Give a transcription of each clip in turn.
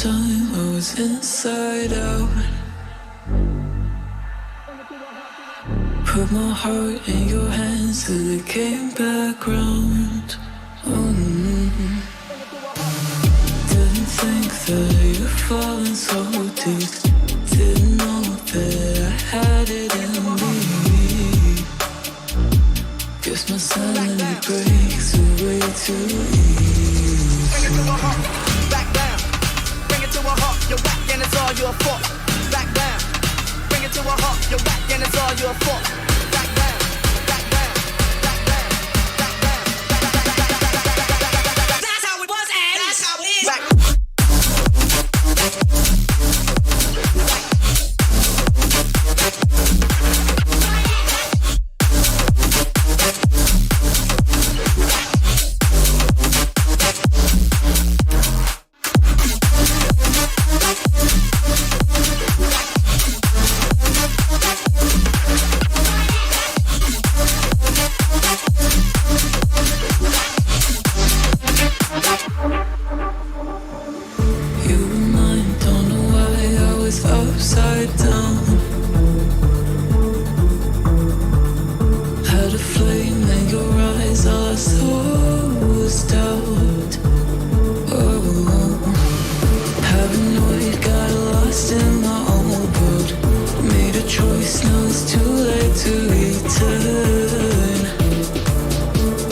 time I was inside out. Put my heart in your hands till it came back round. Didn't think that you'd fallen so deep. Didn't know that I had it in me. Guess my sanity breaks away too easy. Bring it to a halt, back down. Bring it to a halt, you're whack and it's all your fault. Back down. Bring it to a halt, you're whack and it's all your fault. Back down, back down, back down, back down, that's how it was and that's how it is. Back. Upside down, had a flame in your eyes, all I saw was doubt. Oh, paranoid, got lost in my own world. Made a choice, now it's too late to return.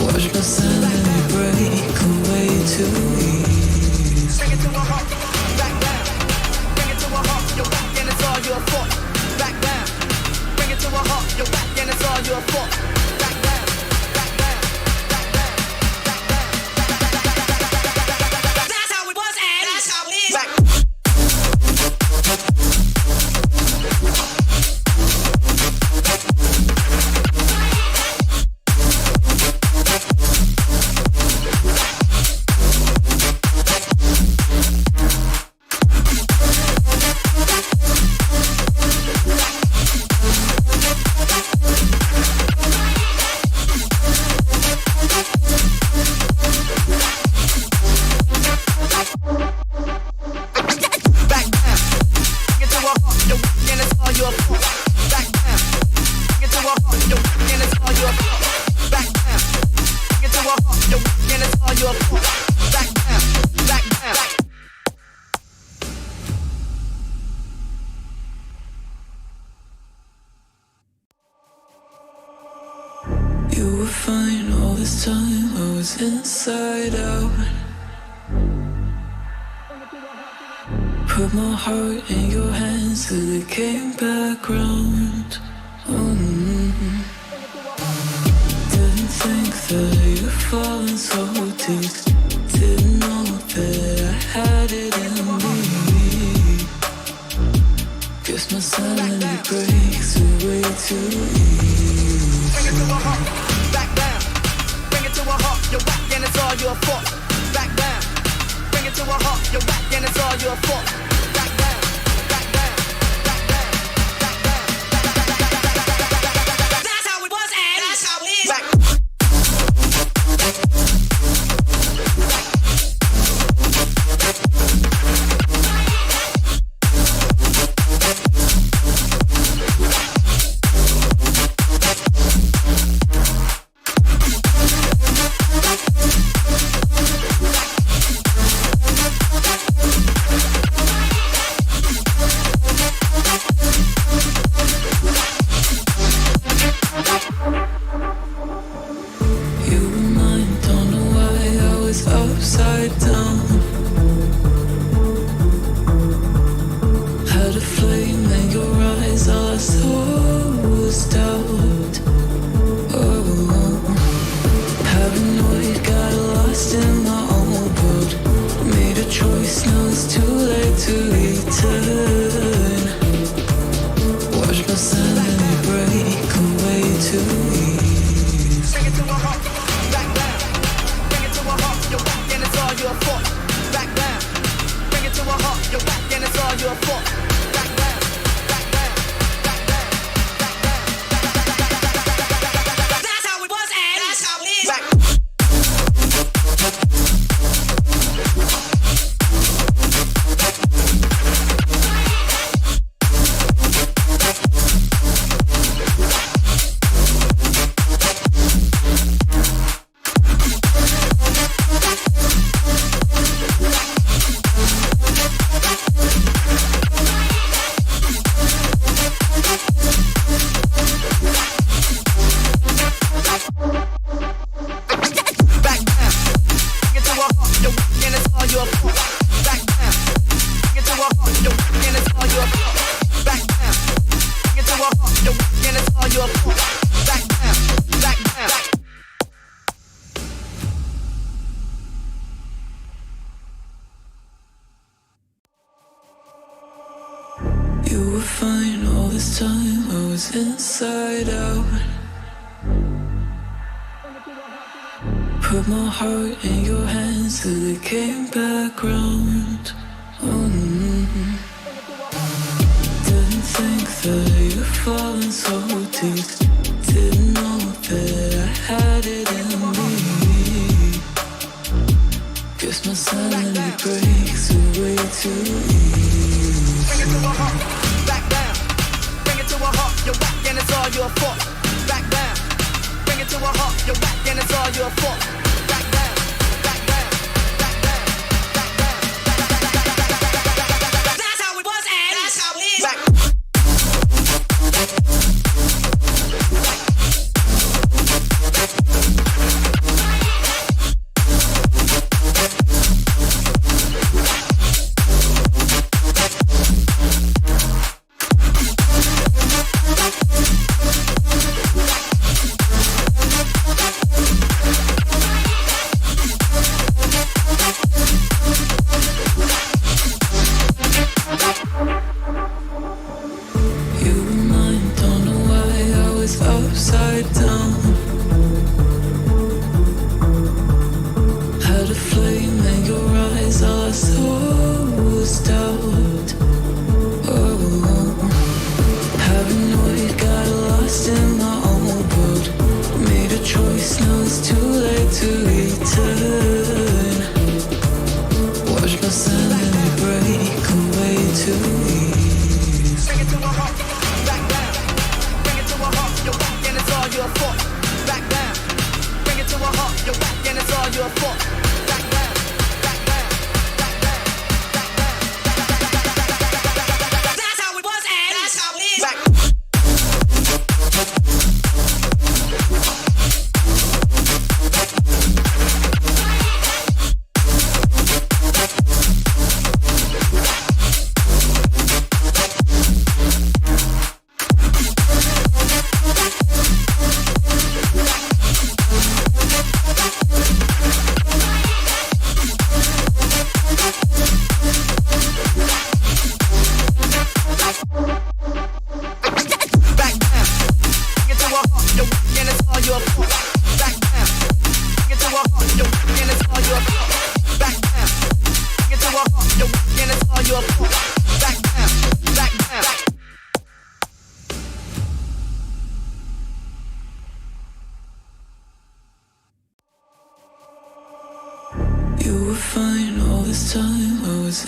Watch my sanity break away too easy. Bring it to a halt, back down. Bring it to a halt, you're whack and it's all your fault. Back down. Bring it to a halt, you're whack and it's all your fault. Back down, back down, back down, back down. That's how it was and that's how it is. Back. You were fine all this time, I was inside out. Put my heart in your hands till it came back round. Didn't think that you'd fallen so deep. Didn't know that I had it in me. Guess my sanity breaks away too easy. Bring it to a halt, back down. Bring it to a halt, you're whack and it's all your fault. Back down. Bring it to a halt, you're whack and it's all your fault. Back down, back down, back down, back down. That's how it was and that's how it is. Back. You were fine all this time, I was inside out. Put my heart in your hands till it came back round. Didn't think that you'd fallen so deep. Didn't know that I had it in me. Guess my sanity breaks away too easy. Bring it to a halt, back down. Bring it to a halt, you're whack and it's all your fault. Back down. Bring it to a halt, you're whack and it's all your fault. Back down, back down, back down, back down, back down. That's how it was and that's how it is. Back.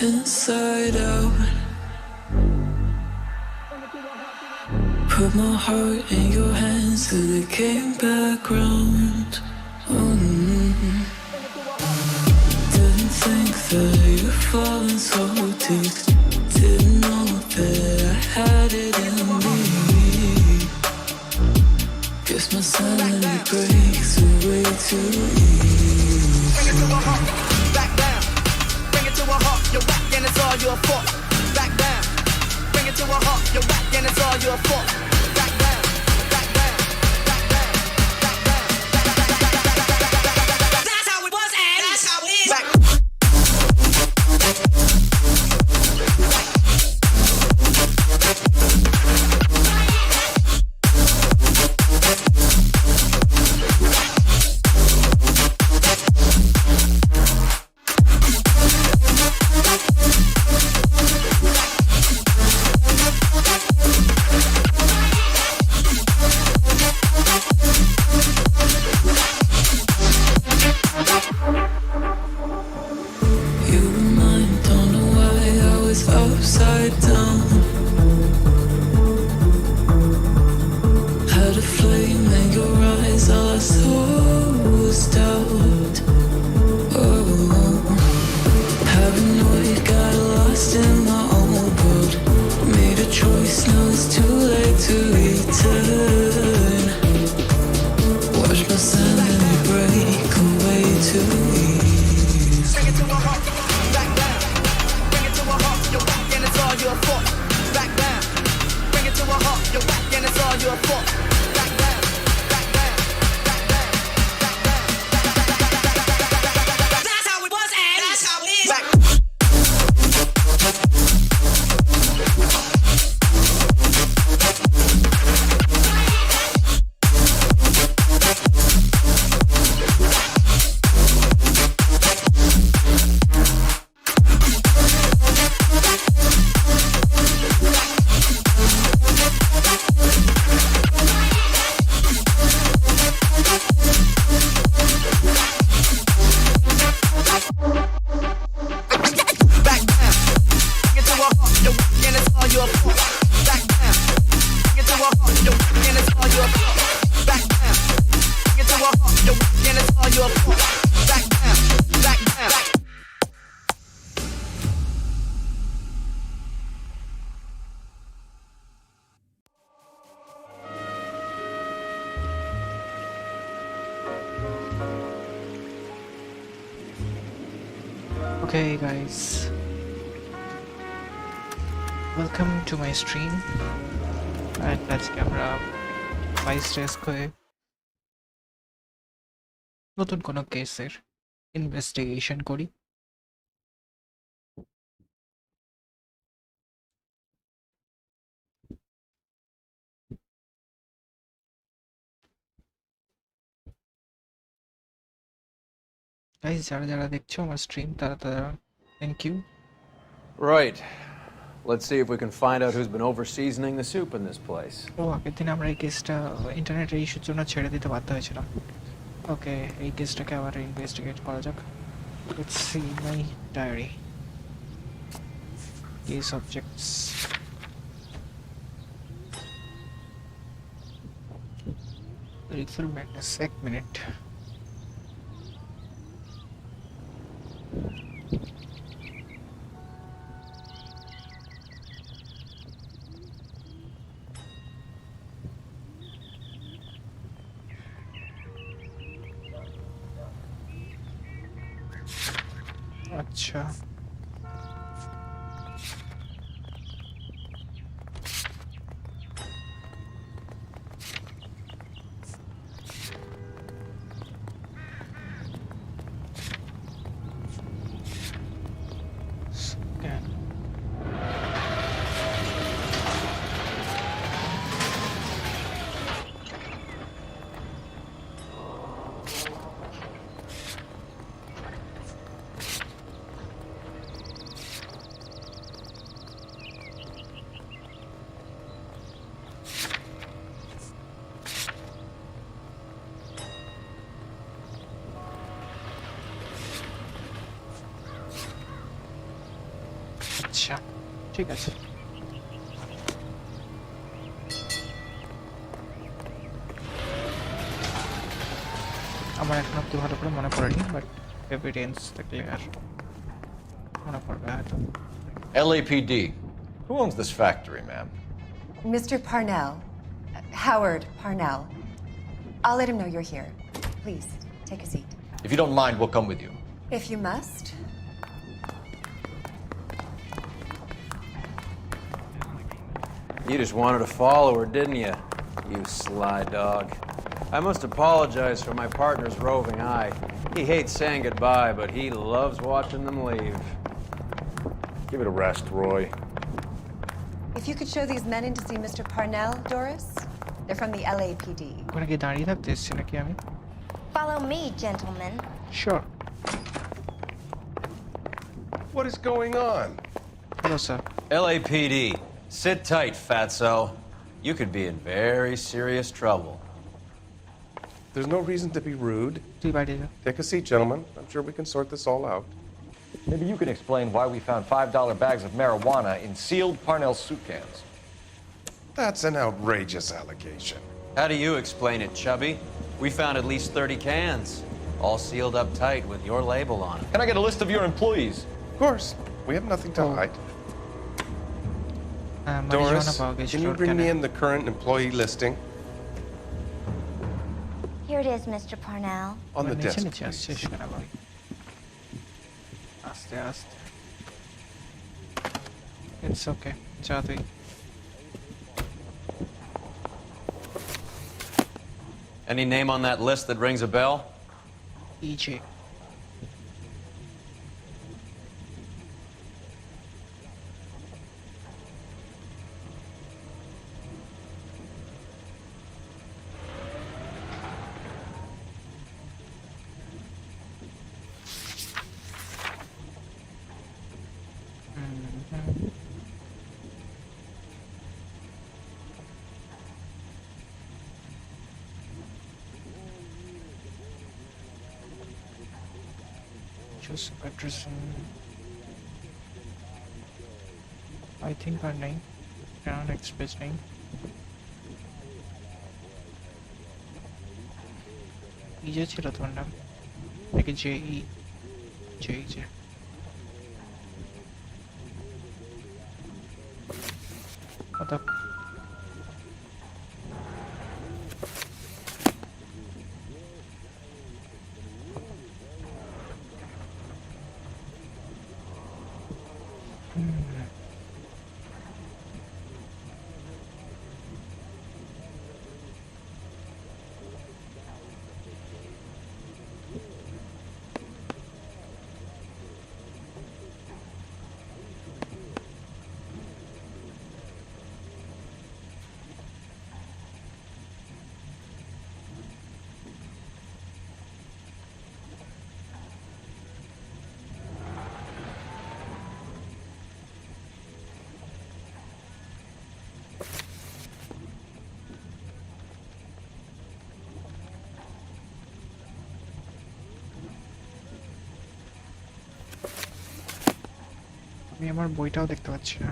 Inside out. Put my heart in your hands till it came back round. Didn't think that you'd fallen so deep. Didn't know that I had it in me. Guess my sanity breaks away too easy. Bring it to a halt, back down. Bring it to a halt, you're whack and it's all your fault. Back down. Bring it to a halt, you're whack and it's all your fault. Back down, back down, back down, back down, back down. That's how it was and that's how it is. Back. You're whack and it's all your fault. Back down. Bring it to a halt. You're whack and it's all your fault. Back down. Bring it to a halt. You're whack and it's all your fault. Back down. Back down. Okay guys, welcome to my stream and আজকে আমরা 5 desk হয়ে নতুন কোনো কেসের investigation করি। Guys যারা যারা দেখছো আমার স্ট্রিম তারা thank you. Right. Let's see if we can find out who's been over-seasoning the soup in this place. ও আগের দিন আমরা এই কেসটা ইন্টারনেটের ইস্যুর জন্য ছেড়ে দিতে বাধ্য হয়েছিলাম। ওকে এই কেসটাকে আবার ইনভেস্টিগেট করা যাক। Let's see my diary. Case objects, refill Magnus, এক মিনিট। আচ্ছা আচ্ছা ঠিক আছে। আমার এখন অব্দি ভালো করে মনে পড়েনি, বাট এভিডেন্স থাকলে আর মনে পড়বে হয়তো। LAPD. Who owns this factory, ma'am? Mr. Parnell, Howard Parnell. I'll let him know you're here. Please, take a seat. If you don't mind, we'll come with you. If you must. You just wanted to follow her, didn't you? You sly dog. I must apologize for my partner's roving eye. He hates saying goodbye, but he loves watching them leave. Give it a rest, Roy. If you could show these men in to see Mr. Parnell, Doris. They're from the LAPD. ওখানে কি দাঁড়িয়ে থাকতে এসেছি নাকি আমি? Follow me, gentlemen. Sure. What is going on? Hello sir. LAPD. Sit tight, fatso. You could be in very serious trouble. There's no reason to be rude. তুই বাইরে যা। Take a seat, gentlemen. I'm sure we can sort this all out. Maybe you can explain why we found $5 bags of marijuana in sealed Parnell soup cans. That's an outrageous allegation. How do you explain it, Chubby? We found at least 30 cans, all sealed up tight with your label on it. Can I get a list of your employees? Of course, we have nothing to hide. Doris, Doris, can you bring me in the current employee listing? Here it is, Mr. Parnell. On the desk, নিচে please. আসছিস কেন ভাই? আস্তে আস্তে। It's okay. যা তুই। Any name on that list that rings a bell? EJ. Joseph Peterson. I think আর নেই, next page নেই। ই যে ছিল তোমার নাম নাকি জে ই? যে কথা আমি আমার বইটাও দেখতে পাচ্ছি না।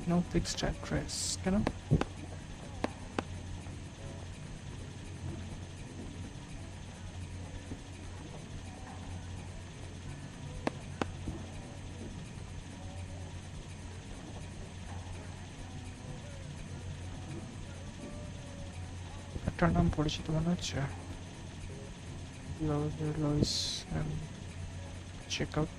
No fixed address, কেন? একটার নাম পরিচিত মনে হচ্ছে, লুইস চেক আউট।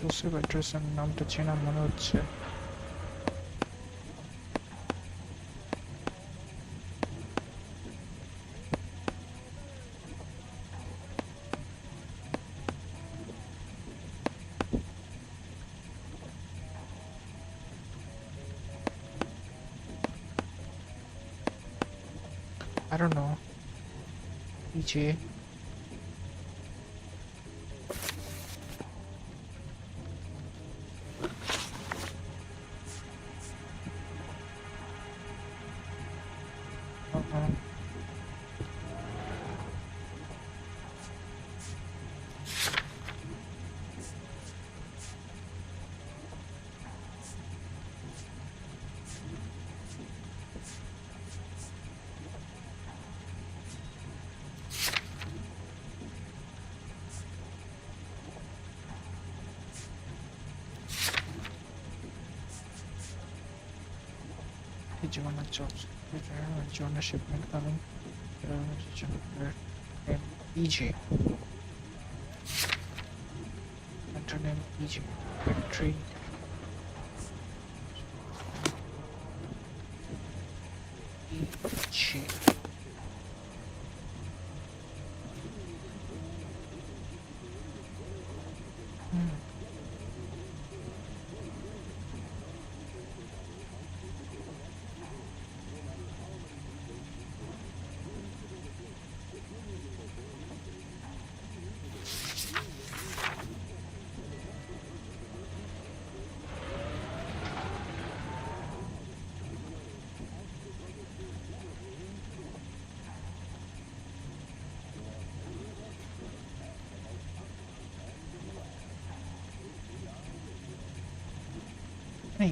জোসেফ অ্যাড্রেসের নামটা চেনা মনে হচ্ছে। I don't know. EJ. Joanna Jobs, Joanna shipment coming, name EJ, enter name EJ, factory, EJ.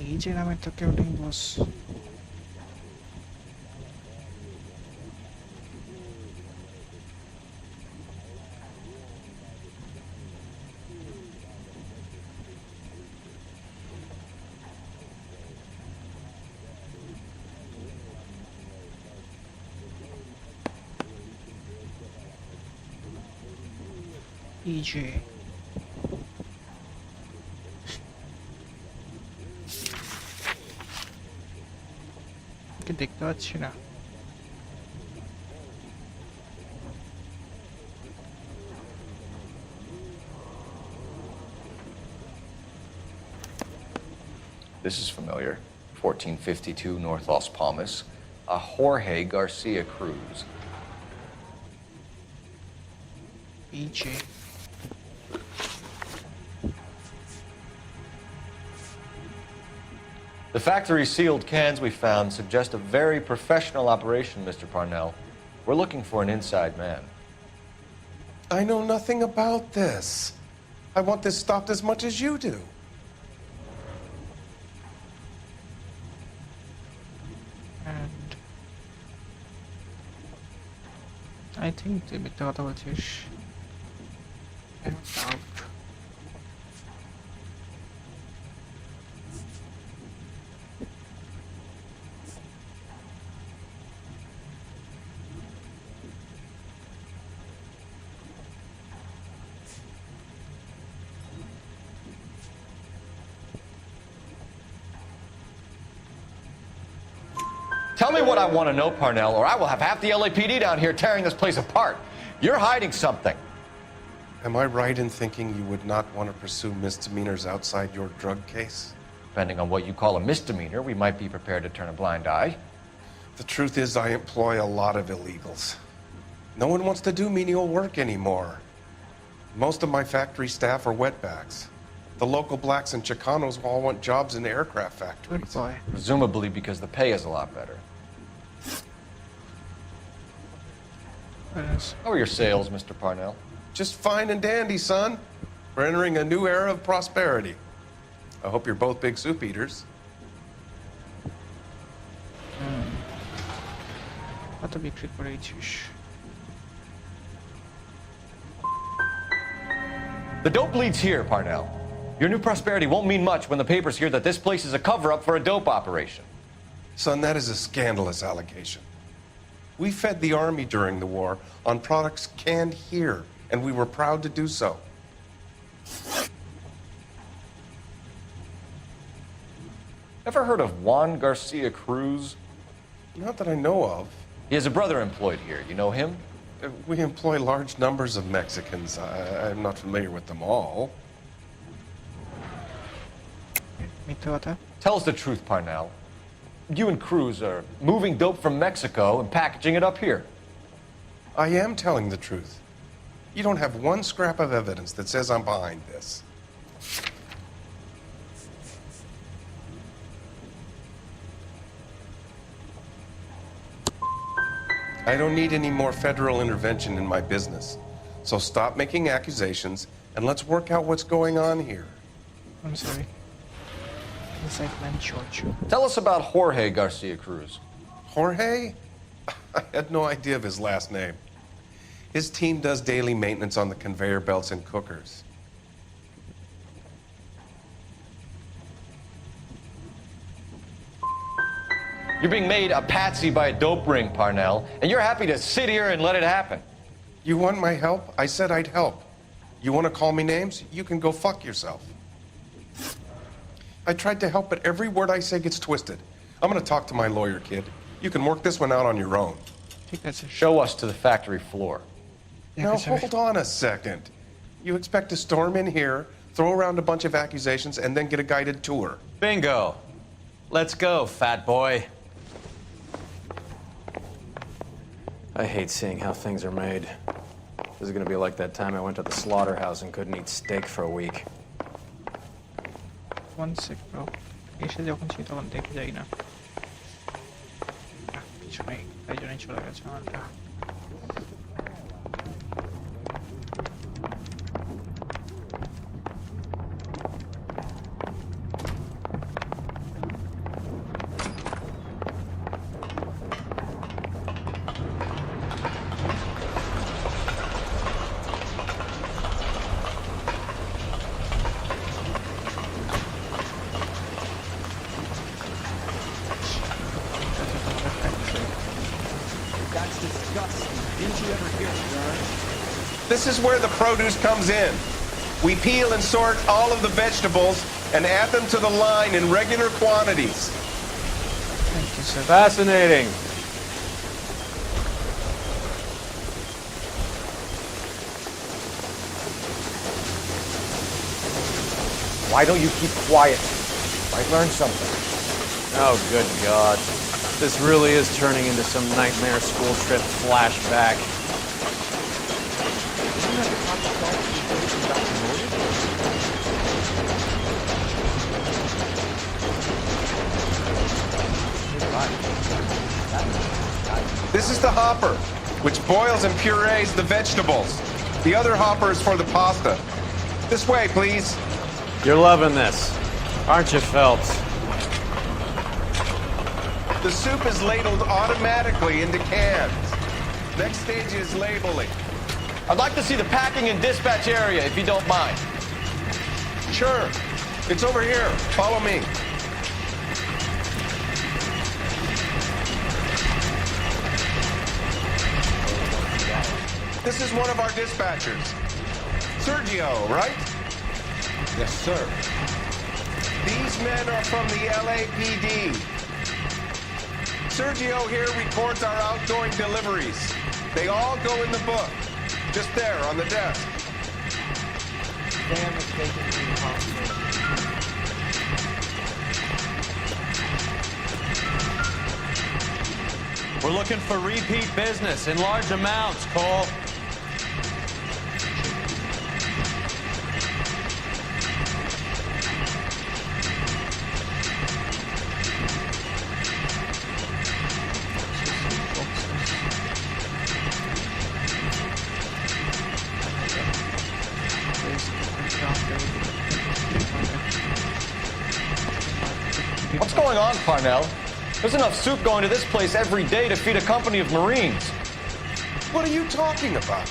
এই যে নামের তো কেউ নেই বস। EJ কি দেখতে পাচ্ছি না। This is familiar. 1452 North Las Palmas. A Jorge Garcia Cruz. EJ. The factory sealed cans we found suggest a very professional operation, Mr. Parnell. We're looking for an inside man. I know nothing about this. I want this stopped as much as you do. And I think তুই মিথ্যা কথা বলছিস। Out. Tell me what I want to know, Parnell, or I will have half the LAPD down here tearing this place apart. You're hiding something. Am I right in thinking you would not want to pursue misdemeanors outside your drug case? Depending on what you call a misdemeanor, we might be prepared to turn a blind eye. The truth is, I employ a lot of illegals. No one wants to do menial work anymore. Most of my factory staff are wetbacks. The local blacks and Chicanos all want jobs in aircraft Good factories. boy. Presumably because the pay is a lot better. Yes. How are your sales, Mr. Parnell? Just fine and dandy, son. We're entering a new era of prosperity. I hope you're both big soup eaters. কত বিক্রি করেছিস? The dope leads here, Parnell. Your new prosperity won't mean much when the papers hear that this place is a cover-up for a dope operation. Son, that is a scandalous allegation. We fed the Army during the war on products canned here, and we were proud to do so. Ever heard of Juan Garcia Cruz? Not that I know of. He has a brother employed here. You know him? We employ large numbers of Mexicans. I'm not familiar with them all. মিথ্যা কথা। Tell us the truth, Parnell. You and Cruz are moving dope from Mexico and packaging it up here. I am telling the truth. You don't have one scrap of evidence that says I'm behind this. I don't need any more federal intervention in my business. So stop making accusations and let's work out what's going on here. I'm sorry. Incitement charge. Tell us about Jorge Garcia Cruz. Jorge? I had no idea of his last name. His team does daily maintenance on the conveyor belts and cookers. You're being made a patsy by a dope ring, Parnell, and you're happy to sit here and let it happen. You want my help? I said I'd help. You want to call me names? You can go fuck yourself. I tried to help, but every word I say gets twisted. I'm going to talk to my lawyer, kid. You can work this one out on your own. ঠিক আছে। Show us to the factory floor. Now, দেখা যাবে। hold on a second. You expect to storm in here, throw around a bunch of accusations, and then get a guided tour. Bingo. Let's go, fat boy. I hate seeing how things are made. This is gonna be like that time I went to the slaughterhouse and couldn't eat steak for a week. One sec, bro. এসে যখন ছিল তখন দেখে যাই না। কিছু নেই, তাই জন্যই চলে গেছে আমারটা। That's disgusting. Didn't you ever hear it, Ron? This is where the produce comes in. We peel and sort all of the vegetables and add them to the line in regular quantities. Thank you, expensive. Fascinating. Why don't you keep quiet? Might learn something. Oh, good God. This really is turning into some nightmare school trip flashback. Isn't that the copy Phelps reported from Dr. Norton? This is the hopper, which boils and purees the vegetables. The other hopper is for the pasta. This way, please. You're loving this, aren't you, Phelps? The soup is ladled automatically into cans. Next stage is labeling. I'd like to see the packing and dispatch area, if you don't mind. Sure. It's over here. Follow me. This is one of our dispatchers. Sergio, right? Yes, sir. These men are from the LAPD. Sergio here records our outgoing deliveries. They all go in the book. Just there on the desk. Sam is taken to the hospital. We're looking for repeat business in large amounts, Cole. What's going on, Parnell? There's enough soup going to this place every day to feed a company of Marines. What are you talking about?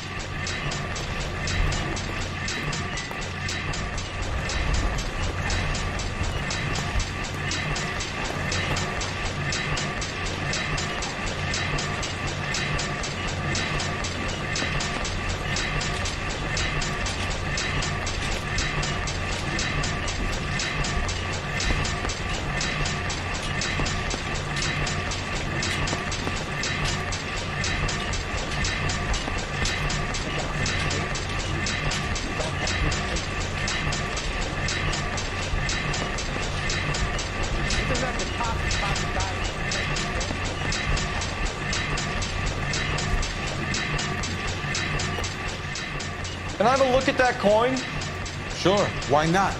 Can I have a look at that coin? Sure, why not?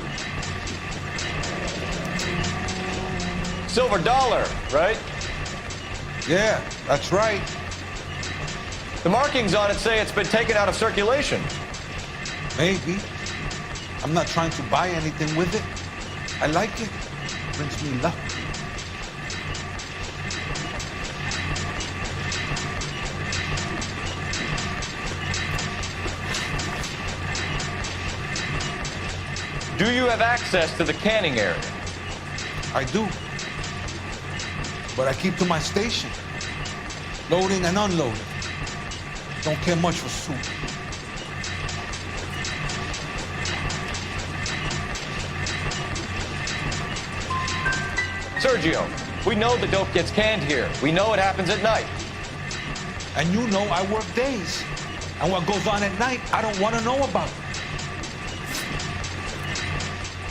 Silver dollar, right? Yeah, that's right. The markings on it say it's been taken out of circulation. Maybe. I'm not trying to buy anything with it. I like it. Brings me luck. Do you have access to the canning area? I do. But I keep to my station. Loading and unloading. Don't care much for soup. Sergio, we know the dope gets canned here. We know it happens at night. And you know I work days. And what goes on at night, I don't want to know about.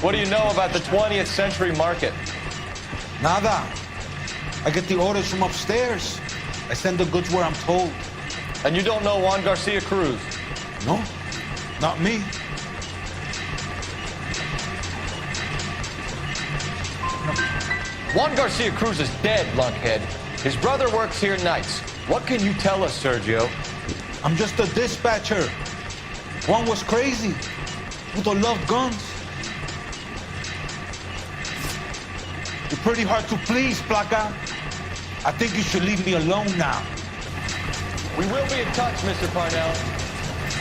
What do you know about the 20th century market? Nada. I get the orders from upstairs. I send the goods where I'm told. And you don't know Juan Garcia Cruz? No, not me. Juan Garcia Cruz is dead, lunkhead. His brother works here nights. What can you tell us, Sergio? I'm just a dispatcher. Juan was crazy. Puto loved guns. You're pretty hard to please, Placa. I think you should leave me alone now. We will be in touch, Mr. Parnell.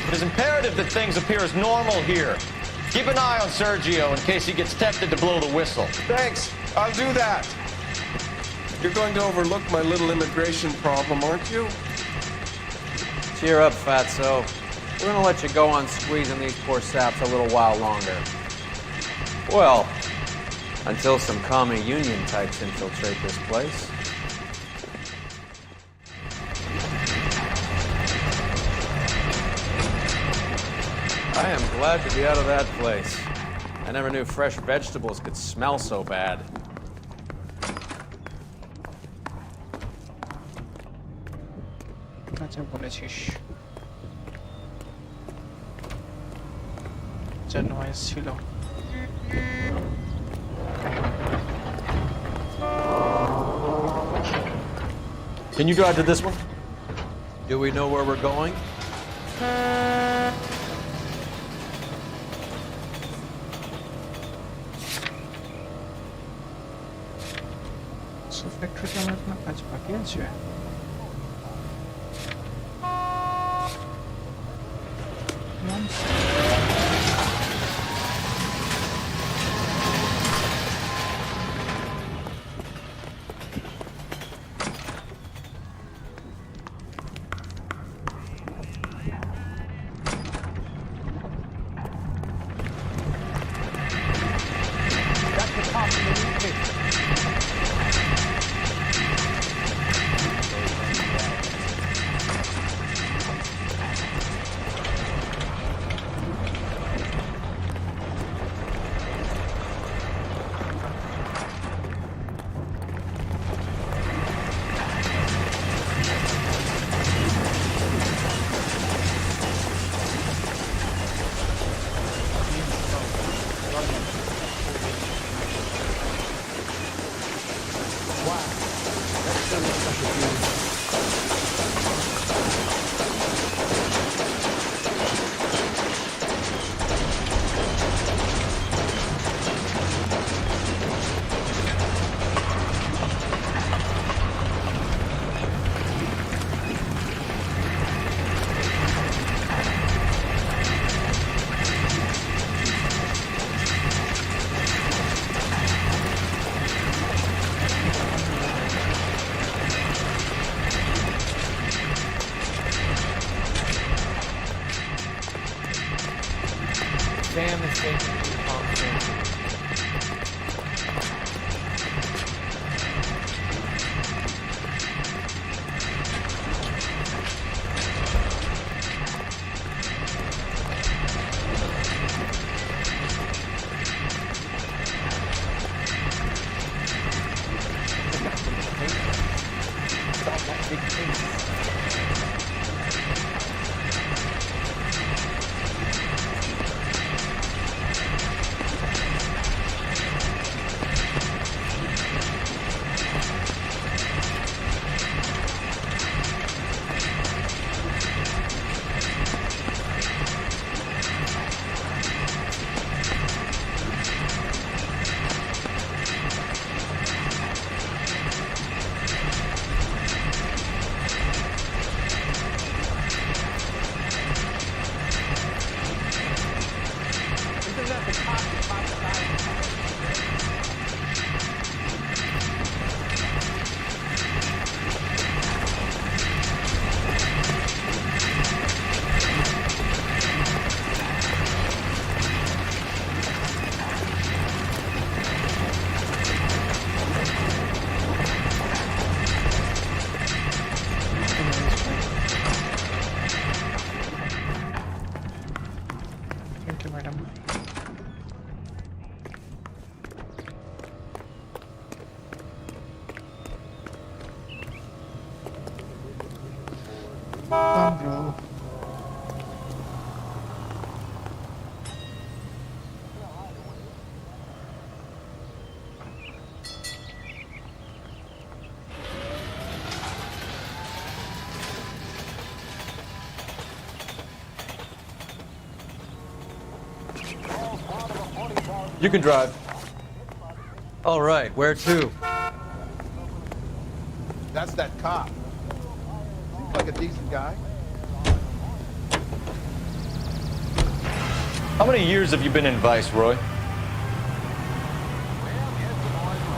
It is imperative that things appear as normal here. Keep an eye on Sergio in case he gets tempted to blow the whistle. Thanks. I'll do that. You're going to overlook my little immigration problem, aren't you? Cheer up, Fatso. We're gonna let you go on squeezing these poor saps a little while longer. Well, until some commie union types infiltrate this place. I am glad to be out of that place. I never knew fresh vegetables could smell so bad. আচ্ছা বলেছিস যা noise ছিল Can you drive to this one? Do we know where we're going? So ফ্যাক্টরিতে আমার কোনো কাজ বাকি আছে Sam is taking the conversation. Stop that big case. Bro. You can drive. All right, where to? That's that cop. Seems like a decent guy. How many years have you been in Vice, Roy?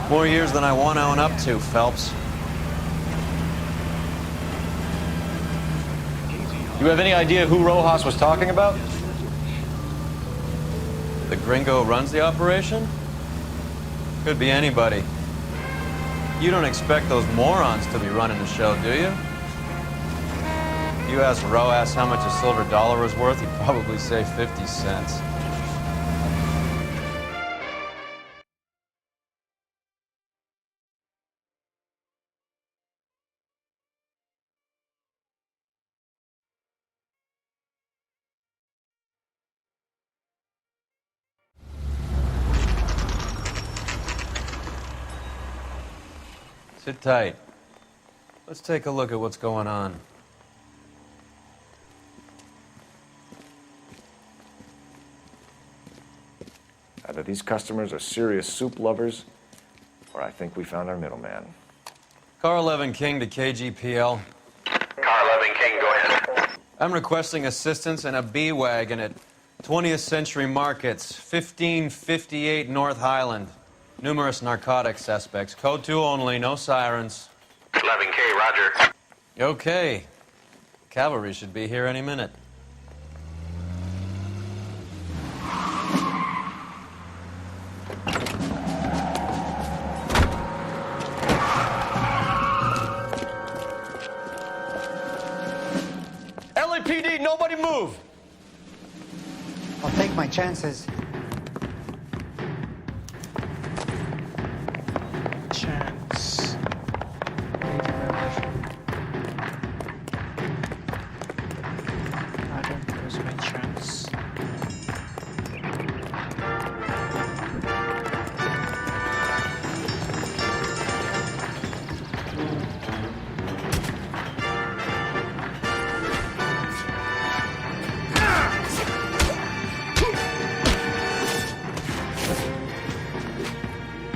More years than I want to own up to, Phelps. You have any idea who Rojas was talking about? The gringo runs the operation? Could be anybody. You don't expect those morons to be running the show, do you? If you asked Roas how much a silver dollar was worth, he'd probably say 50 cents. Sit tight. Let's take a look at what's going on. Either these customers are serious soup lovers, or I think we found our middleman. Car 11 King to KGPL. Car 11 King, go ahead. I'm requesting assistance in a B-Wagon at 20th Century Markets, 1558 North Highland. Numerous narcotic suspects. Code 2 only, no sirens. 11K, roger. Okay. Cavalry should be here any minute. LAPD, nobody move! I'll take my chances. Chance. I don't lose my chance.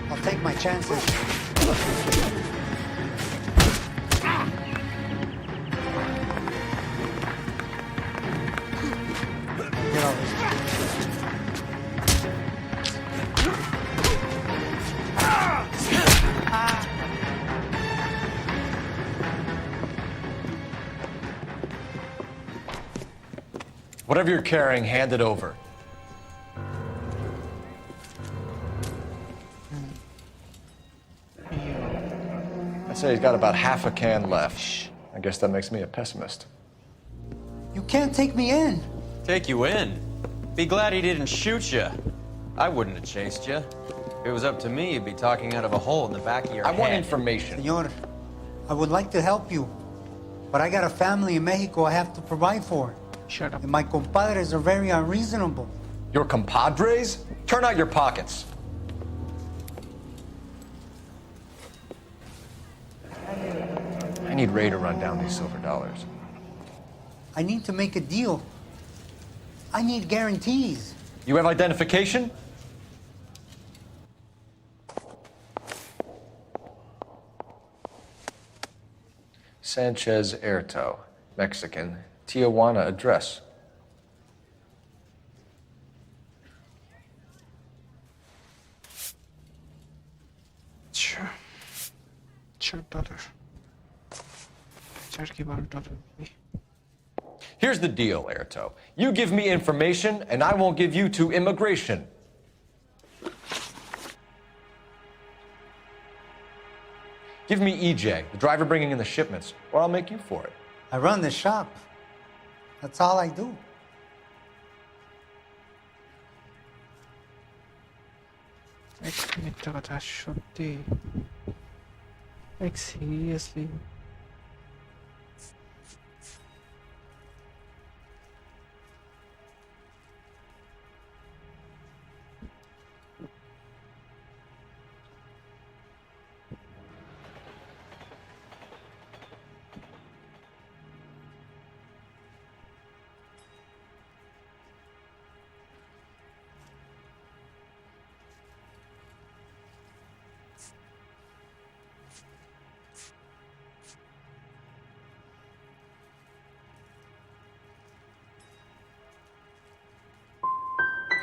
I'll take my chances. Get over here. Whatever you're carrying, hand it over. I'd say he's got about half a can left. I guess that makes me a pessimist. You can't take me in. Take you in? Be glad he didn't shoot you. I wouldn't have chased you. If it was up to me, you'd be talking out of a hole in the back of your I head. want information. Senor, I would like to help you, but I got a family in Mexico I have to provide for. Shut up. And my compadres are very unreasonable. Your compadres? Turn out your pockets. I need Ray to run down these silver dollars. I need to make a deal. I need guarantees. You have identification? Sanchez Erto, Mexican, Tijuana address. Sure. $4. $12. Here's the deal, Erto. You give me information, and I won't give you to immigration. Give me EJ, the driver bringing in the shipments, or I'll make you for it. I run the shop. That's all I do. মিথ্যা কথা সত্যি like seriously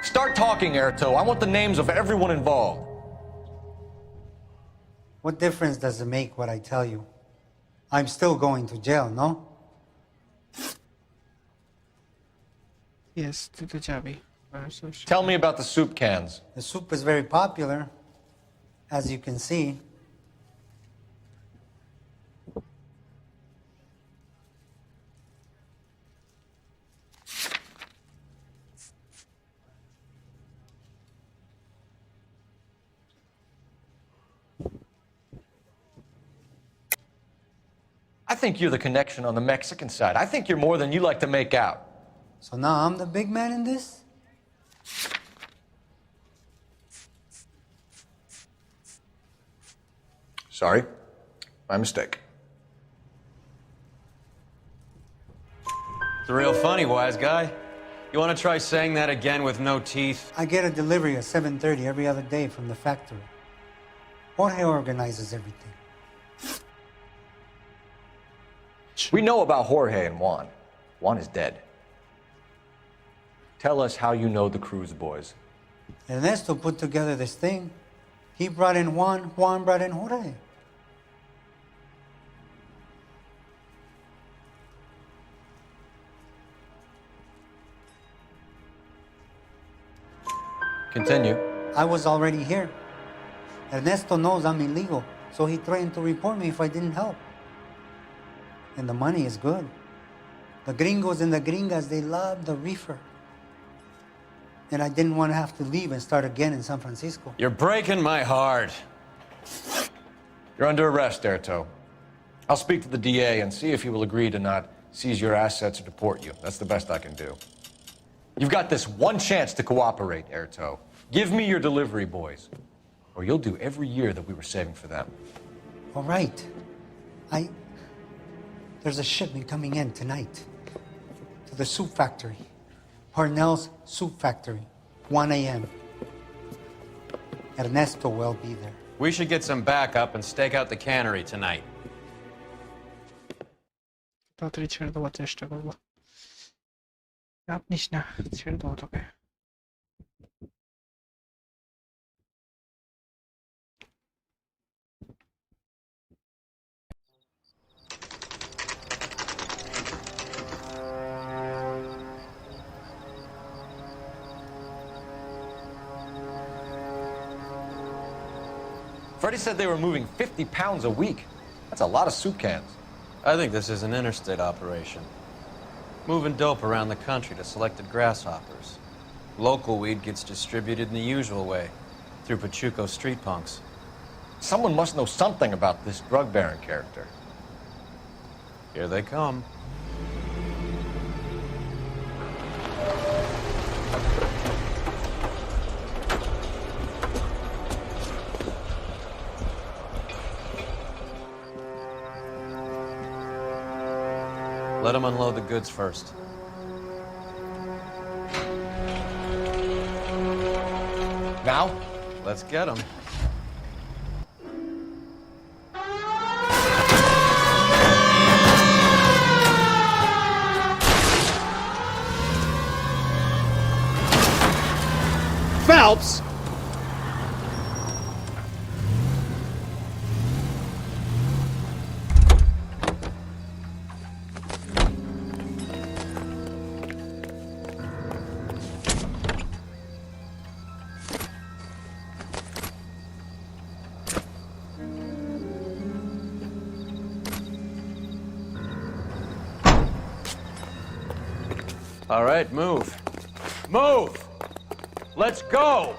Start talking, Erto. I want the names of everyone involved. What difference does it make what I tell you? I'm still going to jail, no? yes তুই তো যাবি Tell me about the soup cans. The soup is very popular, as you can see. think you're the connection on the Mexican side. I think you're more than you like to make out. So now I'm the big man in this? Sorry, my mistake. It's real funny, wise guy. You want to try saying that again with no teeth? I get a delivery at 7:30 every other day from the factory. Jorge organizes everything. We know about Jorge and Juan. Juan is dead. Tell us how you know the Cruz boys. Ernesto put together this thing. He brought in Juan, Juan brought in Jorge. Continue. I was already here. Ernesto knows I'm illegal, so he threatened to report me if I didn't help. And the money is good. The gringos and the gringas, they love the reefer. And I didn't want to have to leave and start again in San Francisco. You're breaking my heart. You're under arrest, Erto. I'll speak to the DA and see if he will agree to not seize your assets or deport you. That's the best I can do. You've got this one chance to cooperate, Erto. Give me your delivery boys, or you'll do every year that we were saving for them. All right. There's a shipment coming in tonight to the soup factory. Parnell's soup factory, 1 a.m. Ernesto will be there. We should get some backup and stake out the cannery tonight. তাড়াতাড়ি ছেড়ে দেওয়ার চেষ্টা করবো। চাপ নিস না, ছেড়ে দেবো তোকে। Freddie said they were moving 50 pounds a week. That's a lot of soup cans. I think this is an interstate operation. Moving dope around the country to selected grasshoppers. Local weed gets distributed in the usual way, through Pachuco street punks. Someone must know something about this drug baron character. Here they come. Let them unload the goods first. Now? Let's get them. Phelps! All right, move. Move! Let's go!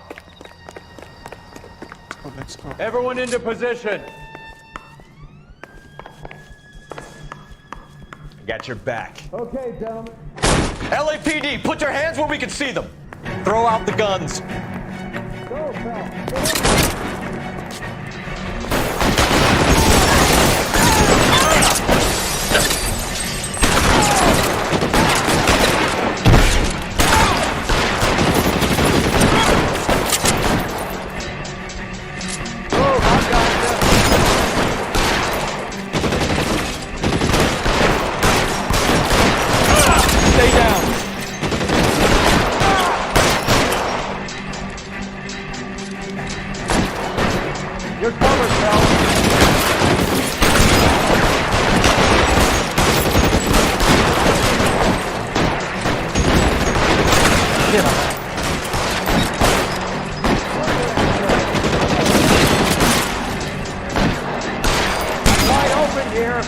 Oh, let's go. Everyone into position. I got your back. Okay, gentlemen. LAPD, put your hands where we can see them. Throw out the guns. Go, Phelps. Stay down. You're covered, Phelps. Get him. Wide open here.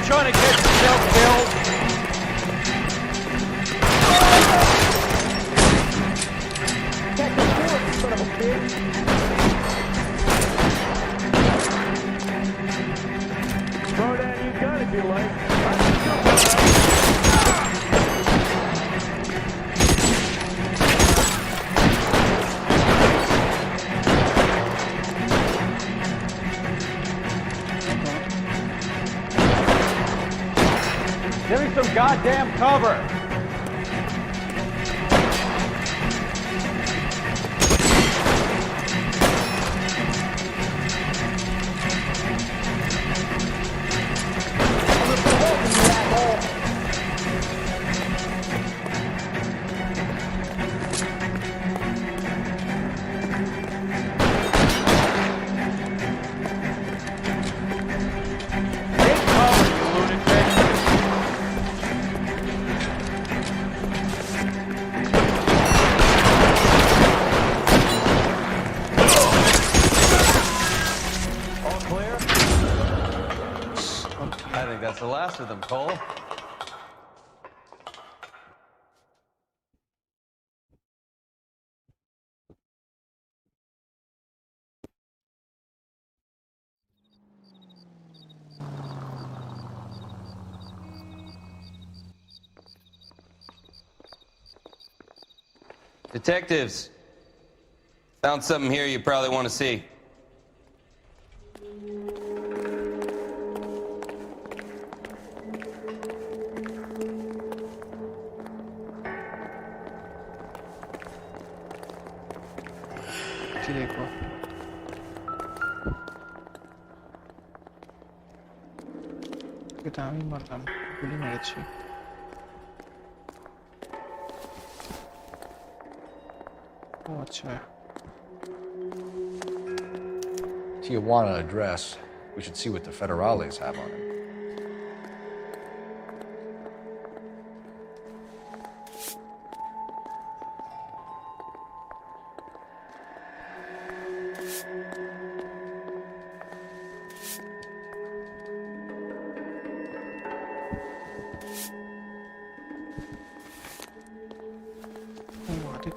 trying to get yourself killed? Son of a bitch. Throw down your gun if you like. Give me some goddamn cover! That's the last of them, Cole. Detectives, found something here you probably want to see. देखो আমি মারলাম গুলি মেরেছি ও আচ্ছা Tijuana address. We should see what the federales have on it.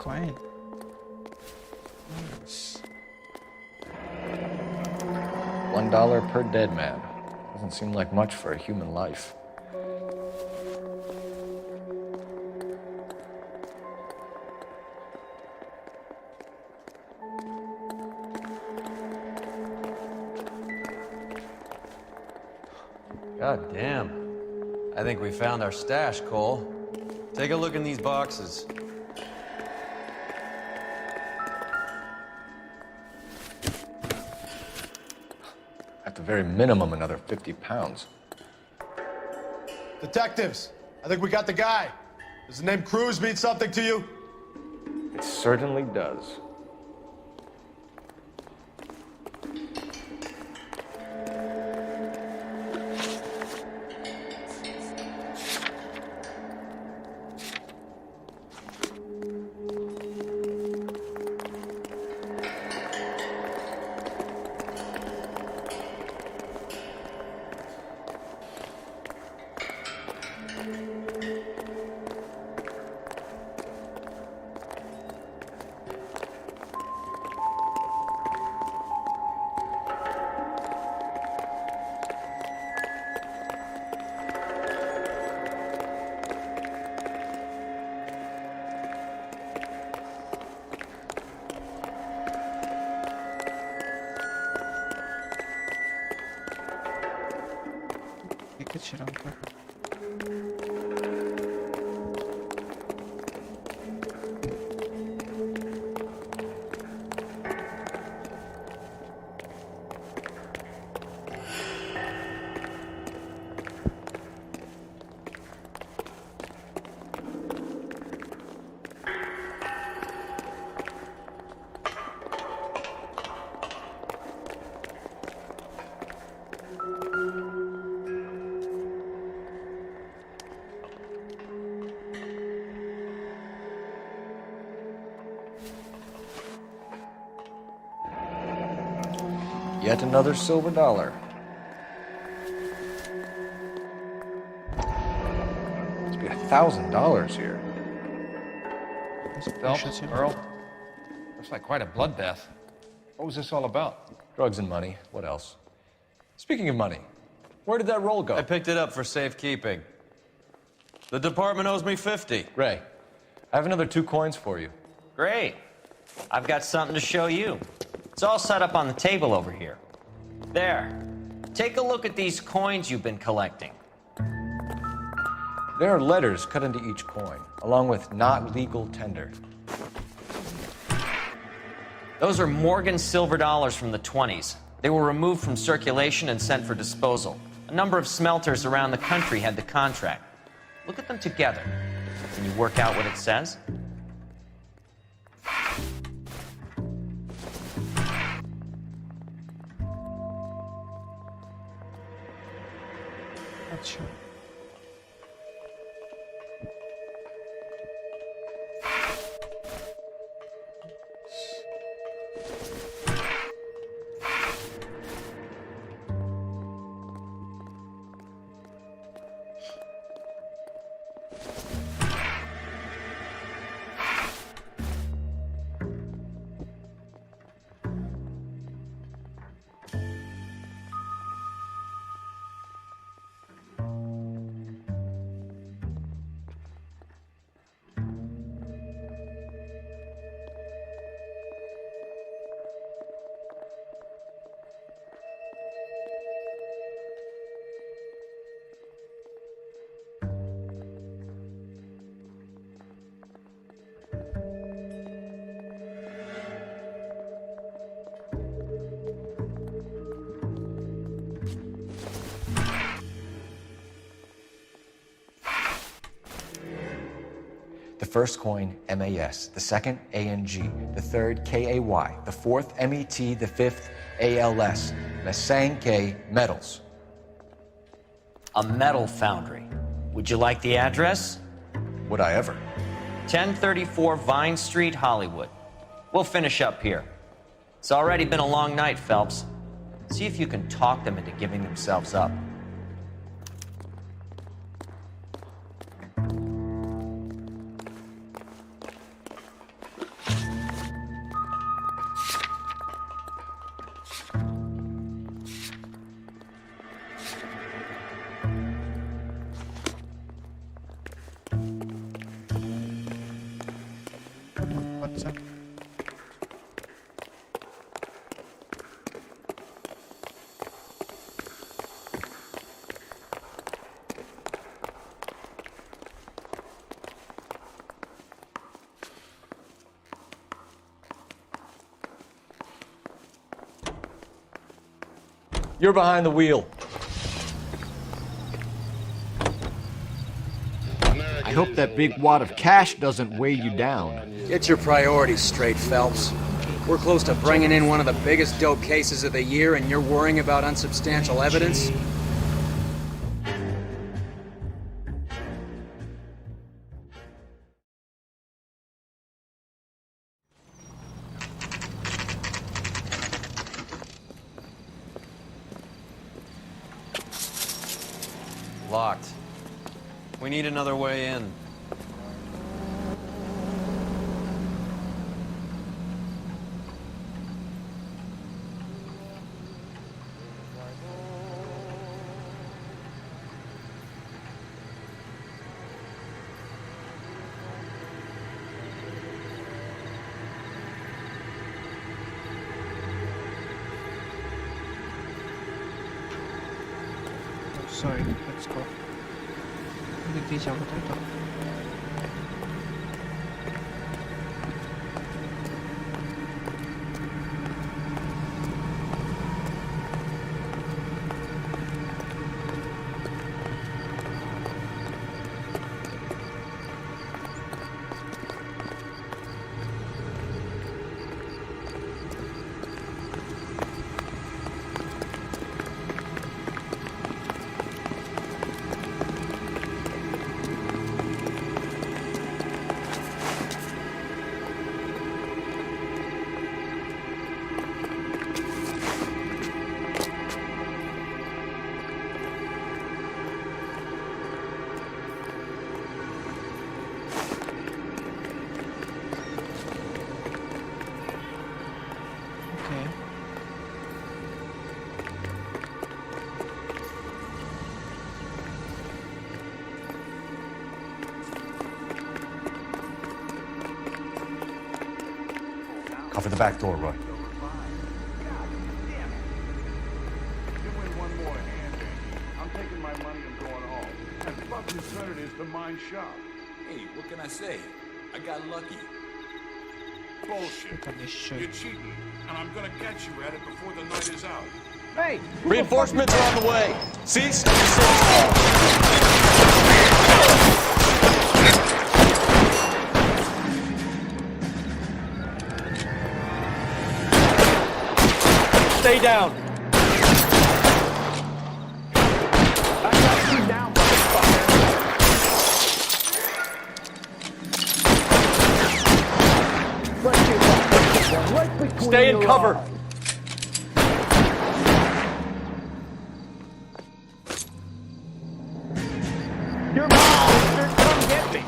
Coin. Nice. $1 per dead man. Doesn't seem like much for a human life. God damn. I think we found our stash, Cole. Take a look in these boxes. At the very minimum, another 50 pounds. Detectives, I think we got the guy. Does the name Cruz mean something to you? It certainly does. Yet another silver dollar. $1,000 here. Phelps, Earl, looks like quite a bloodbath. What was this all about? Drugs and money. What else? Speaking of money, where did that roll go? I picked it up for safekeeping. The department owes me 50. Ray, I have another 2 coins for you. Great. I've got something to show you. It's all set up on the table over here. There. Take a look at these coins you've been collecting. There are letters cut into each coin, along with not legal tender. Those are Morgan silver dollars from the 20s. They were removed from circulation and sent for disposal. A number of smelters around the country had the contract. Look at them together. Can you work out what it says? अच्छा The first coin, MAS, the second, ANG, the third, KAY, the fourth, MET, the fifth, ALS, Masanke Metals. A metal foundry. Would you like the address? Would I ever? 1034 Vine Street, Hollywood. We'll finish up here. It's already been a long night, Phelps. See if you can talk them into giving themselves up. What's up? You're behind the wheel. I hope that big wad of cash doesn't weigh you down. Get your priorities straight, Phelps. We're close to bringing in one of the biggest dope cases of the year, and you're worrying about unsubstantial evidence? Locked. We need another way in. Sorry, let's go. दिख जाओ तो Cover the back door, Roy. Concern it is to mine shop. Hey, what can I say? I got lucky. Bullshit. You're cheating, and I'm gonna catch you at it before the night is out. Hey! Reinforcements are on the way. Cease. Stay down. I got you down, motherfucker. Right between Stay in your cover. eyes. You're mine, mister. Come get me.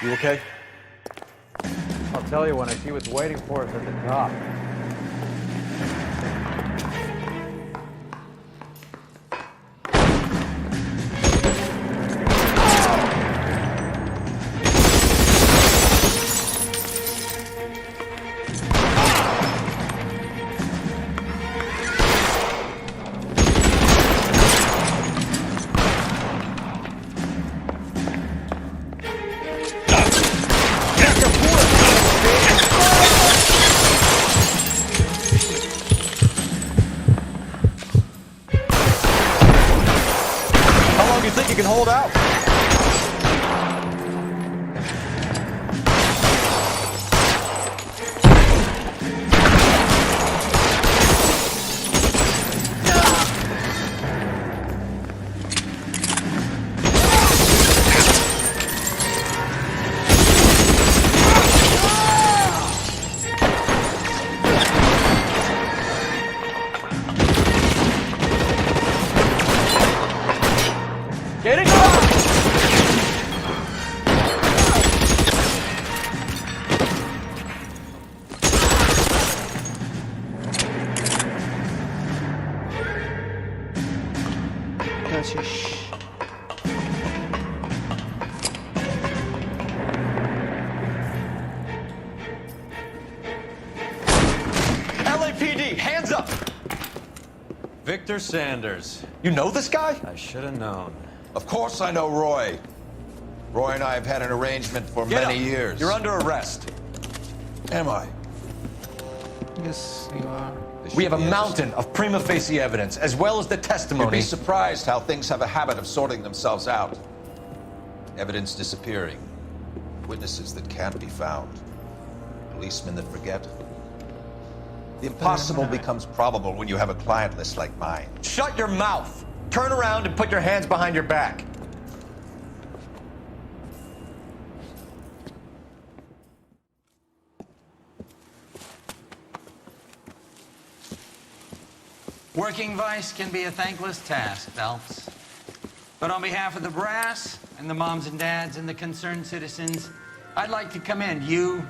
You okay? I'll tell you when I see what's waiting for us at the top. You can hold out. Get it? LAPD, hands up! Victor Sanders. You know this guy? I should have known. Of course I know Roy. Roy and I have had an arrangement for many years. You're under arrest. Am I? Yes, you are. We have a mountain of prima facie evidence, as well as the testimony. You'd be surprised how things have a habit of sorting themselves out. Evidence disappearing. Witnesses that can't be found. Policemen that forget. The impossible becomes probable when you have a client list like mine. Shut your mouth! Turn around and put your hands behind your back. Working vice can be a thankless task, Phelps. But on behalf of the brass and the moms and dads and the concerned citizens, I'd like to commend you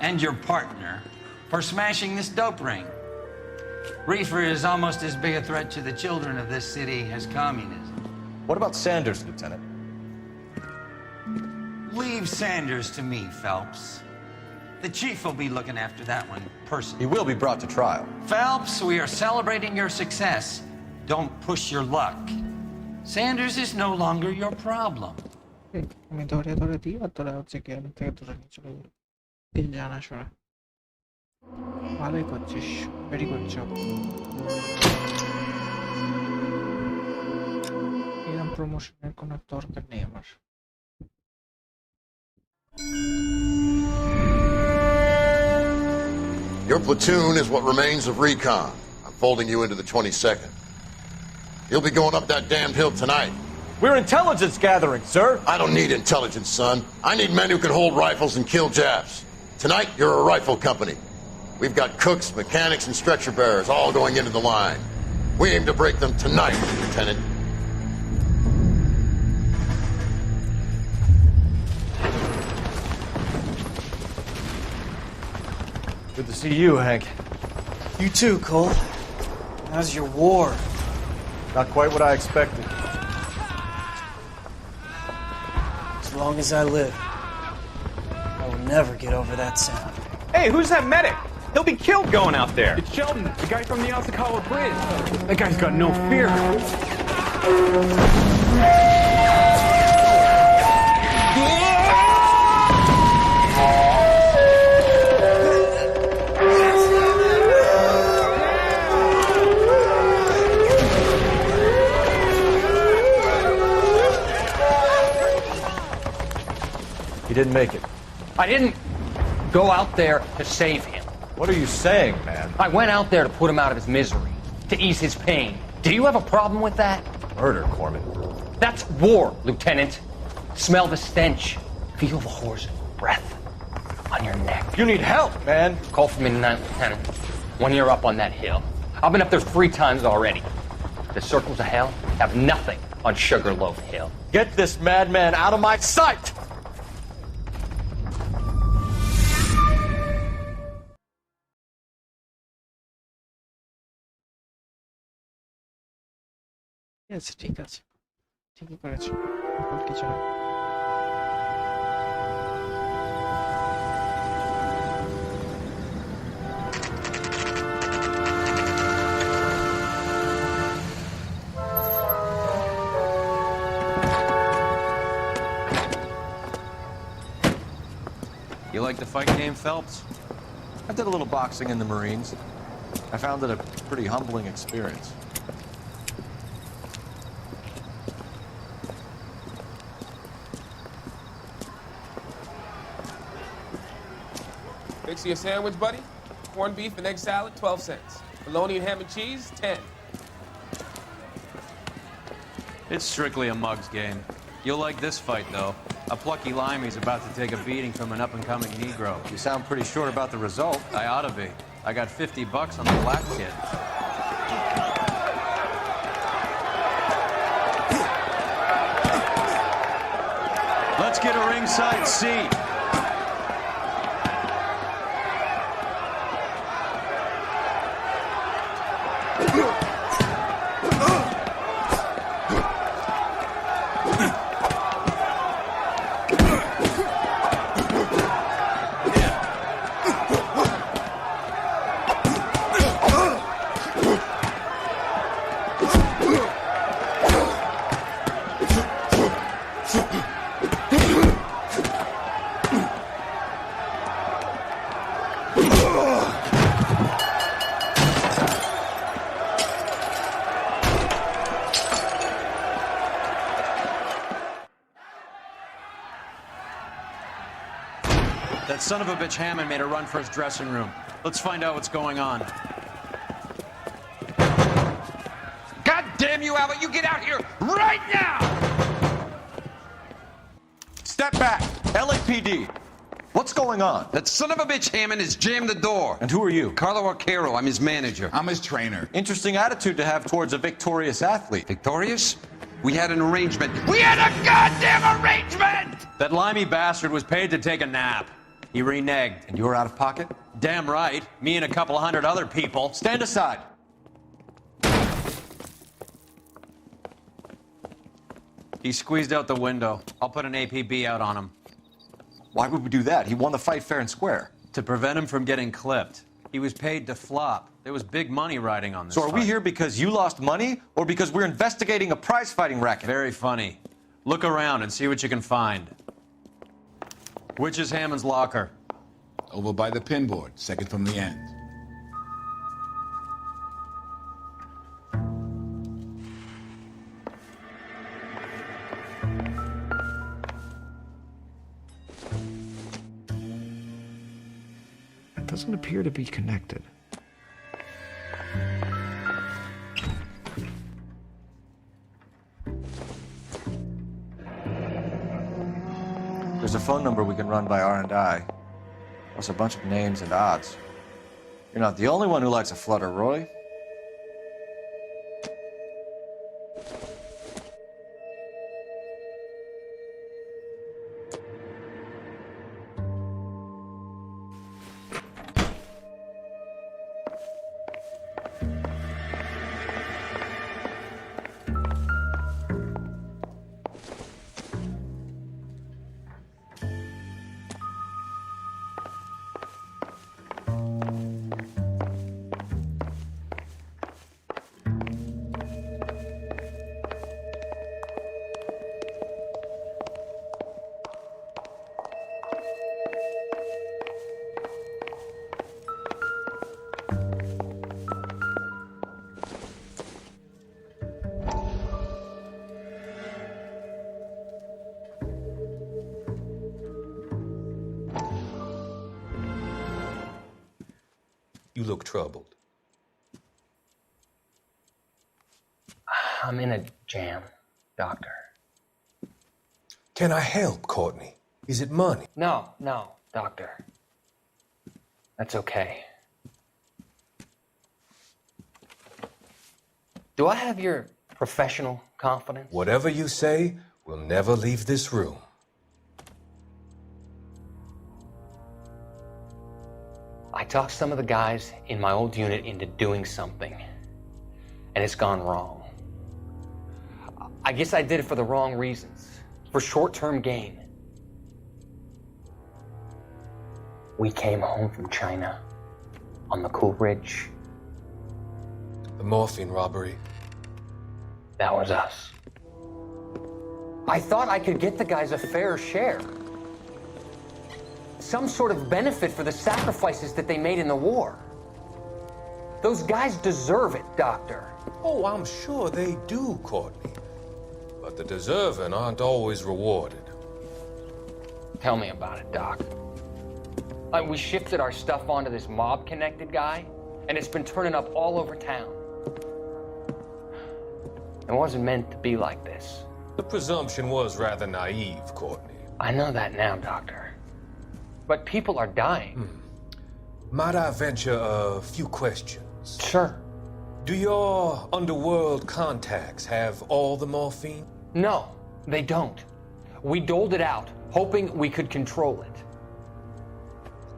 and your partner for smashing this dope ring. Reefer is almost as big a threat to the children of this city as communism. What about Sanders, Lieutenant? Leave Sanders to me, Phelps. The chief will be looking after that one personally. He will be brought to trial. Phelps, we are celebrating your success. Don't push your luck. Sanders is no longer your problem. আমি ধরে ধরে দিই আর তোরা হচ্ছে কি আমি থেকে ধরে নিয়ে চলে যাবো তিন জানা শোনা ভালোই করছিস ভেরি গুড জব এরকম প্রমোশনের কোনো দরকার নেই আমার Your platoon is what remains of recon. I'm folding you into the 22nd. You'll be going up that damned hill tonight. We're intelligence gathering, sir. I don't need intelligence, son. I need men who can hold rifles and kill Japs. Tonight, you're a rifle company. We've got cooks, mechanics, and stretcher bearers all going into the line. We aim to break them tonight, Lieutenant. Good to see you, Hank. You too, Cole. How's your war? Not quite what I expected. As long as I live, I will never get over that sound. Hey, who's that medic? He'll be killed going out there. It's Sheldon, the guy from the Osakawa Bridge. That guy's got no fear. He didn't make it. I didn't go out there to save him. What are you saying, man? I went out there to put him out of his misery, to ease his pain. Do you have a problem with that? Murder, Corman. That's war, Lieutenant. Smell the stench. Feel the horse's breath on your neck. You need help, man. Call for me tonight, Lieutenant. When you're up on that hill. I've been up there 3 times already. The circles of hell have nothing on Sugarloaf Hill. Get this madman out of my sight! Yes, ঠিক আছে ঠিকই করেছো আর কিছু না You like the fight game, Phelps? I did a little boxing in the Marines. I found it a pretty humbling experience. Fix you a sandwich, buddy? Corned beef and egg salad, 12 cents. Bologna and ham and cheese, 10. It's strictly a mug's game. You'll like this fight, though. A plucky limey's about to take a beating from an up-and-coming Negro. You sound pretty sure about the result. I ought to be. I got $50 on the black kid. Let's get a ringside seat. That son of a bitch Hammond made a run for his dressing room. Let's find out what's going on. God damn you, Albert! You get out here right now! Step back! LAPD! What's going on? That son of a bitch Hammond has jammed the door. And who are you? Carlo Arcaro. I'm his manager. I'm his trainer. Interesting attitude to have towards a victorious athlete. Victorious? We had an arrangement. We had a goddamn arrangement! That limey bastard was paid to take a nap. He reneged. And you were out of pocket? Damn right. Me and a couple hundred other people. Stand aside. He squeezed out the window. I'll put an APB out on him. Why would we do that? He won the fight fair and square. To prevent him from getting clipped. He was paid to flop. There was big money riding on this So are we fight. here because you lost money or because we're investigating a prize-fighting racket? Very funny. Look around and see what you can find. Which is Hammond's locker? Over by the pinboard, second from the end. It doesn't appear to be connected. There's a phone number we can run by R&I, plus a bunch of names and odds. You're not the only one who likes a flutter, Roy. You look troubled. I'm in a jam, Doctor. Can I help, Courtney? Is it money? No, Doctor. That's okay. Do I have your professional confidence? Whatever you say, we'll never leave this room. I talked some of the guys in my old unit into doing something, and it's gone wrong. I guess I did it for the wrong reasons, for short-term gain. We came home from China on the Cool Ridge. The morphine robbery. That was us. I thought I could get the guys a fair share. Some sort of benefit for the sacrifices that they made in the war. Those guys deserve it, Doctor. Oh, I'm sure they do, Courtney. But the deserving aren't always rewarded. Tell me about it, Doc. We shifted our stuff onto this mob-connected guy, and it's been turning up all over town. It wasn't meant to be like this. The presumption was rather naive, Courtney. I know that now, Doctor. But people are dying. Might I venture a few questions? Sure. Do your underworld contacts have all the morphine? No, they don't. We doled it out, hoping we could control it.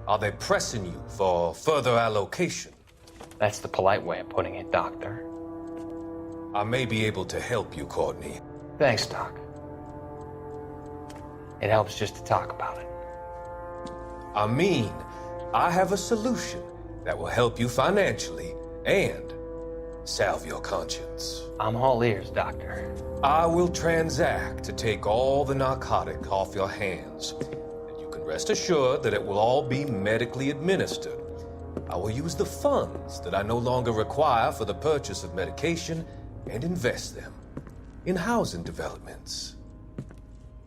Are they pressing you for further allocation? That's the polite way of putting it, Doctor. I may be able to help you, Courtney. Thanks, Doc. It helps just to talk about it. I mean, I have a solution that will help you financially and salve your conscience. I'm all ears, Doctor. I will transact to take all the narcotic off your hands, and you can rest assured that it will all be medically administered. I will use the funds that I no longer require for the purchase of medication and invest them in housing developments.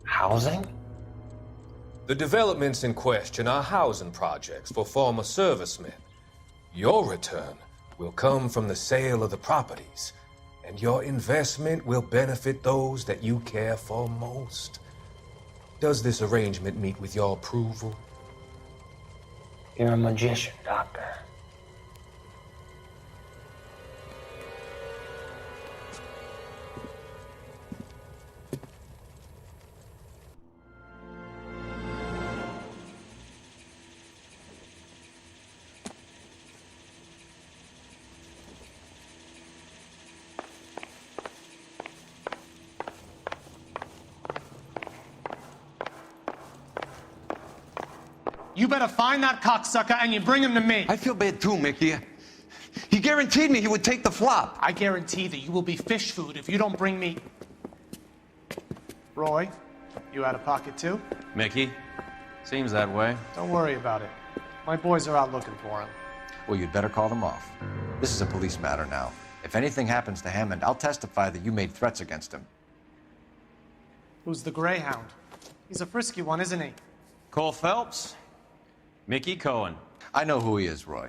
Housing? The developments in question are housing projects for former servicemen. Your return will come from the sale of the properties, and your investment will benefit those that you care for most. Does this arrangement meet with your approval? You're a magician, Doctor. You better find that cocksucker and you bring him to me. I feel bad too, Mickey. He guaranteed me he would take the flop. I guarantee that you will be fish food if you don't bring me... Roy, you out of pocket too? Mickey? Seems that way. Don't worry about it. My boys are out looking for him. Well, you'd better call them off. This is a police matter now. If anything happens to Hammond, I'll testify that you made threats against him. Who's the Greyhound? He's a frisky one, isn't he? Cole Phelps? Mickey Cohen. I know who he is, Roy.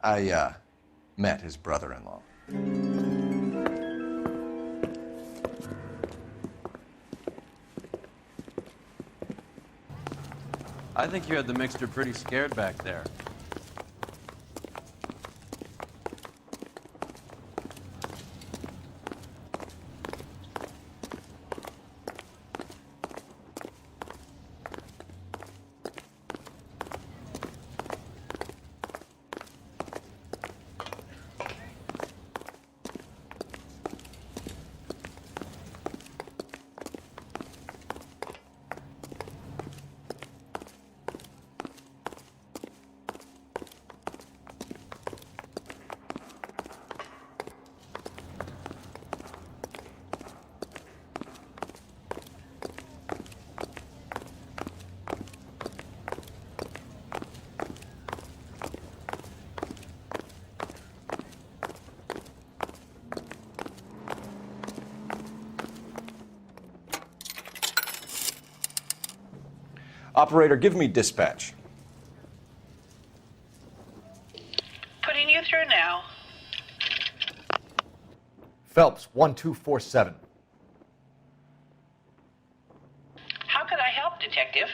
I, met his brother-in-law. I think you had the mixture pretty scared back there. Operator, give me dispatch. Putting you through now. Phelps, 1247. How could I help, Detective?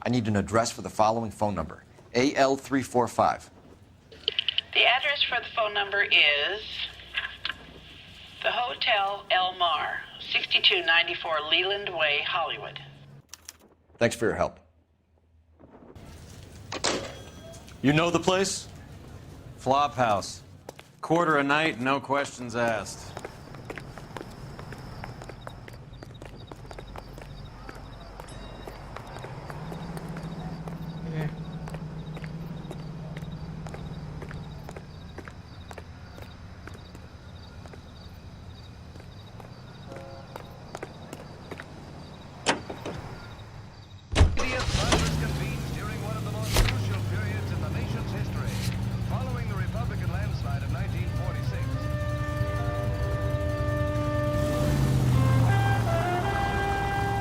I need an address for the following phone number. AL345. The address for the phone number is the Hotel L Noire, 6294 Leland Way, Hollywood. Thanks for your help. You know the place? Flop house. Quarter a night, no questions asked.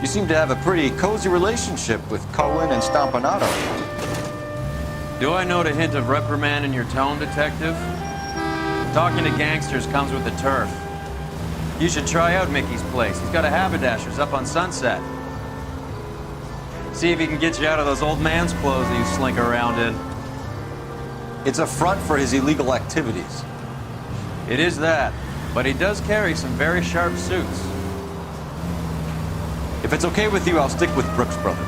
You seem to have a pretty cozy relationship with Cohen and Stompanato. Do I note a hint of reprimand in your tone, Detective? Talking to gangsters comes with the turf. You should try out Mickey's place. He's got a haberdasher's up on Sunset. See if he can get you out of those old man's clothes that you slink around in. It's a front for his illegal activities. It is that, but he does carry some very sharp suits. If it's okay with you, I'll stick with Brooks Brothers.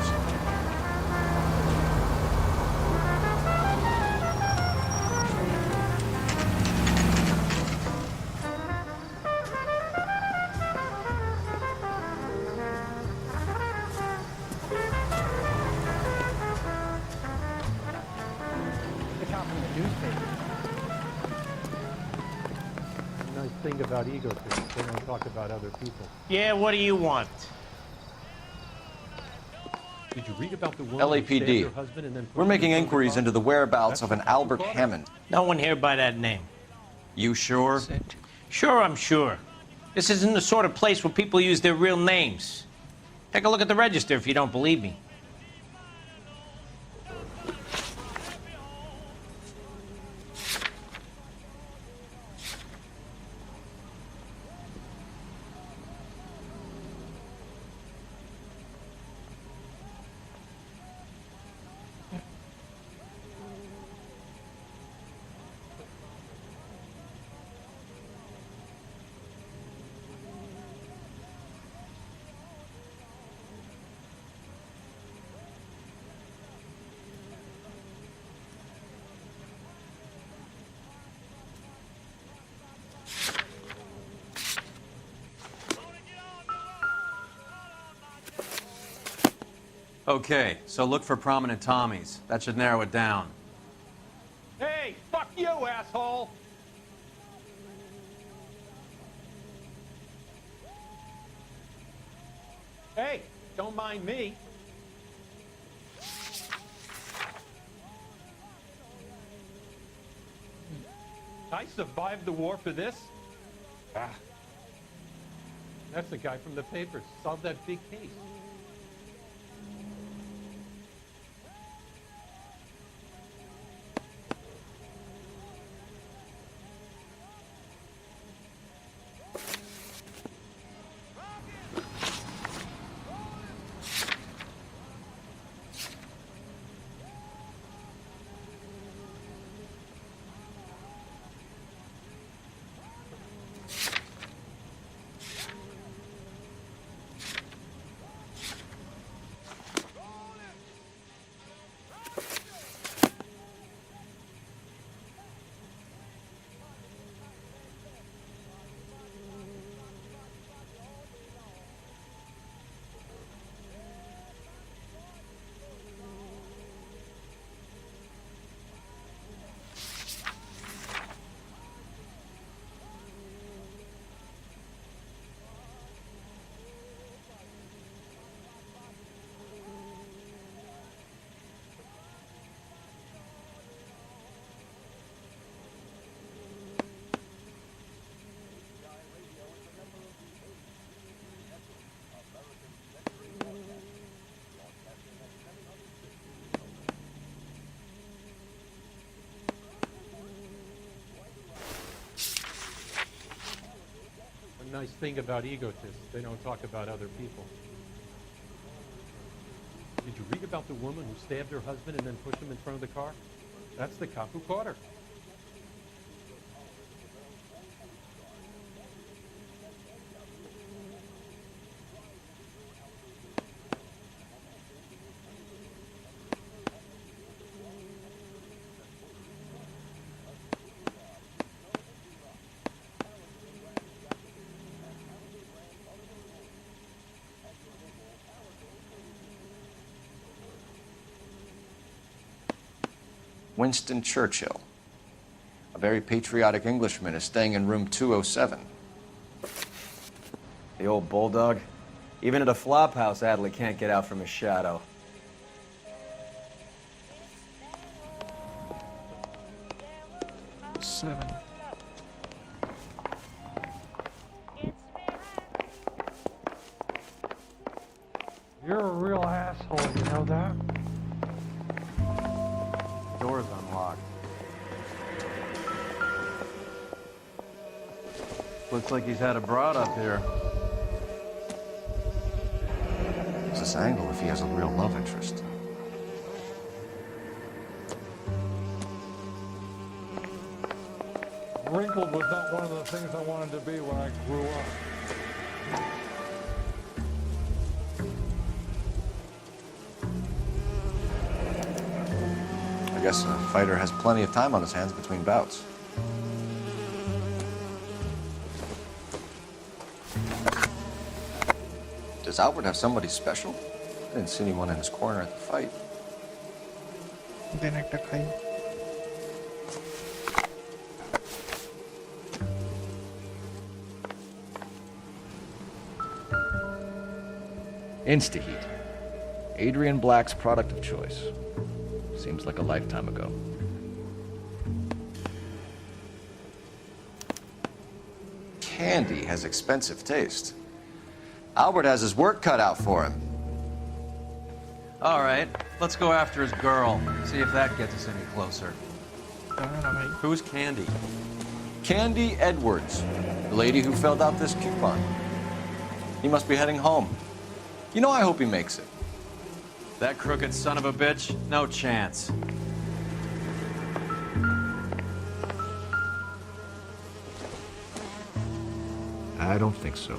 Nice thing about egotists, they don't talk about other people. Yeah, what do you want? Did you read about the woman who stabbed LAPD. her husband and then We're making inquiries into the whereabouts of an Albert Hammond. No one here by that name. You sure? Sure, I'm sure. This isn't the sort of place where people use their real names. Take a look at the register if you don't believe me. Okay, so look for prominent Tommies. That should narrow it down. Hey, fuck you, asshole! Hey, don't mind me. I survived the war for this? Ah. That's the guy from the papers. Solved that big case. One nice thing about egotists, they don't talk about other people. Did you read about the woman who stabbed her husband and then pushed him in front of the car? That's the cop who caught her. Winston Churchill. A very patriotic Englishman is staying in room 207. The old bulldog. Even at a flop house, Adley can't get out from his shadow. Seven. You're a real asshole, you know that? Door's unlocked. Looks like he's had a broad up here. There's this angle if he has a real love interest. Wrinkled was not one of the things I wanted to be when I grew up. I guess a fighter has plenty of time on his hands between bouts. Does Albert have somebody special? I didn't see anyone in his corner at the fight. Then একটা খাই। Instaheat. Adrian Black's product of choice. Seems like a lifetime ago. Candy has expensive taste. Albert has his work cut out for him. All right, let's go after his girl. See if that gets us any closer. Who's Candy? Candy Edwards, the lady who filled out this coupon. He must be heading home. You know, I hope he makes it. That crooked son of a bitch? No chance. I don't think so.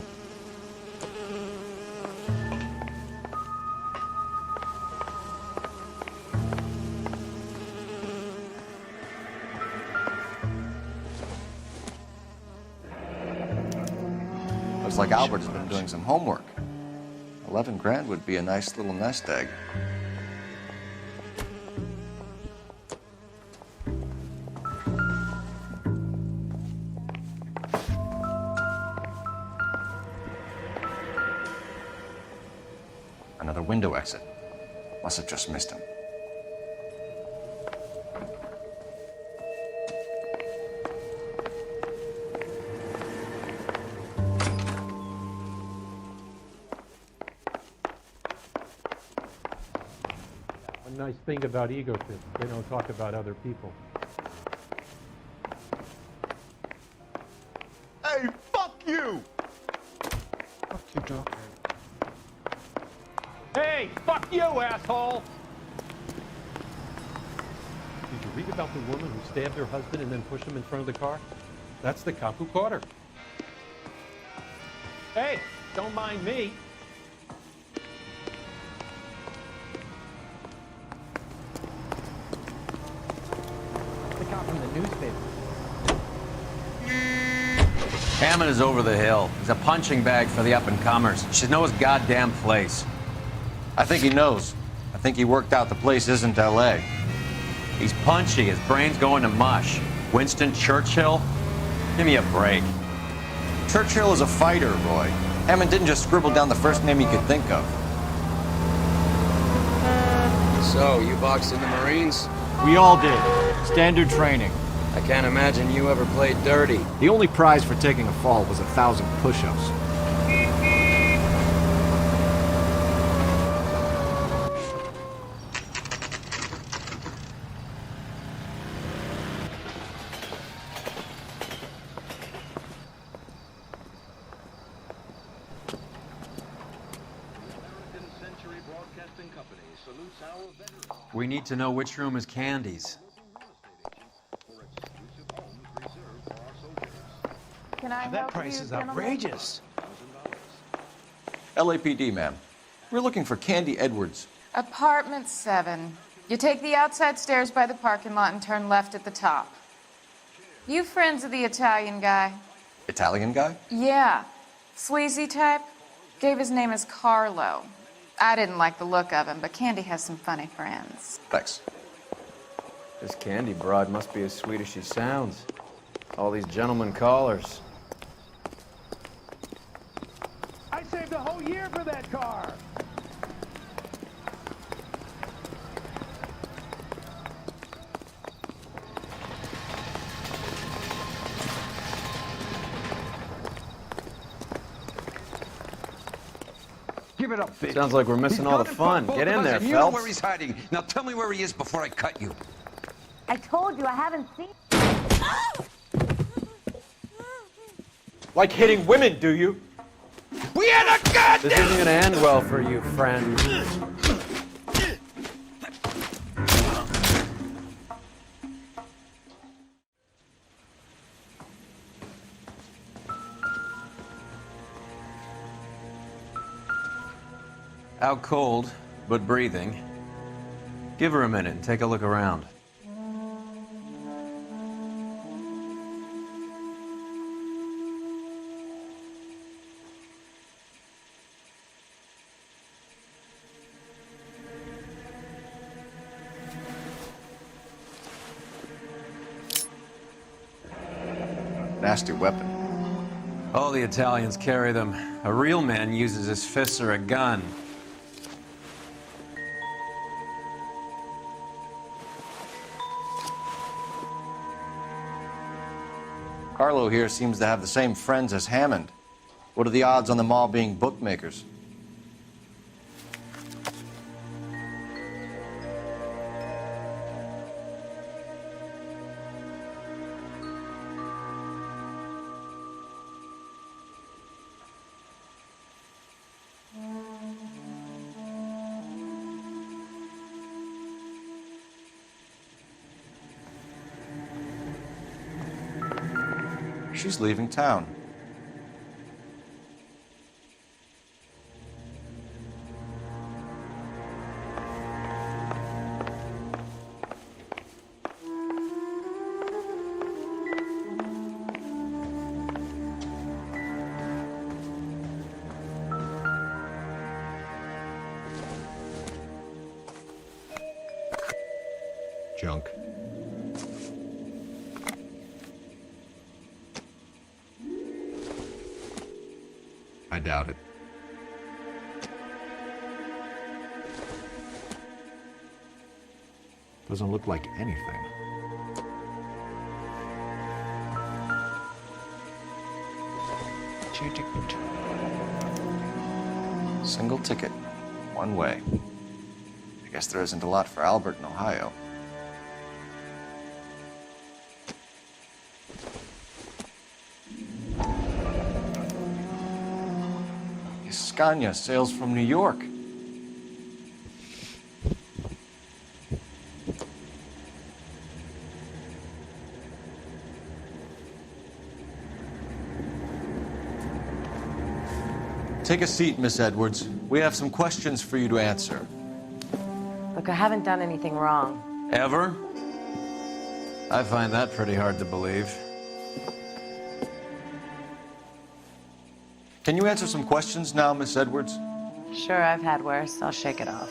Looks like Albert has been doing some homework. 11 grand would be a nice little nest egg. Another window exit. Must have just missed him. One nice thing about egotists, they don't talk about other people. Hey, fuck you! Fuck you, Joe. Hey, fuck you, asshole! Did you read about the woman who stabbed her husband and then pushed him in front of the car? That's the cop who caught her. Hey, don't mind me. The cop from the newspaper. Hammond is over the hill. He's a punching bag for the up-and-comers. Should know his goddamn place. I think he knows. I think he worked out the place isn't L.A. He's punchy. His brain's going to mush. Winston Churchill? Give me a break. Churchill is a fighter, Roy. Hammond didn't just scribble down the first name he could think of. So, you boxed in the Marines? We all did. Standard training. I can't imagine you ever played dirty. The only prize for taking a fall was 1,000 push-ups. We need to know which room is Candy's. Can I That help price you, is gentlemen? outrageous. LAPD, ma'am. We're looking for Candy Edwards. Apartment 7. You take the outside stairs by the parking lot and turn left at the top. You friends of the Italian guy? Italian guy? Yeah. Sleazy type? Gave his name as Carlo. I didn't like the look of him, but Candy has some funny friends. Thanks. This Candy broad must be as sweet as she sounds. All these gentlemen callers. I saved a whole year for that car. Give it up, bitch. Sounds like we're missing all the fun. Get in there, You know Phelps. where he's hiding. Now tell me where he is before I cut you. I told you I haven't seen. Like hitting women, do you? We had a goddamn... This isn't gonna end well for you, friend. Out cold, but breathing. Give her a minute and take a look around. Nasty weapon. All the Italians carry them. A real man uses his fists or a gun. Carlo here seems to have the same friends as Hammond. What are the odds on them all being bookmakers? She's leaving town. Junk. I doubt it. Doesn't look like anything. Ticket. Single ticket, one way. I guess there isn't a lot for Albert in Ohio. Scania sails from New York. Take a seat, Miss Edwards. We have some questions for you to answer. Look, I haven't done anything wrong. Ever? I find that pretty hard to believe. Can you answer some questions now, Miss Edwards? Sure, I've had worse. I'll shake it off.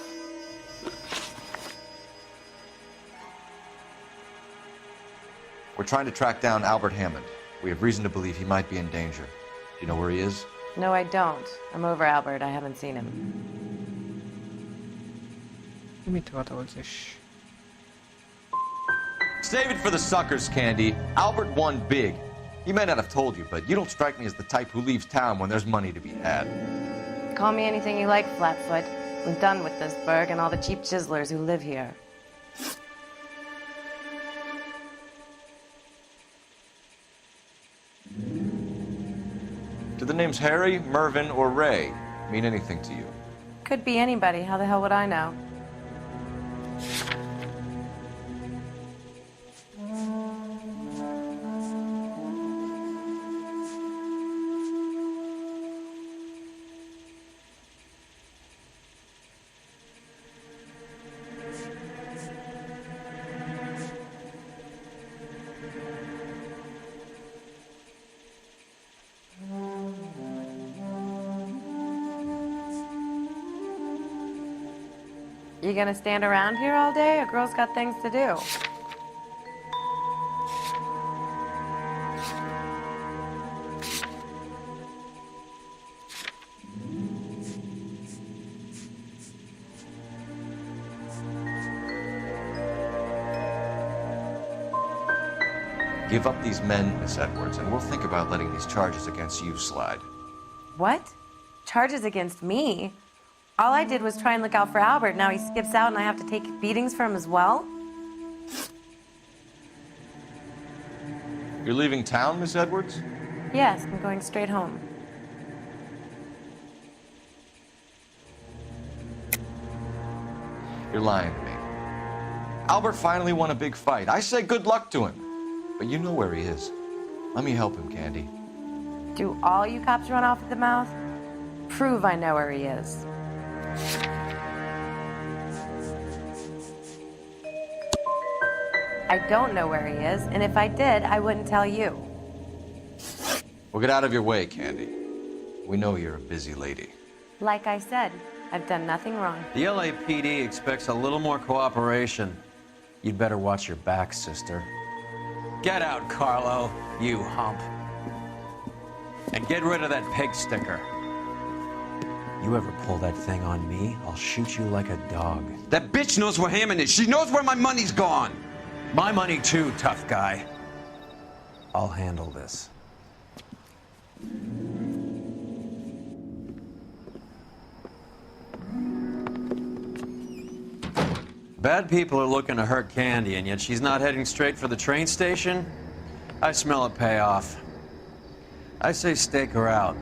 We're trying to track down Albert Hammond. We have reason to believe he might be in danger. Do you know where he is? No, I don't. I'm over Albert. I haven't seen him. Save it for the suckers, Candy. Albert won big. He may not have told you, but you don't strike me as the type who leaves town when there's money to be had. Call me anything you like, Flatfoot. We're done with this burg and all the cheap chiselers who live here. Do the names Harry, Mervyn, or Ray mean anything to you? Could be anybody. How the hell would I know? You gonna stand around here all day? A girl's got things to do. Give up these men, Miss Edwards, and we'll think about letting these charges against you slide. What? Charges against me? All I did was try and look out for Albert. Now he skips out and I have to take beatings for him as well? You're leaving town, Miss Edwards? Yes, I'm going straight home. You're lying to me. Albert finally won a big fight. I say good luck to him. But you know where he is. Let me help him, Candy. Do all you cops run off at the mouth? Prove I know where he is. I don't know where he is, and if I did, I wouldn't tell you. Well, get out of your way, Candy. We know you're a busy lady. Like I said, I've done nothing wrong. The LAPD expects a little more cooperation. You'd better watch your back, sister. Get out, Carlo, you hump. And get rid of that pig sticker. You ever pull that thing on me, I'll shoot you like a dog. That bitch knows where Hammond is. She knows where my money's gone. My money too, tough guy. I'll handle this. Bad people are looking to hurt Candy, and yet she's not heading straight for the train station? I smell a payoff. I say stake her out.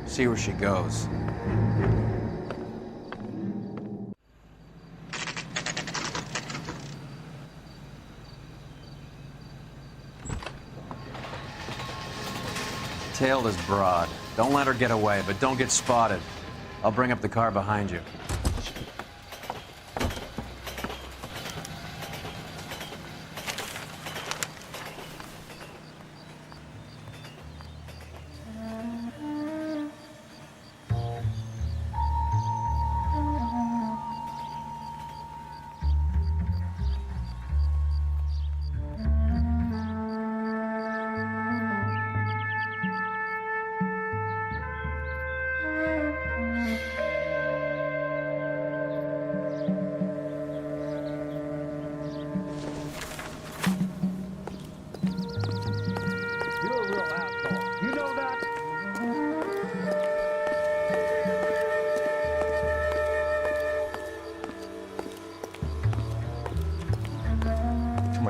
See where she goes. Tail this broad. Don't let her get away, but don't get spotted. I'll bring up the car behind you.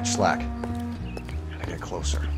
Slack. Gotta get closer.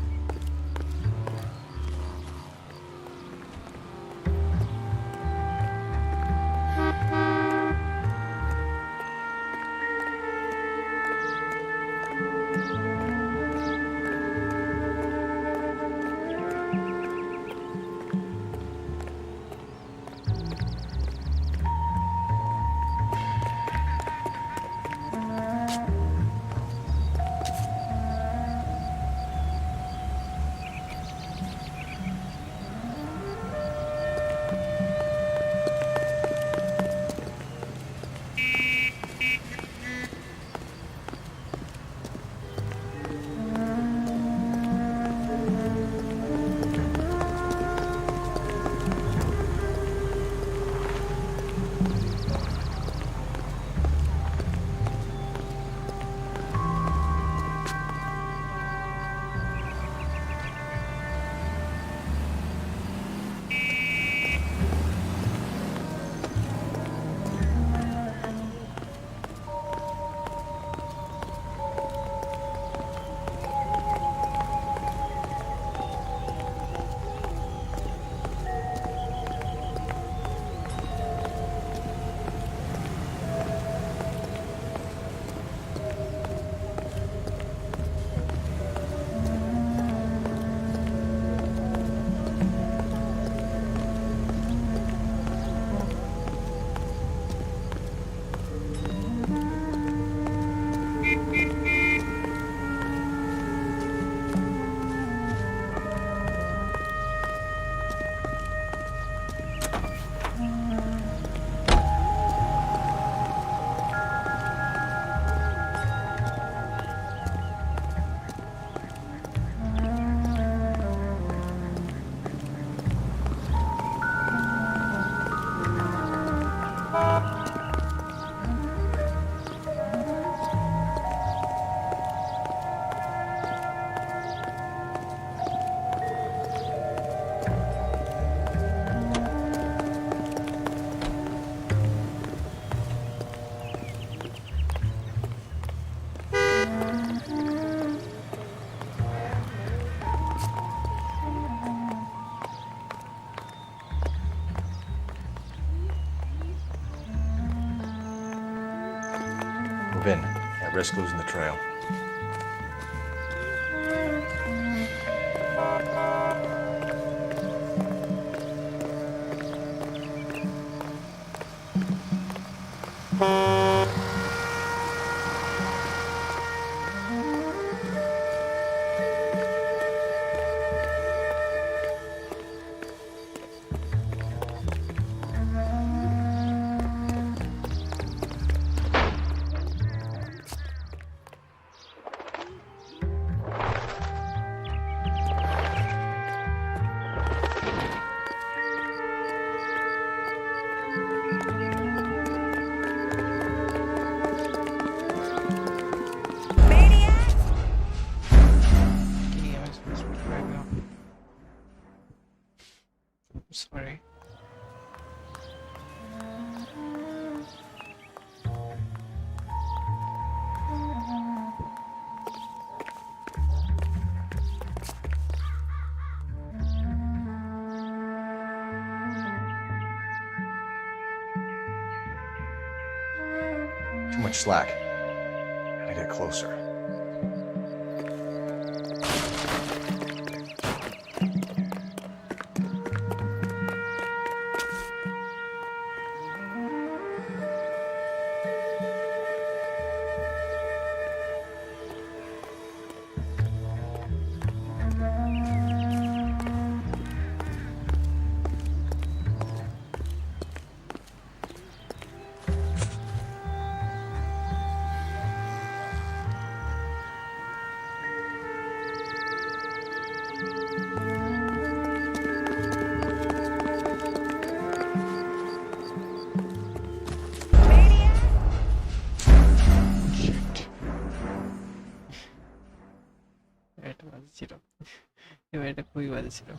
Move in. Can't risk losing the trail. Sorry. Too much slack. Gotta get closer. এবার এটা খুবই বাজে ছিল।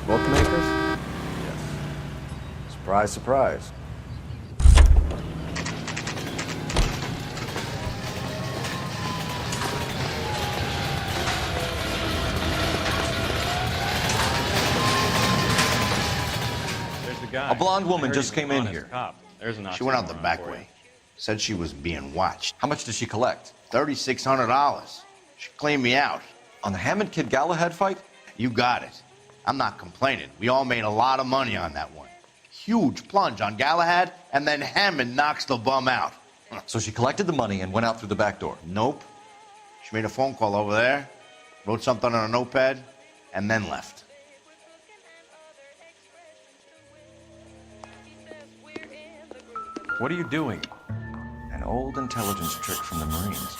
Bookmakers? Yes. Surprise, surprise. A blonde woman just came in here. She went out the back way. Said she was being watched. How much did she collect? $3,600. She cleaned me out. On the Hammond Kid Galahad fight? You got it. I'm not complaining. We all made a lot of money on that one. Huge plunge on Galahad, and then Hammond knocks the bum out. So she collected the money and went out through the back door? Nope. She made a phone call over there, wrote something on a notepad, and then left. What are you doing? An old intelligence trick from the Marines.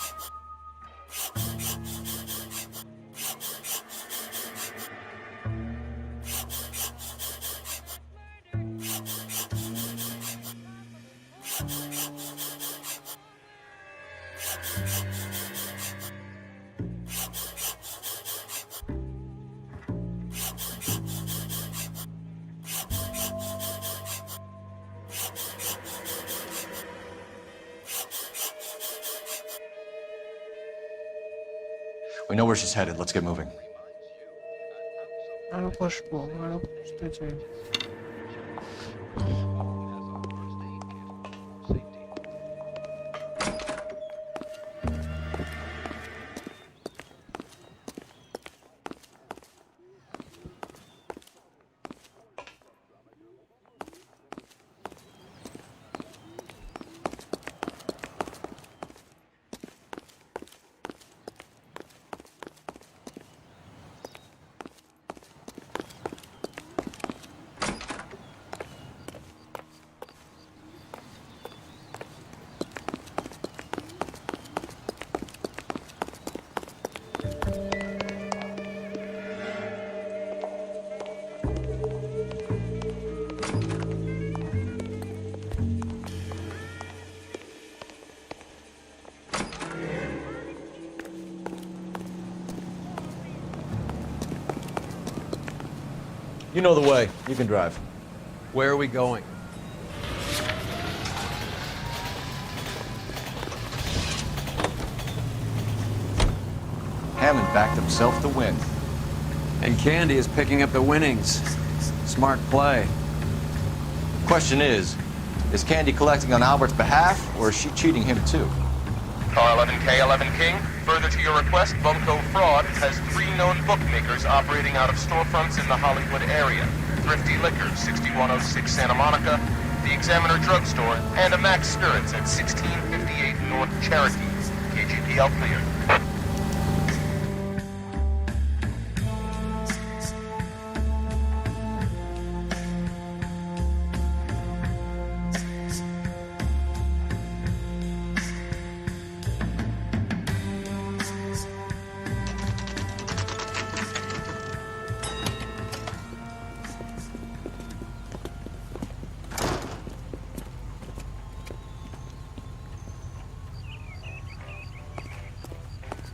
We know where she's headed. Let's get moving. আরো বসবো, আরো বসতে চাই। You know the way. You can drive. Where are we going? Hammond backed himself to win. And Candy is picking up the winnings. Smart play. Question is Candy collecting on Albert's behalf, or is she cheating him too? Car 11K, 11 King. Further to your request, Bunko Fraud has 3 known bookmakers operating out of storefronts in the Hollywood area. Thrifty Liquor, 6106 Santa Monica, the Examiner Drugstore, and a Max Spirits at 1658 North Cherokee. KGPL cleared.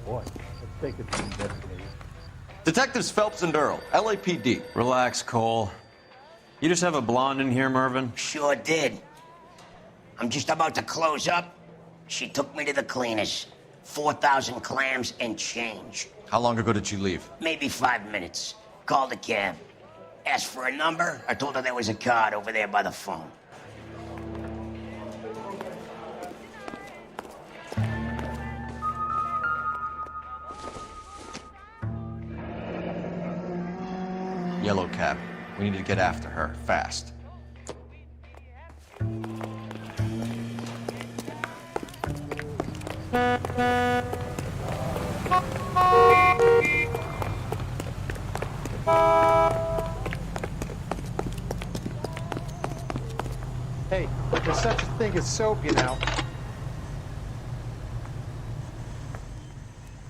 Boy, let's take it to investigate. Detectives Phelps and Earl, LAPD. Relax, Cole. You just have a blonde in here, Mervyn? Sure did. I'm just about to close up. She took me to the cleaners. 4,000 clams and change. How long ago did she leave? Maybe 5 minutes. Called a cab. Asked for a number. I told her there was a card over there by the phone. Yellow cab. We need to get after her, fast. Hey, there's such a thing as soap, you know.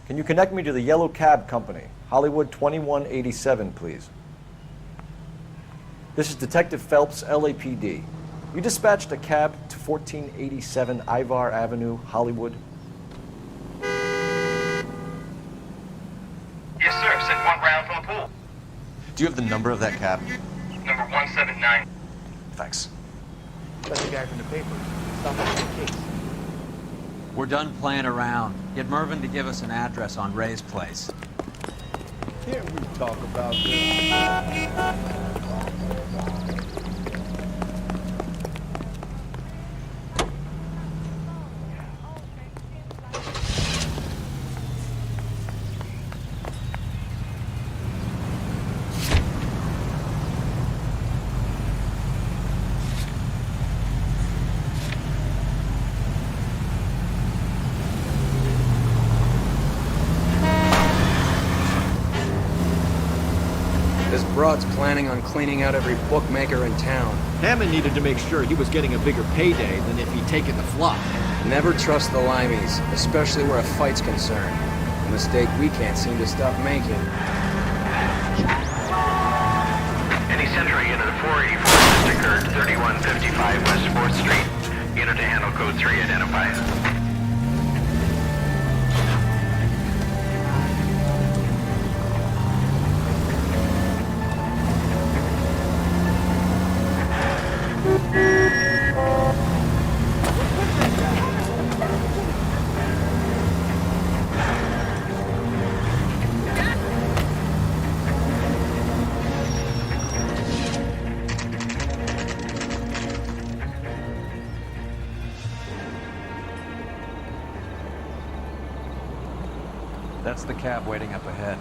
Can you connect me to the Yellow Cab Company? Hollywood 2187, please. This is Detective Phelps, LAPD. You dispatched a cab to 1487 Ivar Avenue, Hollywood. Yes, sir. Sent one round from the pool. Do you have the number of that cab? Number 179. Thanks. That's the guy from the paper. Stop on the case. We're done playing around. Get Mervyn to give us an address on Ray's place. Can't we talk about this? This broad's planning on cleaning out every bookmaker in town. Hammond needed to make sure he was getting a bigger payday than if he'd taken the flop. Never trust the limeys, especially where a fight's concerned. A mistake we can't seem to stop making. Any Sentry unit of 484 just occurred, 3155 West 4th Street. Unit to handle code 3 identified. That's the cab waiting up ahead.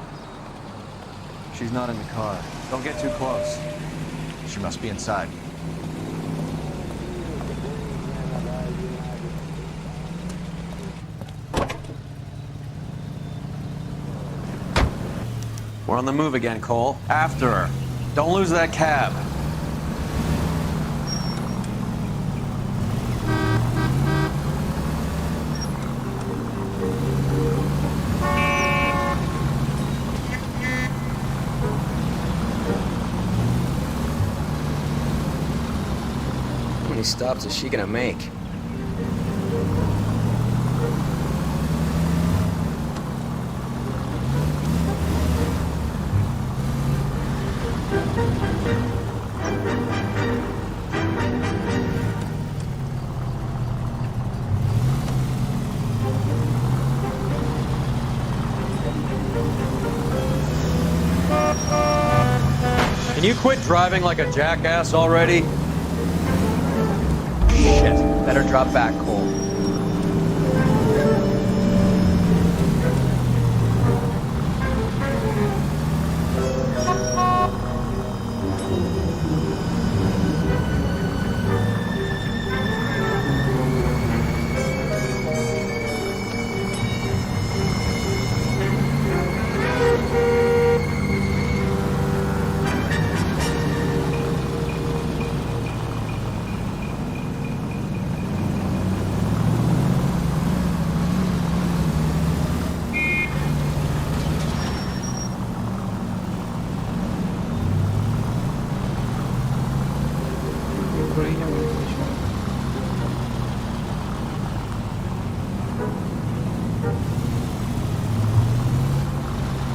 She's not in the car. Don't get too close. She must be inside. We're on the move again, Cole. After her. Don't lose that cab. How many stops is she gonna make? Can you quit driving like a jackass already? Shit. Better drop back, Cole.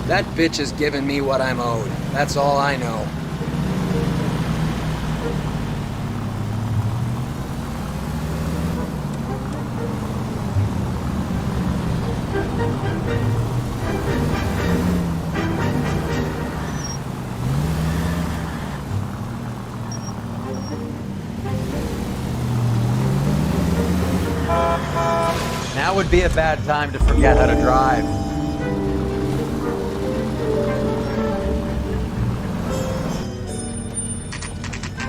That bitch has given me what I'm owed. That's all I know. Now would be a bad time to forget how to drive.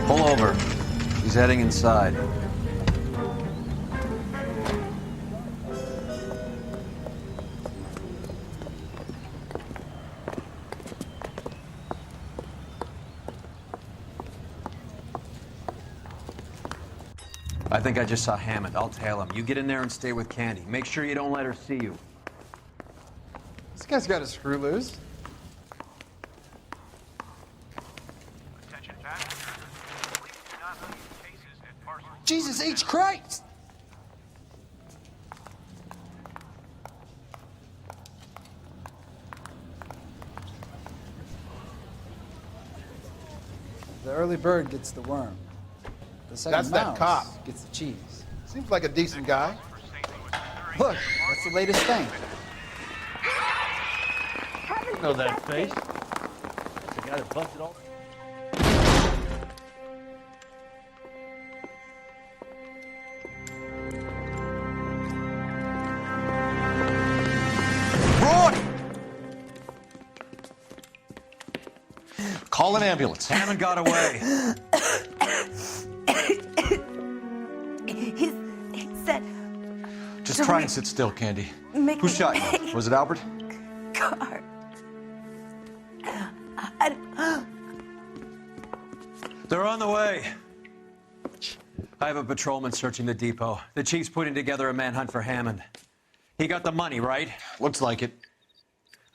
Pull over. She's heading inside. I think I just saw Hammond. I'll tail him. You get in there and stay with Candy. Make sure you don't let her see you. This guy's got a screw loose. Jesus H. Christ! The early bird gets the worm. The second That's that mouse cop. gets the cheese. Seems like a decent guy. Look, that's the latest thing. Know that face? That's the guy that busted all. Call an ambulance. Hammond got away. He said. Just try and sit still, Candy. Who shot you? Was it Albert? Car. They're on the way. I have a patrolman searching the depot. The chief's putting together a manhunt for Hammond. He got the money, right? Looks like it.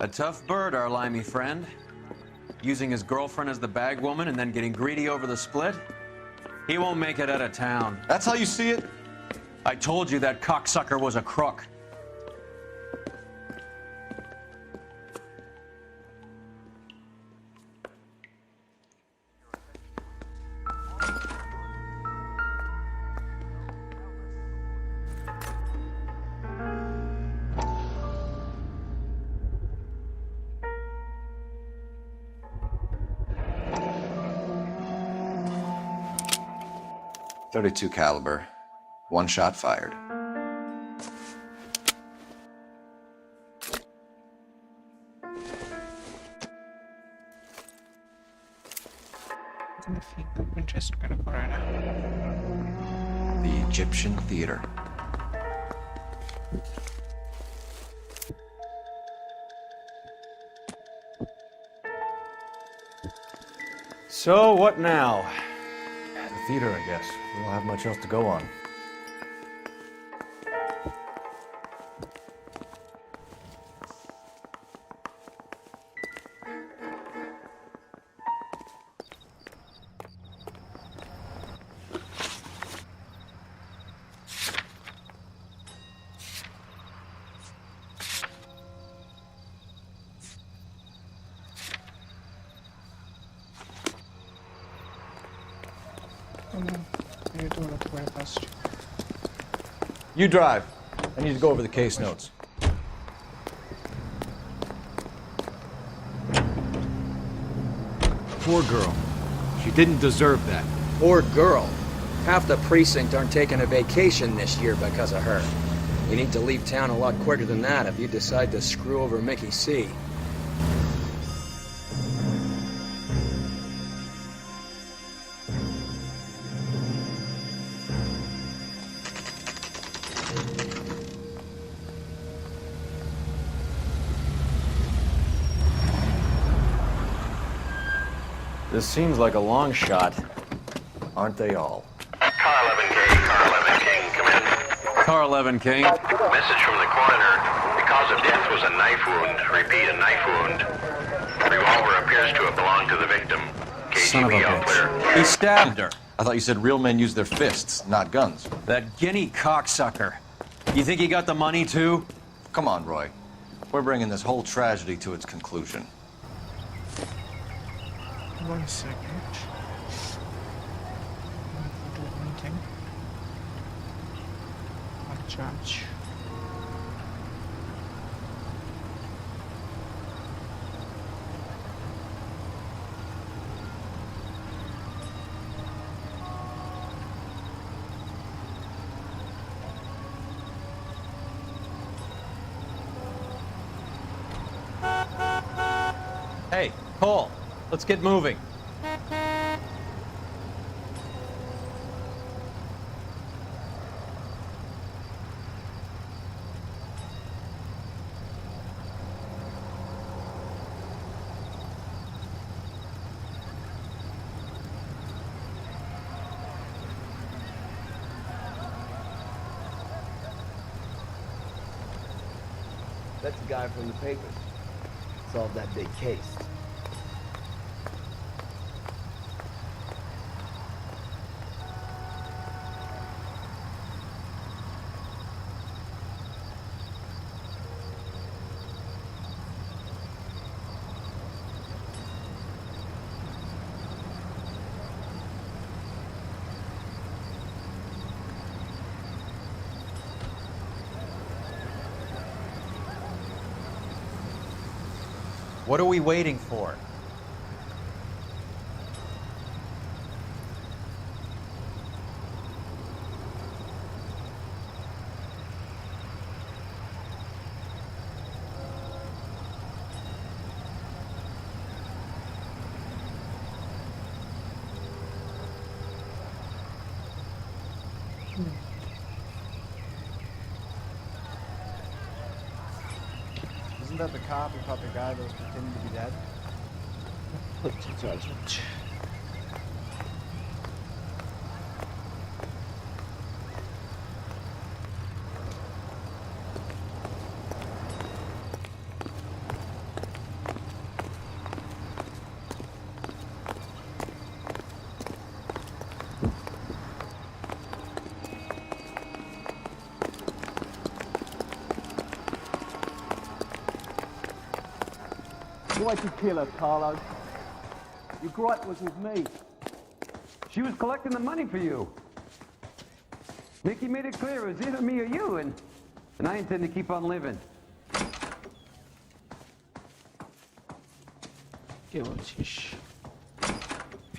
A tough bird, our limey friend. Using his girlfriend as the bag woman and then getting greedy over the split. He won't make it out of town. That's how you see it? I told you that cocksucker was a crook. .32 caliber. One shot fired. kind of foreign. The Egyptian theater. So, what now? The theater, I guess. We don't have much else to go on. You drive. I need to go over the case notes. Poor girl. She didn't deserve that. Poor girl. Half the precinct aren't taking a vacation this year because of her. You need to leave town a lot quicker than that if you decide to screw over Mickey C. This seems like a long shot. Aren't they all? Car 11K, Car 11 King, come in. Car 11 King. Message from the coroner. The cause of death was a knife wound. Repeat, a knife wound. Revolver appears to have belonged to the victim. Son of a KGB all clear. bitch. He stabbed her. I thought you said real men use their fists, not guns. That guinea cocksucker. You think he got the money too? Come on, Roy. We're bringing this whole tragedy to its conclusion. 1 second. Do anything. On charge. Hey, Cole, let's get moving. That's the guy from the papers. Solved that big case. What are we waiting for? Isn't that the cop who caught the guy that was pretending to be dead? Put to judgment. Why'd you kill her, Carlo? Your gripe was with me. She was collecting the money for you. Mickey made it clear it was either me or you, and I intend to keep on living.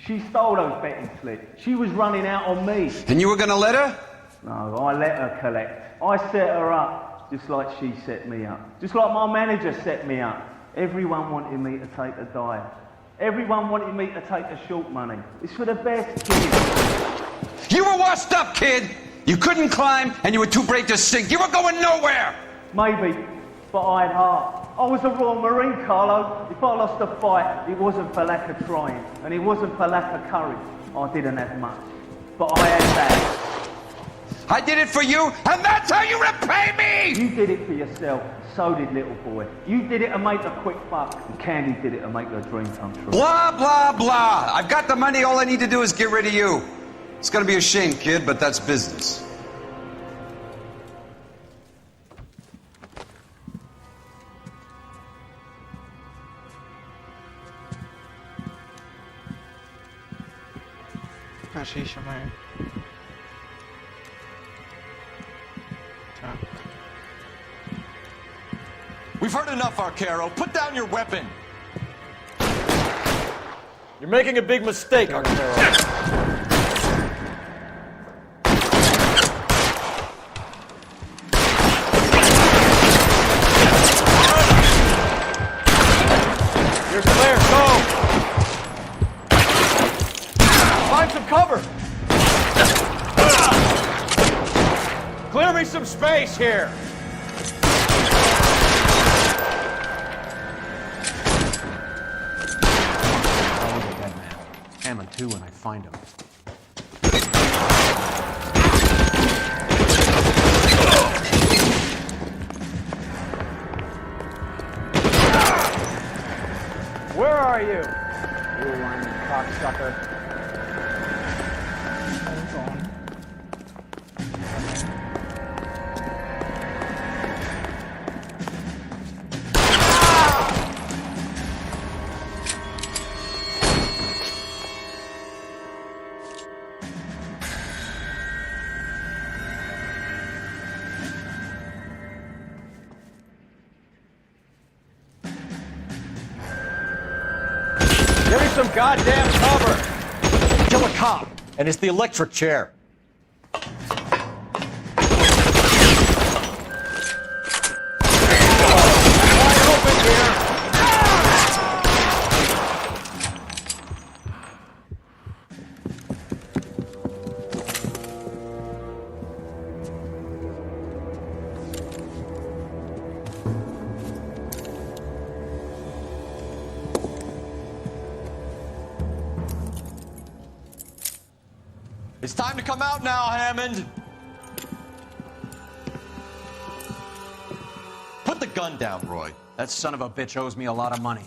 She stole those betting slips. She was running out on me. And you were gonna let her? No, I let her collect. I set her up, just like she set me up. Just like my manager set me up. Everyone wanted me to take a dive. Everyone wanted me to take the short money. It's for the best kids. You were washed up, kid! You couldn't climb, and you were too brave to sink. You were going nowhere! Maybe, but I had heart. I was a Royal Marine, Carlo. If I lost a fight, it wasn't for lack of trying, and it wasn't for lack of courage. I didn't have much, but I had that. I did it for you, and that's how you repay me! You did it for yourself. So did little boy. You did it to make a quick buck, and Candy did it to make her dream come true. Blah, blah, blah. I've got the money. All I need to do is get rid of you. It's gonna be a shame, kid, but that's business. We've heard enough, Arcaro. Put down your weapon. You're making a big mistake, Arcaro. You're clear. Go. Find some cover. Clear me some space here. Hammond too when I find him. Where are you? You lying cocksucker. Give me some goddamn cover! Kill a cop, and it's the electric chair. It's time to come out now, Hammond. Put the gun down, Roy. That son of a bitch owes me a lot of money.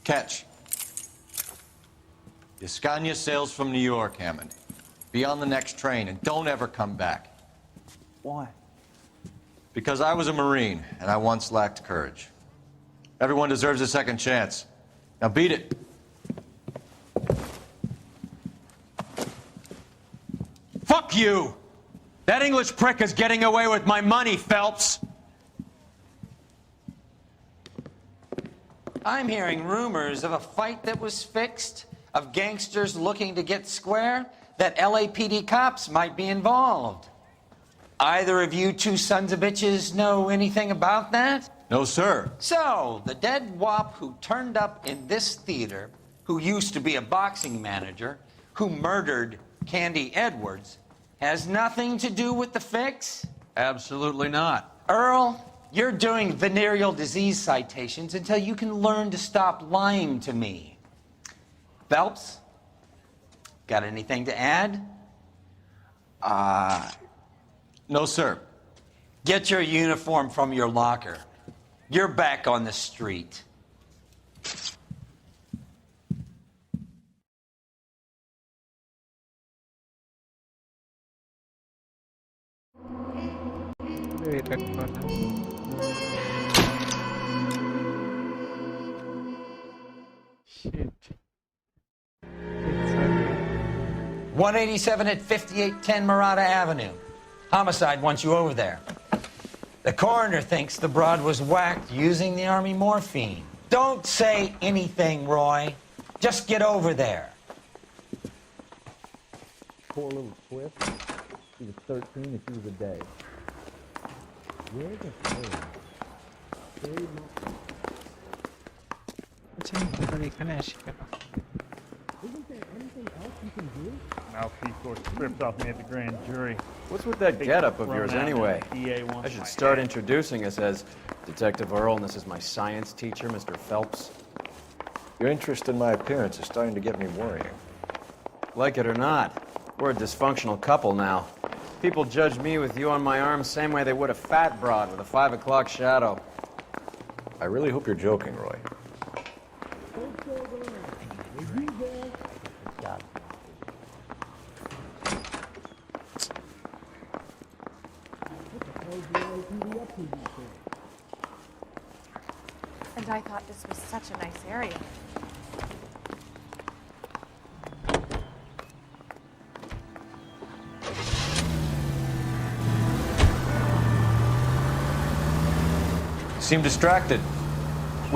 Catch. Escania sails from New York, Hammond. Be on the next train and don't ever come back. Why? Because I was a Marine and I once lacked courage. Everyone deserves a second chance. Now beat it. Fuck you! That English prick is getting away with my money, Phelps! I'm hearing rumors of a fight that was fixed, of gangsters looking to get square, that LAPD cops might be involved. Either of you two sons of bitches know anything about that? No, sir. So, the dead wop who turned up in this theater, who used to be a boxing manager, who murdered Candy Edwards, has nothing to do with the fix? Absolutely not. Earl, you're doing venereal disease citations until you can learn to stop lying to me. Phelps, got anything to add? No, sir. Get your uniform from your locker. You're back on the street. Shit. 187 at 5810 Murata Avenue. Homicide wants you over there. The coroner thinks the broad was whacked using the army morphine. Don't say anything, Roy. Just get over there. Poor little Swift. She was 13 and she was a day. Where the hell? আছে তারপর এখানে আসি কেন? Mouthpiece or script off me at the grand jury. What's with that getup of yours anyway? I should start introducing us as Detective Earl, and this is my science teacher, Mr. Phelps. Your interest in my appearance is starting to get me worrying. Like it or not, we're a dysfunctional couple now. People judge me with you on my arm same way they would a fat broad with a 5 o'clock shadow. I really hope you're joking, Roy. And I thought this was such a nice area. Seem distracted.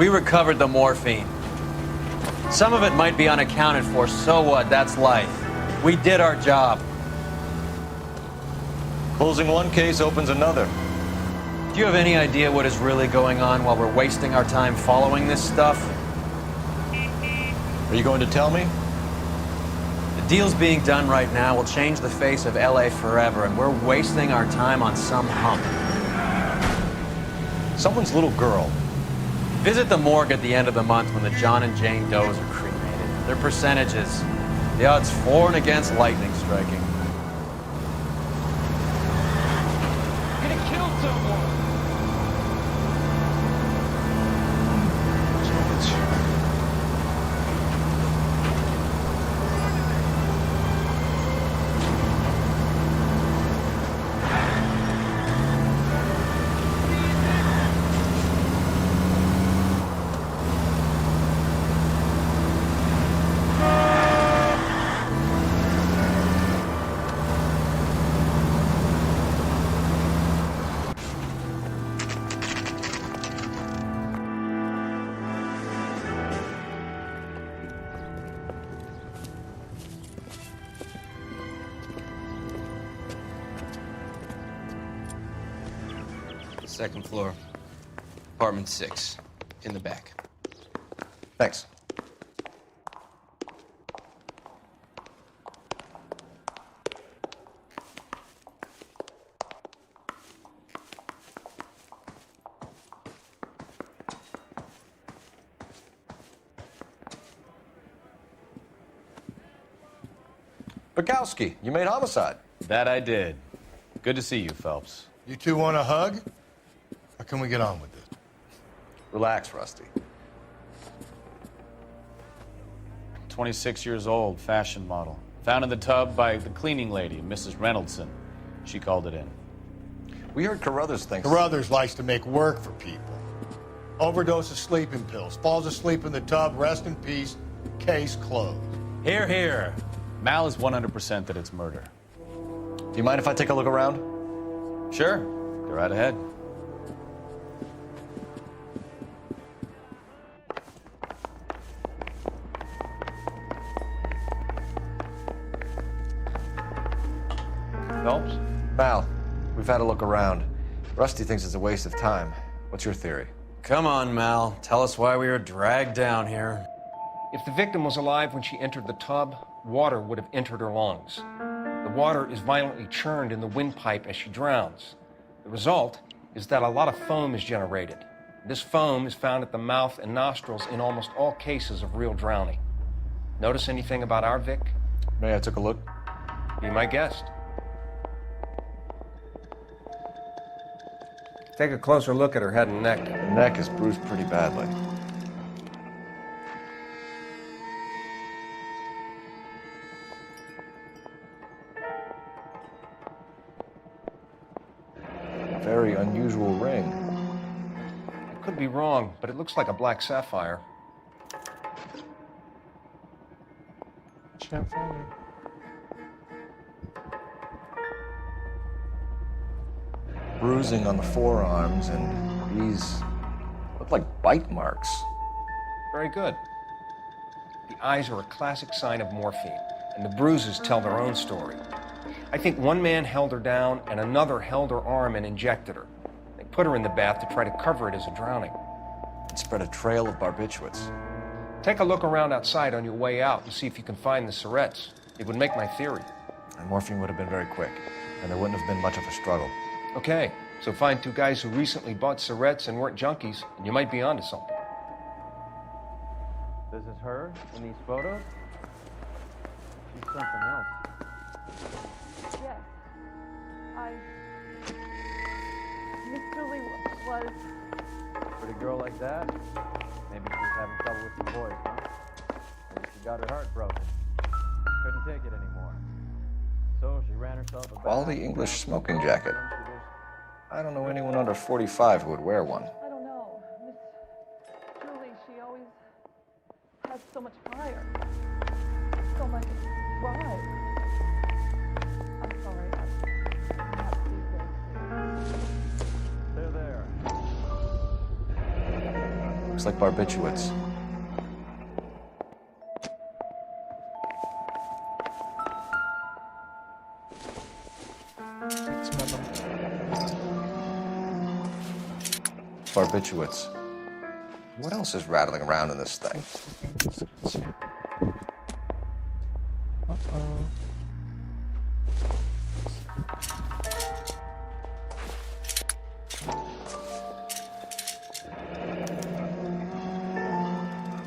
We recovered the morphine. Some of it might be unaccounted for, so what? That's life. We did our job. Closing one case opens another. Do you have any idea what is really going on while we're wasting our time following this stuff? Are you going to tell me? The deals being done right now will change the face of L.A. forever, and we're wasting our time on some hump. Someone's little girl. Visit the morgue at the end of the month when the John and Jane Does are cremated. Their percentages. The odds for and against lightning striking. You're gonna kill someone! Second floor. Apartment 6. In the back. Thanks. Bukowski, you made homicide. That I did. Good to see you, Phelps. You two want a hug? Or can we get on with it? Relax, Rusty. 26 years old, fashion model. Found in the tub by the cleaning lady, Mrs. Reynoldson. She called it in. We heard Carruthers thinks... Carruthers likes to make work for people. Overdose of sleeping pills. Falls asleep in the tub. Rest in peace. Case closed. Here, here. Mal is 100% that it's murder. Do you mind if I take a look around? Sure. Go right ahead. Phelps? Mal, we've had a look around. Rusty thinks it's a waste of time. What's your theory? Come on, Mal. Tell us why we were dragged down here. If the victim was alive when she entered the tub, water would have entered her lungs. The water is violently churned in the windpipe as she drowns. The result is that a lot of foam is generated. This foam is found at the mouth and nostrils in almost all cases of real drowning. Notice anything about our Vic? May I take a look? Be my guest. Take a closer look at her head and neck. The neck is bruised pretty badly. Very unusual ring. I could be wrong, but it looks like a black sapphire. Sapphire. Bruising on the forearms, and these look like bite marks. Very good. The eyes are a classic sign of morphine, and the bruises tell their own story. I think one man held her down and another held her arm and injected her. They put her in the bath to try to cover it as a drowning. It spread a trail of barbiturates. Take a look around outside on your way out and see if you can find the Surretts. It would make my theory. And morphine would have been very quick, and there wouldn't have been much of a struggle. Okay, so find two guys who recently bought Surretts and weren't junkies, and you might be onto something. This is her in these photos? She's something else. Yes. Miss Julie was... Pretty girl like that? Maybe she was having trouble with some boys, huh? Maybe she got her heart broken. Couldn't take it anymore. So she ran herself a Quality English smoking jacket. I don't know anyone under 45 who would wear one. I don't know. Miss Julie, she always has so much fire. So much drive. I'm sorry. I'm not They're there. Looks like barbiturates. Barbiturates. What else is rattling around in this thing?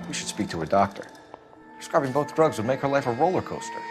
We should speak to a doctor. Prescribing both drugs would make her life a roller coaster.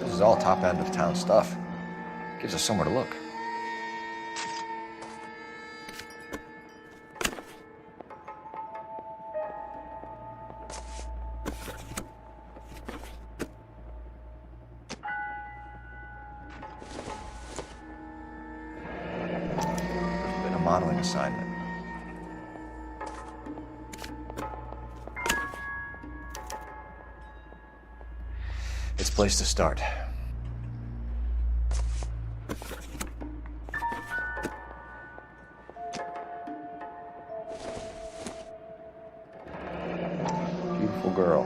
This is all top end of town stuff. Gives us somewhere to look. Been a modeling assignment. It's a place to start. Beautiful girl.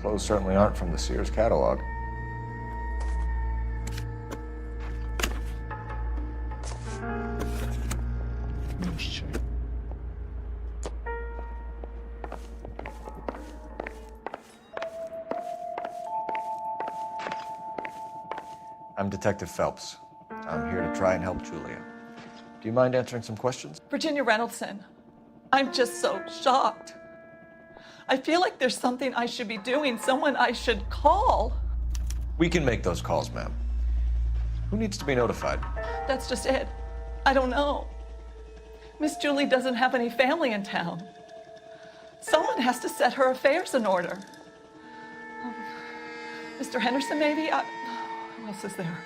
Clothes certainly aren't from the Sears catalog. I'm Detective Phelps. I'm here to try and help Julia. Do you mind answering some questions? Virginia Reynoldson, I'm just so shocked. I feel like there's something I should be doing, someone I should call. We can make those calls, ma'am. Who needs to be notified? That's just it. I don't know. Miss Julie doesn't have any family in town. Someone has to set her affairs in order. Mr. Henderson, maybe? Who else is there?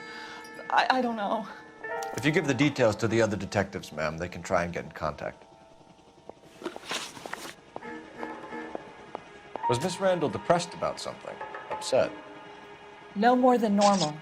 I don't know. If you give the details to the other detectives, ma'am, they can try and get in contact. Was Miss Randall depressed about something? Upset? No more than normal.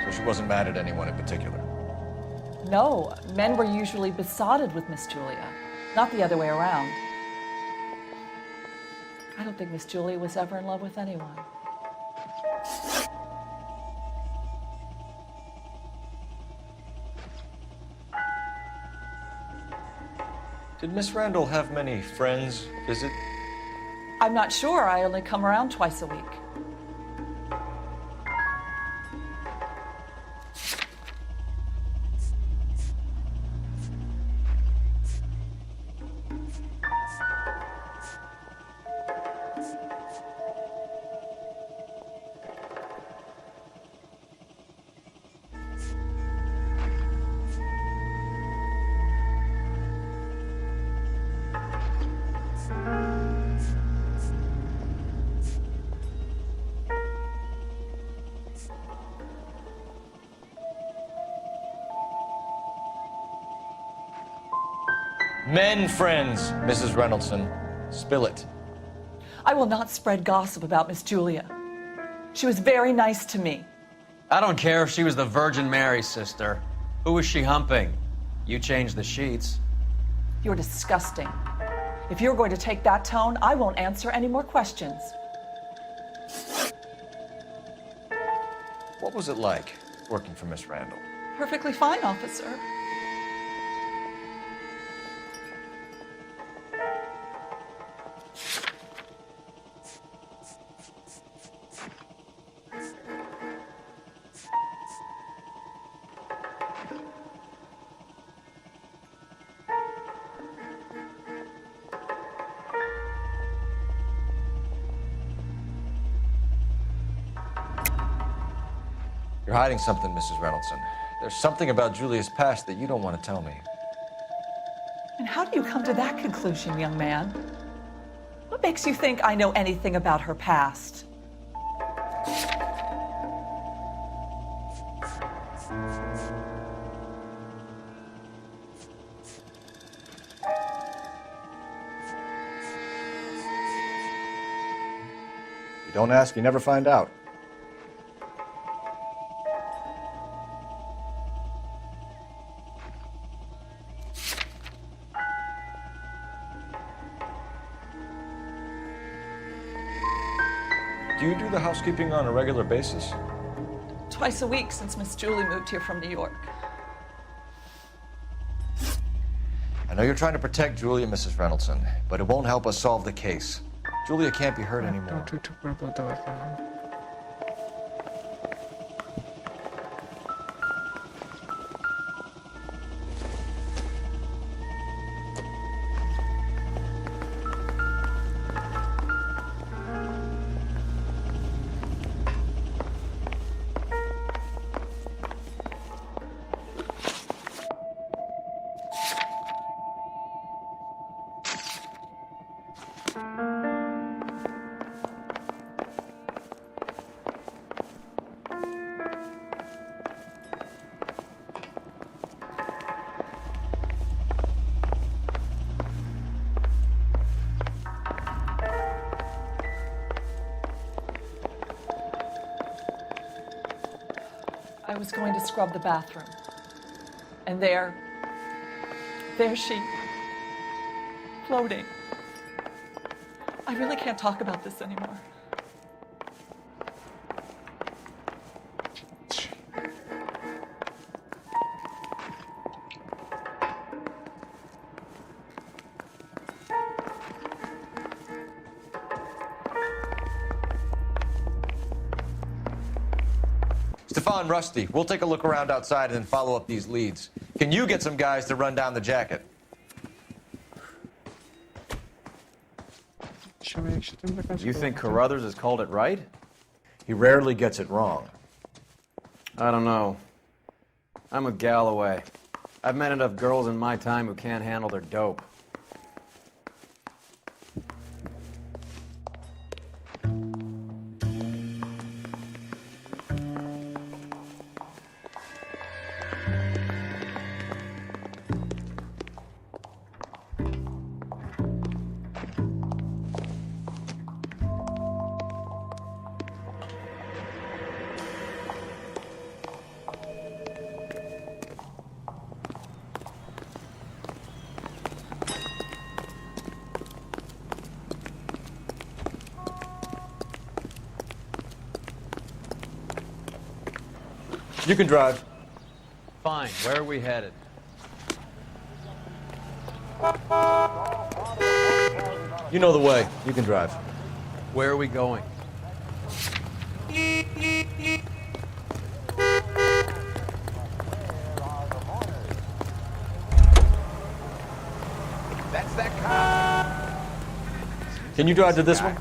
So she wasn't mad at anyone in particular? No, men were usually besotted with Miss Julia, not the other way around. I don't think Miss Julia was ever in love with anyone. Did Miss Randall have many friends visit? I'm not sure. I only come around twice a week. Men friends, Mrs. Reynoldson. Spill it. I will not spread gossip about Miss Julia. She was very nice to me. I don't care if she was the Virgin Mary, sister. Who was she humping? You changed the sheets. You're disgusting. If you're going to take that tone, I won't answer any more questions. What was it like working for Miss Randall? Perfectly fine, officer. You're hiding something, Mrs. Reynoldson. There's something about Julia's past that you don't want to tell me. And how do you come to that conclusion, young man? What makes you think I know anything about her past? You don't ask, you never find out. Do you do the housekeeping on a regular basis? Twice a week since Miss Julie moved here from New York. I know you're trying to protect Julia, Mrs. Reynoldson, but it won't help us solve the case. Julia can't be hurt anymore. I was going to scrub the bathroom. And there she, floating. I really can't talk about this anymore. Stefan, Rusty, we'll take a look around outside and then follow up these leads. Can you get some guys to run down the jacket? You think Carruthers has called it right? He rarely gets it wrong. I don't know. I'm with Galloway. I've met enough girls in my time who can't handle their dope. You can drive. Fine. Where are we headed? You know the way. You can drive. Where are we going? That's that cop. Can you drive to this one?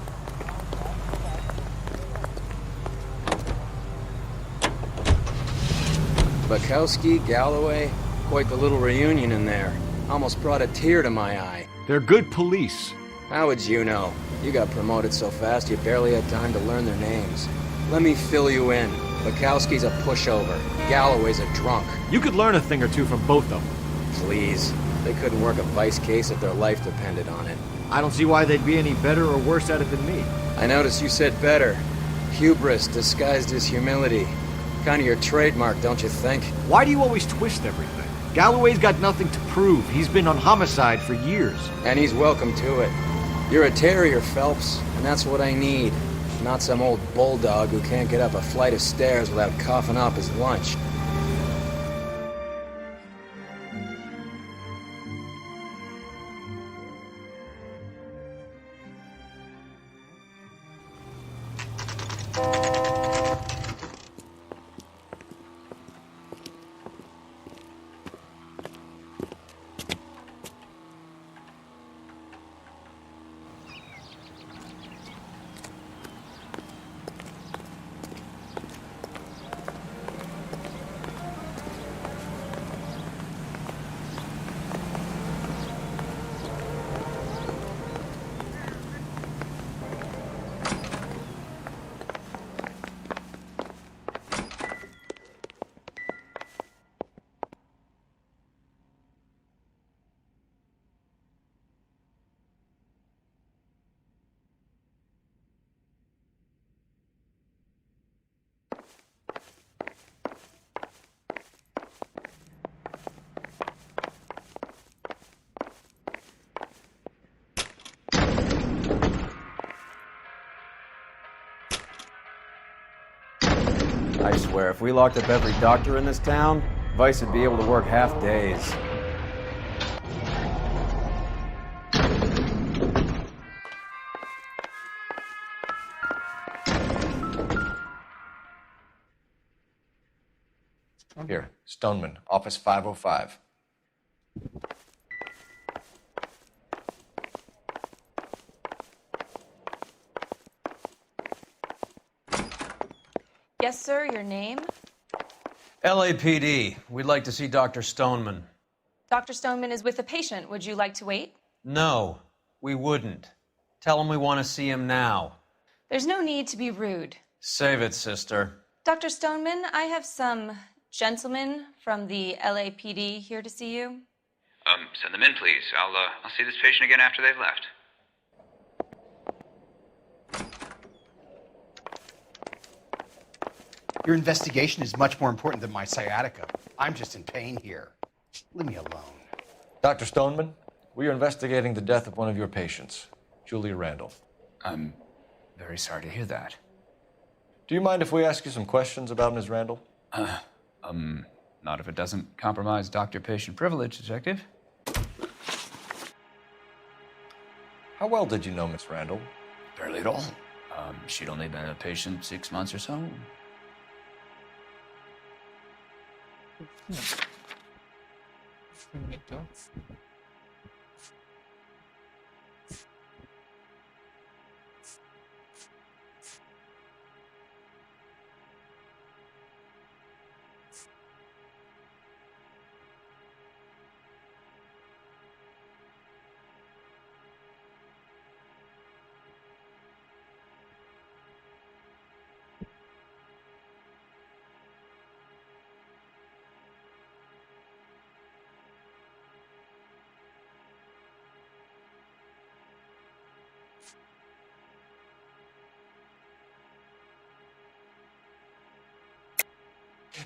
Bukowski, Galloway, quite the little reunion in there. Almost brought a tear to my eye. They're good police. How would you know? You got promoted so fast you barely had time to learn their names. Let me fill you in. Bukowski's a pushover. Galloway's a drunk. You could learn a thing or two from both of them. Please. They couldn't work a vice case if their life depended on it. I don't see why they'd be any better or worse at it than me. I noticed you said better. Hubris disguised as humility. Kind of your trademark, don't you think? Why do you always twist everything? Galloway's got nothing to prove. He's been on homicide for years. And he's welcome to it. You're a terrier, Phelps, and that's what I need. Not some old bulldog who can't get up a flight of stairs without coughing up his lunch. I swear, if we locked up every doctor in this town, Vice would be able to work half days. Here, Stoneman, office 505. Yes, sir, your name? LAPD. We'd like to see Dr. Stoneman. Dr. Stoneman is with a patient. Would you like to wait? No, we wouldn't. Tell him we want to see him now. There's no need to be rude. Save it, sister. Dr. Stoneman, I have some gentlemen from the LAPD here to see you. Send them in, please. I'll see this patient again after they've left. Your investigation is much more important than my sciatica. I'm just in pain here. Leave me alone. Dr. Stoneman, we are investigating the death of one of your patients, Julia Randall. I'm very sorry to hear that. Do you mind if we ask you some questions about Ms. Randall? Not if it doesn't compromise doctor-patient privilege, Detective. How well did you know Miss Randall? Barely at all. She'd only been a patient 6 months or so.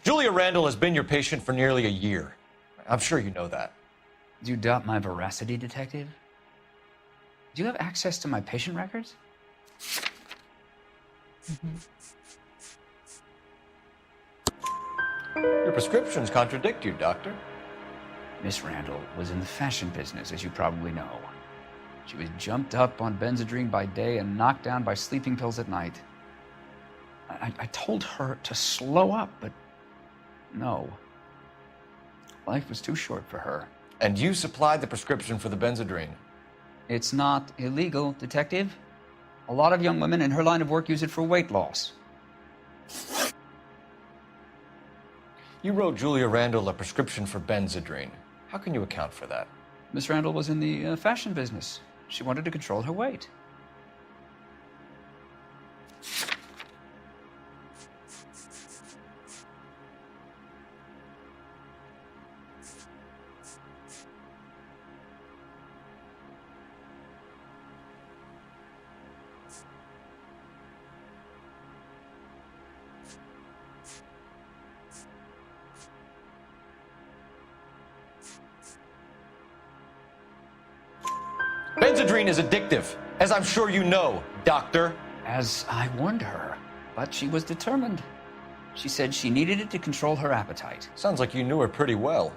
Julia Randall has been your patient for nearly a year. I'm sure you know that. Do you doubt my veracity, Detective? Do you have access to my patient records? Your prescriptions contradict you, Doctor. Miss Randall was in the fashion business, as you probably know. She was jumped up on Benzedrine by day and knocked down by sleeping pills at night. I told her to slow up, but no. Life was too short for her. And you supplied the prescription for the Benzedrine? It's not illegal, Detective. A lot of young women in her line of work use it for weight loss. You wrote Julia Randall a prescription for Benzedrine. How can you account for that? Miss Randall was in the fashion business. She wanted to control her weight. Benzedrine is addictive, as I'm sure you know, Doctor. As I warned her, but she was determined. She said she needed it to control her appetite. Sounds like you knew her pretty well.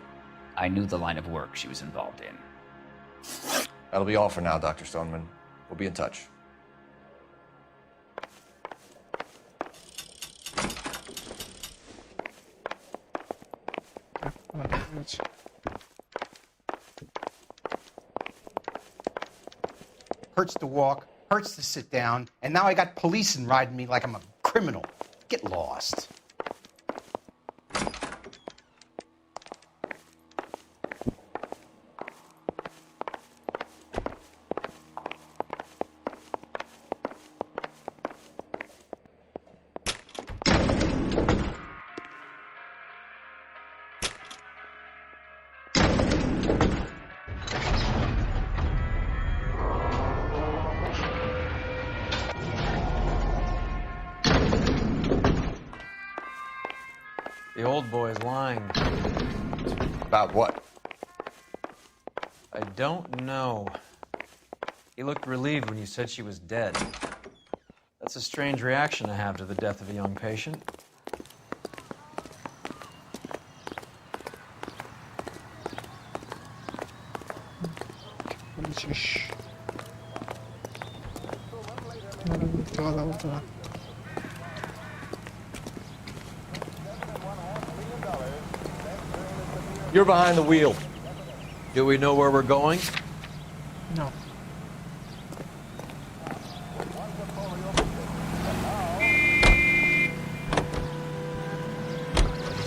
I knew the line of work she was involved in. That'll be all for now, Dr. Stoneman. We'll be in touch. Hurts to walk, hurts to sit down, and now I got policemen riding me like I'm a criminal. Get lost. The old boy is lying. About what? I don't know. He looked relieved when you said she was dead. That's a strange reaction to have to the death of a young patient. You're behind the wheel. Do we know where we're going? No.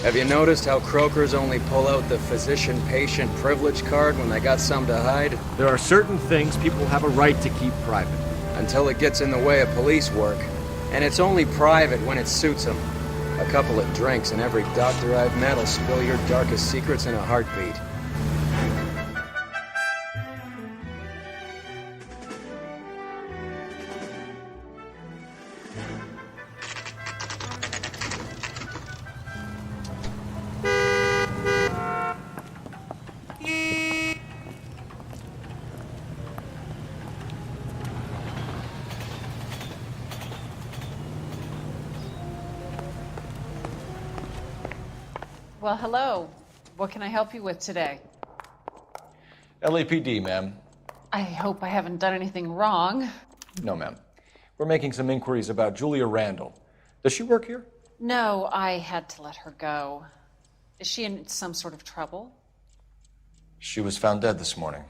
Have you noticed how croakers only pull out the physician-patient privilege card when they got something to hide? There are certain things people have a right to keep private. Until it gets in the way of police work. And it's only private when it suits them. A couple of drinks and every doctor I've met will spill your darkest secrets in a heartbeat. Well, hello. What can I help you with today? LAPD, ma'am. I hope I haven't done anything wrong. No, ma'am. We're making some inquiries about Julia Randall. Does she work here? No, I had to let her go. Is she in some sort of trouble? She was found dead this morning.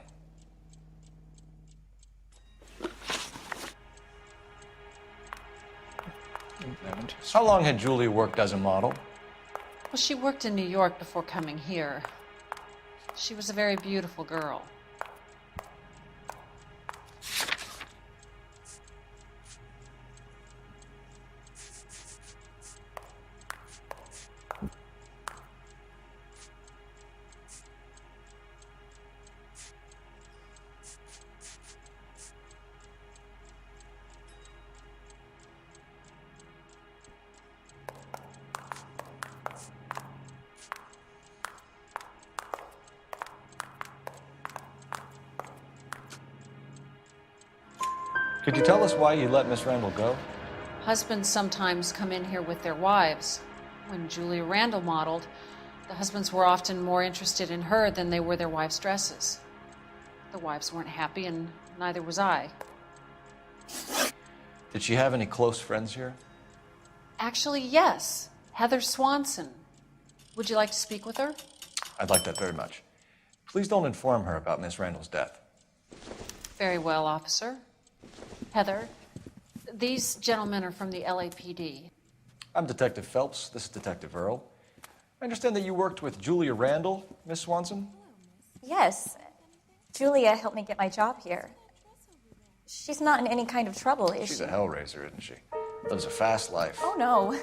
How long had Julia worked as a model? Well, she worked in New York before coming here. She was a very beautiful girl. Could you tell us why you let Miss Randall go? Husbands sometimes come in here with their wives. When Julia Randall modeled, the husbands were often more interested in her than they were their wives' dresses. The wives weren't happy, and neither was I. Did she have any close friends here? Actually, yes. Heather Swanson. Would you like to speak with her? I'd like that very much. Please don't inform her about Miss Randall's death. Very well, officer. Heather, these gentlemen are from the LAPD. I'm Detective Phelps. This is Detective Earl. I understand that you worked with Julia Randall, Miss Swanson? Yes. Julia helped me get my job here. She's not in any kind of trouble, is She's she? a hellraiser, isn't she? Lives a fast life. Oh, no.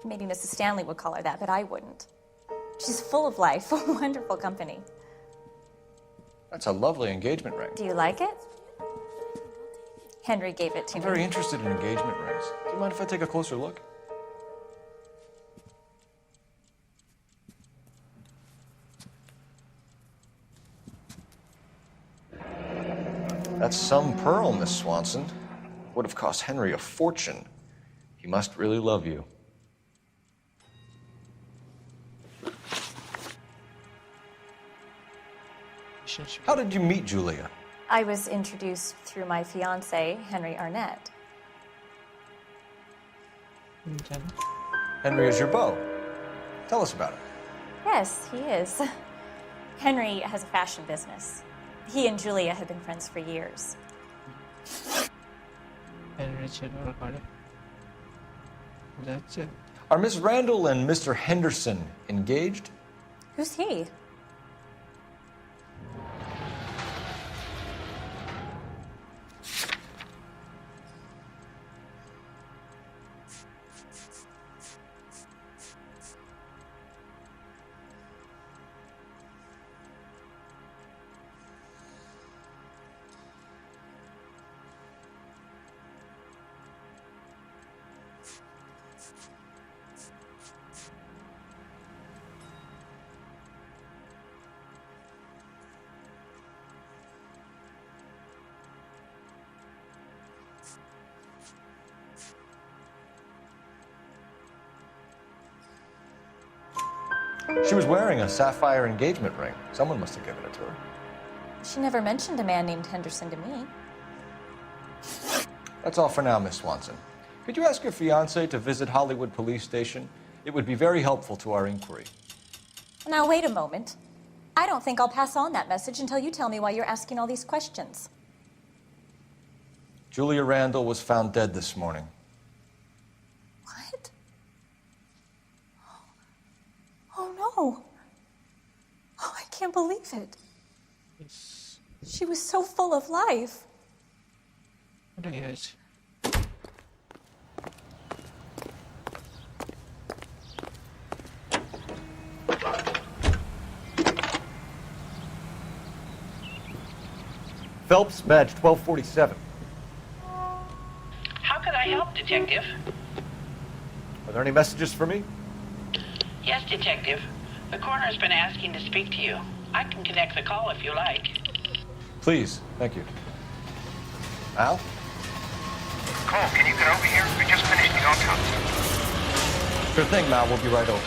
Maybe Mrs. Stanley would call her that, but I wouldn't. She's full of life, wonderful company. That's a lovely engagement ring. Do you like it? Henry gave it to I'm me. very interested in engagement rings. Do you mind if I take a closer look? That's some pearl, Miss Swanson. Would have cost Henry a fortune. He must really love you. How did you meet Julia? I was introduced through my fiancé, Henry Arnett. Henry is your beau. Tell us about it. Yes, he is. Henry has a fashion business. He and Julia have been friends for years. That's it. Are Miss Randall and Mr. Henderson engaged? Who's he? She was wearing a sapphire engagement ring. Someone must have given it to her. She never mentioned a man named Henderson to me. That's all for now, Miss Swanson. Could you ask your fiancé to visit Hollywood Police Station? It would be very helpful to our inquiry. Now, wait a moment. I don't think I'll pass on that message until you tell me why you're asking all these questions. Julia Randall was found dead this morning. What? Oh, no. Oh, I can't believe it. She was so full of life. What is? Phelps, badge 1247. How could I help, Detective? Are there any messages for me? Yes, Detective. The coroner's been asking to speak to you. I can connect the call if you like. Please, thank you. Al? Cole, can you get over here? We just finished the autopsy. Sure thing, Mal. We'll be right over.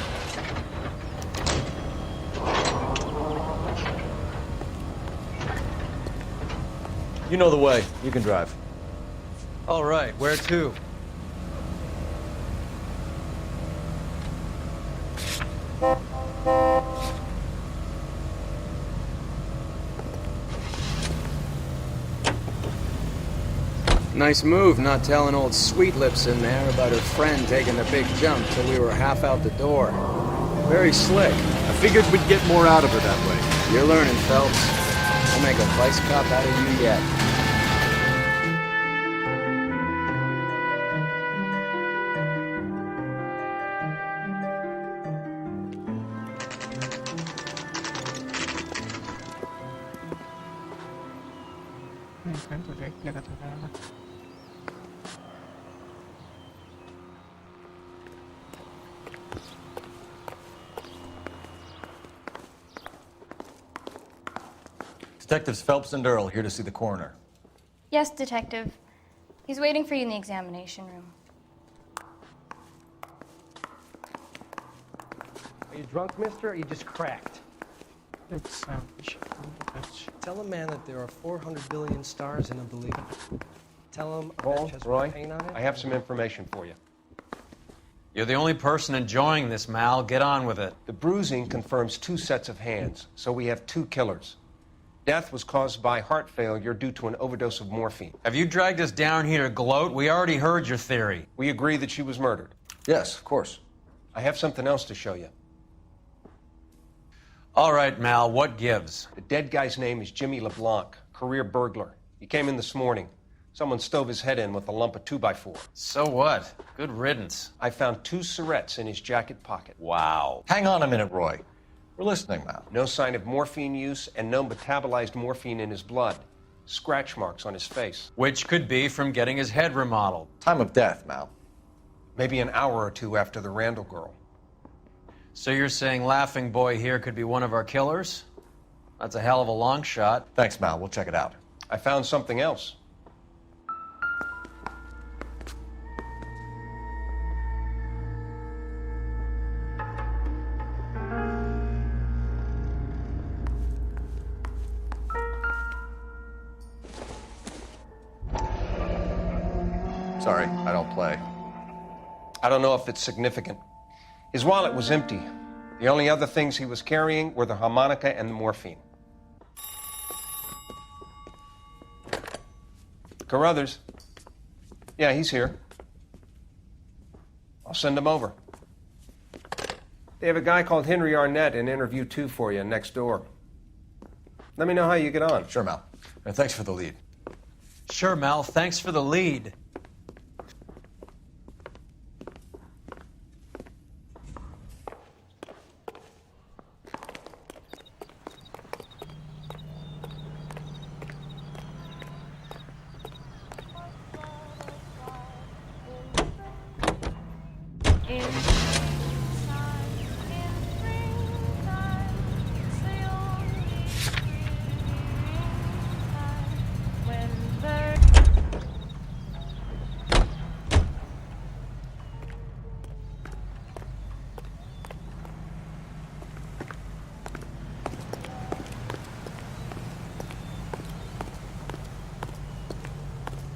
You know the way. You can drive. All right, where to? Nice move not telling old Sweet Lips in there about her friend taking the big jump till we were half out the door. Very slick. I figured we'd get more out of her that way. You're learning, Phelps. We'll make a vice cop out of you yet. Detectives Phelps and Earl here to see the coroner. Yes, Detective. He's waiting for you in the examination room. Are you drunk, mister, or are you just cracked? Tell a man that there are 400 billion stars and he'll believe it. Tell him Paul, that just Roy, with paint on it. I have some information for you. You're the only person enjoying this, Mal. Get on with it. The bruising confirms 2 sets of hands, so we have 2 killers. Death was caused by heart failure due to an overdose of morphine. Have you dragged us down here to gloat? We already heard your theory. We agree that she was murdered. Yes, of course. I have something else to show you. All right, Mal, what gives? The dead guy's name is Jimmy LeBlanc, career burglar. He came in this morning. Someone stove his head in with a lump of 2x4. So what? Good riddance. I found 2 Syrettes in his jacket pocket. Wow. Hang on a minute, Roy. We're listening now. No sign of morphine use and no metabolized morphine in his blood. Scratch marks on his face. Which could be from getting his head remodeled. Time of death, Mal. Maybe an hour or 2 after the Randall girl. So you're saying Laughing Boy here could be one of our killers? That's a hell of a long shot. Thanks, Mal. We'll check it out. I found something else. Sorry, I don't play. I don't know if it's significant. His wallet was empty. The only other things he was carrying were the harmonica and the morphine. Carruthers. Yeah, he's here. I'll send him over. They have a guy called Henry Arnett in interview 2 for you next door. Let me know how you get on. Sure, Mal. And thanks for the lead. Sure, Mal. Thanks for the lead.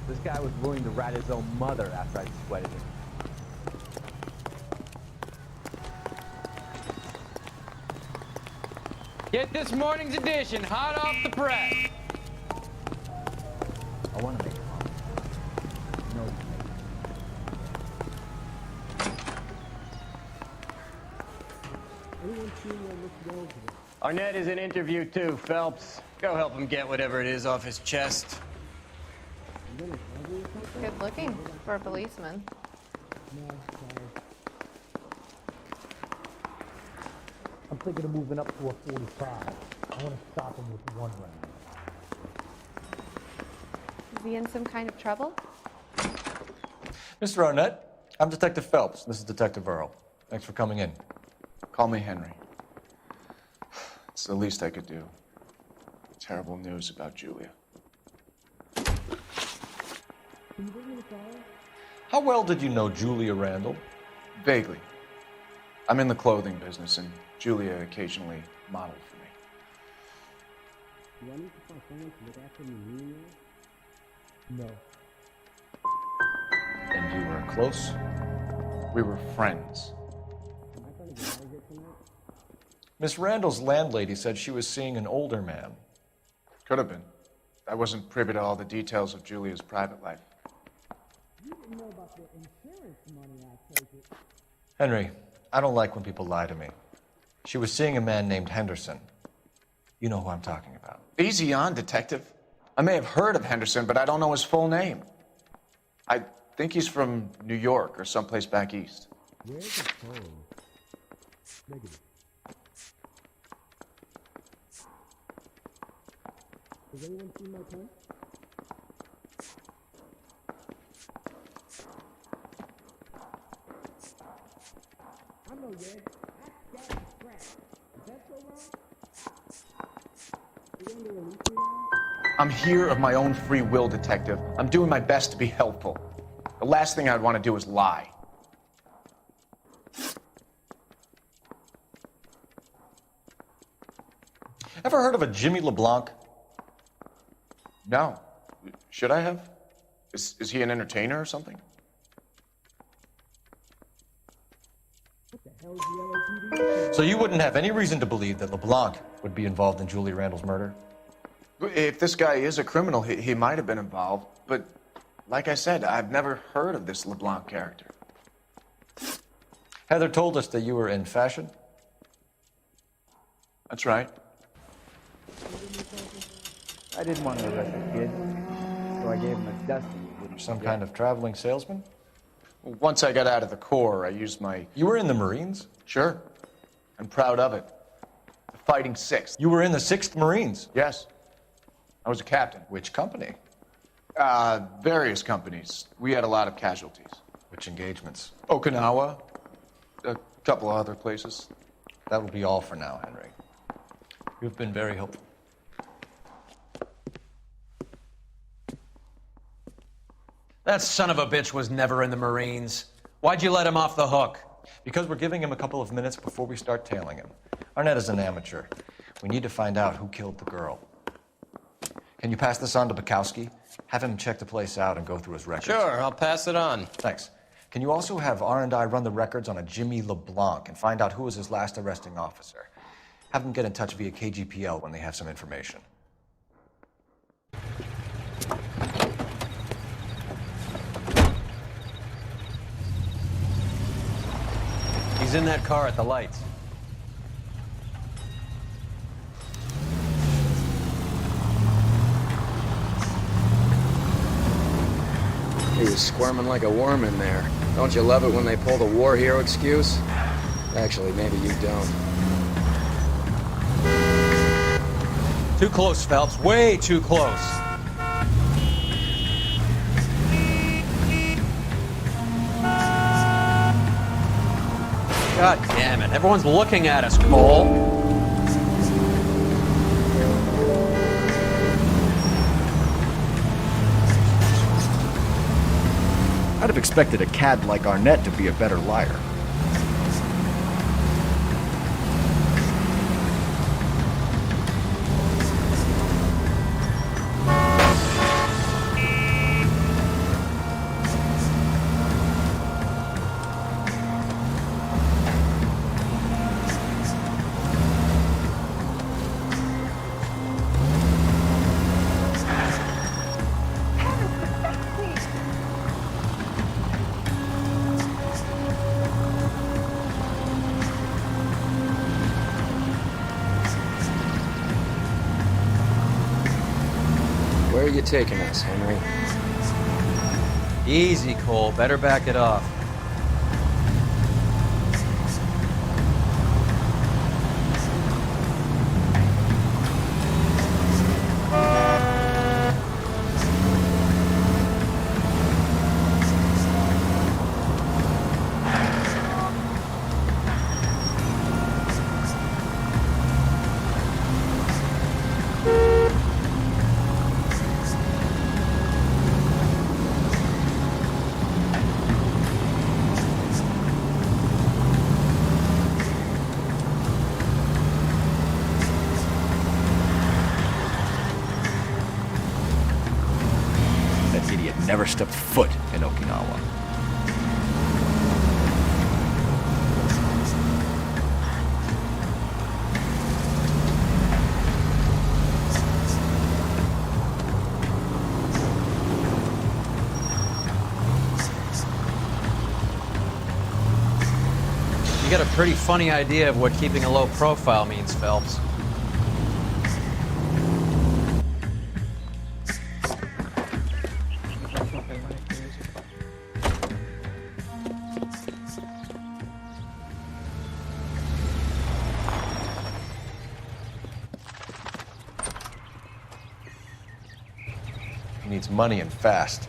This guy was willing to rat his own mother after I sweated him. Get this morning's edition hot off the press. I want to make it home. No, you make it. Arnett is in interview 2, Phelps. Go help him get whatever it is off his chest. Good looking for a policeman. I'm thinking of moving up to a 45. I want to stop him with 1 round. Is he in some kind of trouble? Mr. Arnett, I'm Detective Phelps. This is Detective Earl. Thanks for coming in. Call me Henry. It's the least I could do. Terrible news about Julia. How well did you know Julia Randall? Vaguely. I'm in the clothing business, and Julia occasionally modeled for me. No. And you were close? We were friends. Miss Randall's landlady said she was seeing an older man. Could have been. I wasn't privy to all the details of Julia's private life. Henry, I don't like when people lie to me. She was seeing a man named Henderson. You know who I'm talking about. Easy on, Detective. I may have heard of Henderson, but I don't know his full name. I think he's from New York or someplace back east. Where's the phone? Negative. Has anyone seen my pen? I know, Red. That's got scratch. Is that so wrong? You going to release me now? I'm here of my own free will, Detective. I'm doing my best to be helpful. The last thing I'd want to do is lie. Ever heard of a Jimmy LeBlanc? No. Should I have? Is he an entertainer or something? So you wouldn't have any reason to believe that LeBlanc would be involved in Julie Randall's murder? If this guy is a criminal, he might have been involved. But like I said, I've never heard of this LeBlanc character. Heather told us that you were in fashion. That's right. I didn't want to arrest the kid, so I gave him a dusting. Some kind of traveling salesman? Once I got out of the Corps, I used my... You were in the Marines? Sure. I'm proud of it. The Fighting 6th. You were in the 6th Marines? Yes. I was a captain. Which company? Various companies. We had a lot of casualties. Which engagements? Okinawa. A couple of other places. That will be all for now, Henry. You've been very helpful. That son of a bitch was never in the Marines. Why'd you let him off the hook? Because we're giving him a couple of minutes before we start tailing him. Arnett is an amateur. We need to find out who killed the girl. Can you pass this on to Bukowski? Have him check the place out and go through his records. Sure, I'll pass it on. Thanks. Can you also have R&I run the records on a Jimmy LeBlanc and find out who was his last arresting officer? Have them get in touch via KGPL when they have some information. He's in that car at the lights. He was squirming like a worm in there. Don't you love it when they pull the war hero excuse? Actually, maybe you don't. Too close, Phelps. Way too close. God damn it. Everyone's looking at us, Cole. I'd have expected a cad like Arnett to be a better liar. Where are you taking us, Henry? Easy, Cole. Better back it off. Never stepped foot in Okinawa. You got a pretty funny idea of what keeping a low profile means, Phelps. He needs money and fast.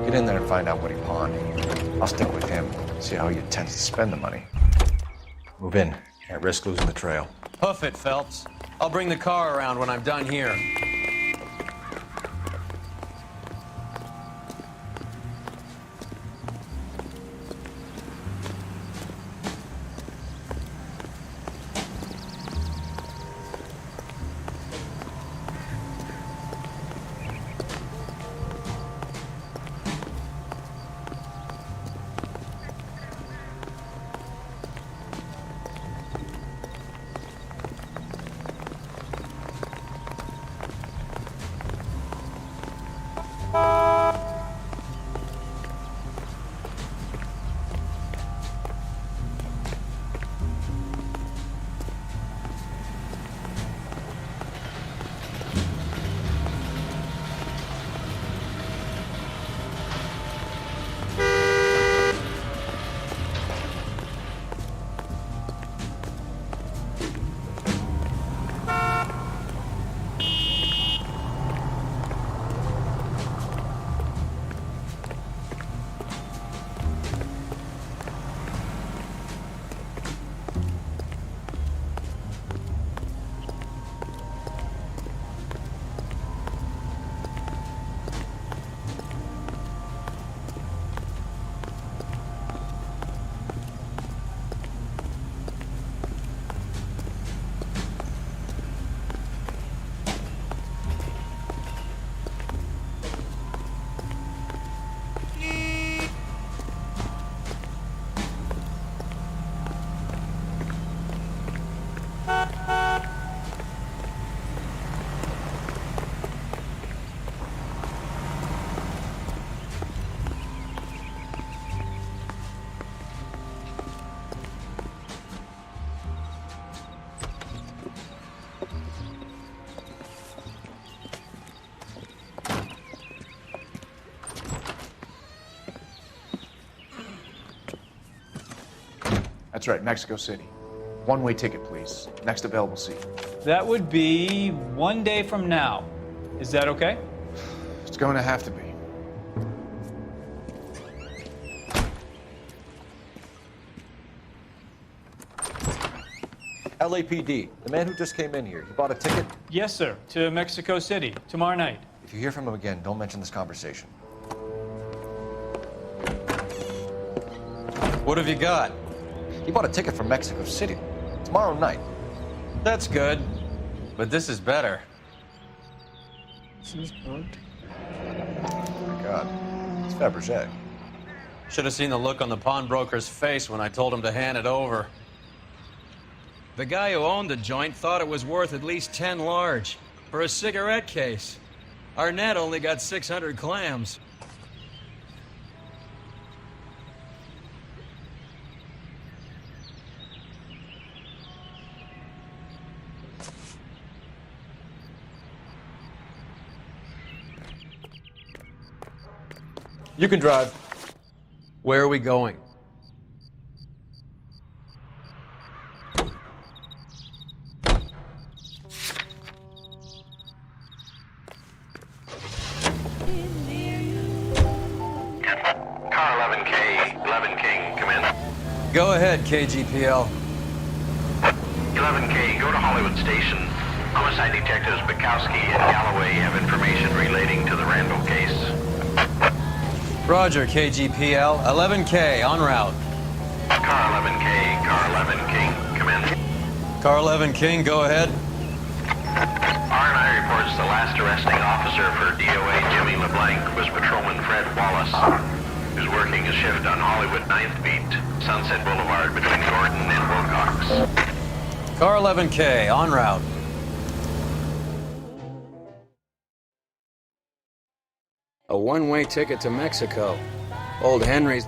Get in there and find out what he pawned. I'll stick with him, see how he intends to spend the money. Move in. Can't risk losing the trail. Hoof it, Phelps. I'll bring the car around when I'm done here. That's right, Mexico City. One-way ticket, please. Next available seat. That would be 1 day from now. Is that okay? It's going to have to be. LAPD, the man who just came in here, he bought a ticket? Yes, sir. To Mexico City, tomorrow night. If you hear from him again, don't mention this conversation. What have you got? He bought a ticket for Mexico City. Tomorrow night. That's good. But this is better. This is good. Oh my God. It's Fabergé. Should have seen the look on the pawnbroker's face when I told him to hand it over. The guy who owned the joint thought it was worth at least 10 large for a cigarette case. Arnett only got 600 clams. You can drive. Where are we going? Car 11K, 11 King, come in. Go ahead, KGPL. 11K, go to Hollywood Station. Homicide detectives Bukowski and Galloway have information relating to the Randall case. Roger, KGPL. 11K, en route. Car 11K, Car 11 King, come in. Car 11 King, go ahead. R&I reports the last arresting officer for DOA Jimmy LeBlanc was Patrolman Fred Wallace, who's working a shift on Hollywood 9th Beat, Sunset Boulevard between Gordon and Wilcox. Car 11K, en route. A one-way ticket to Mexico. Old Henry's...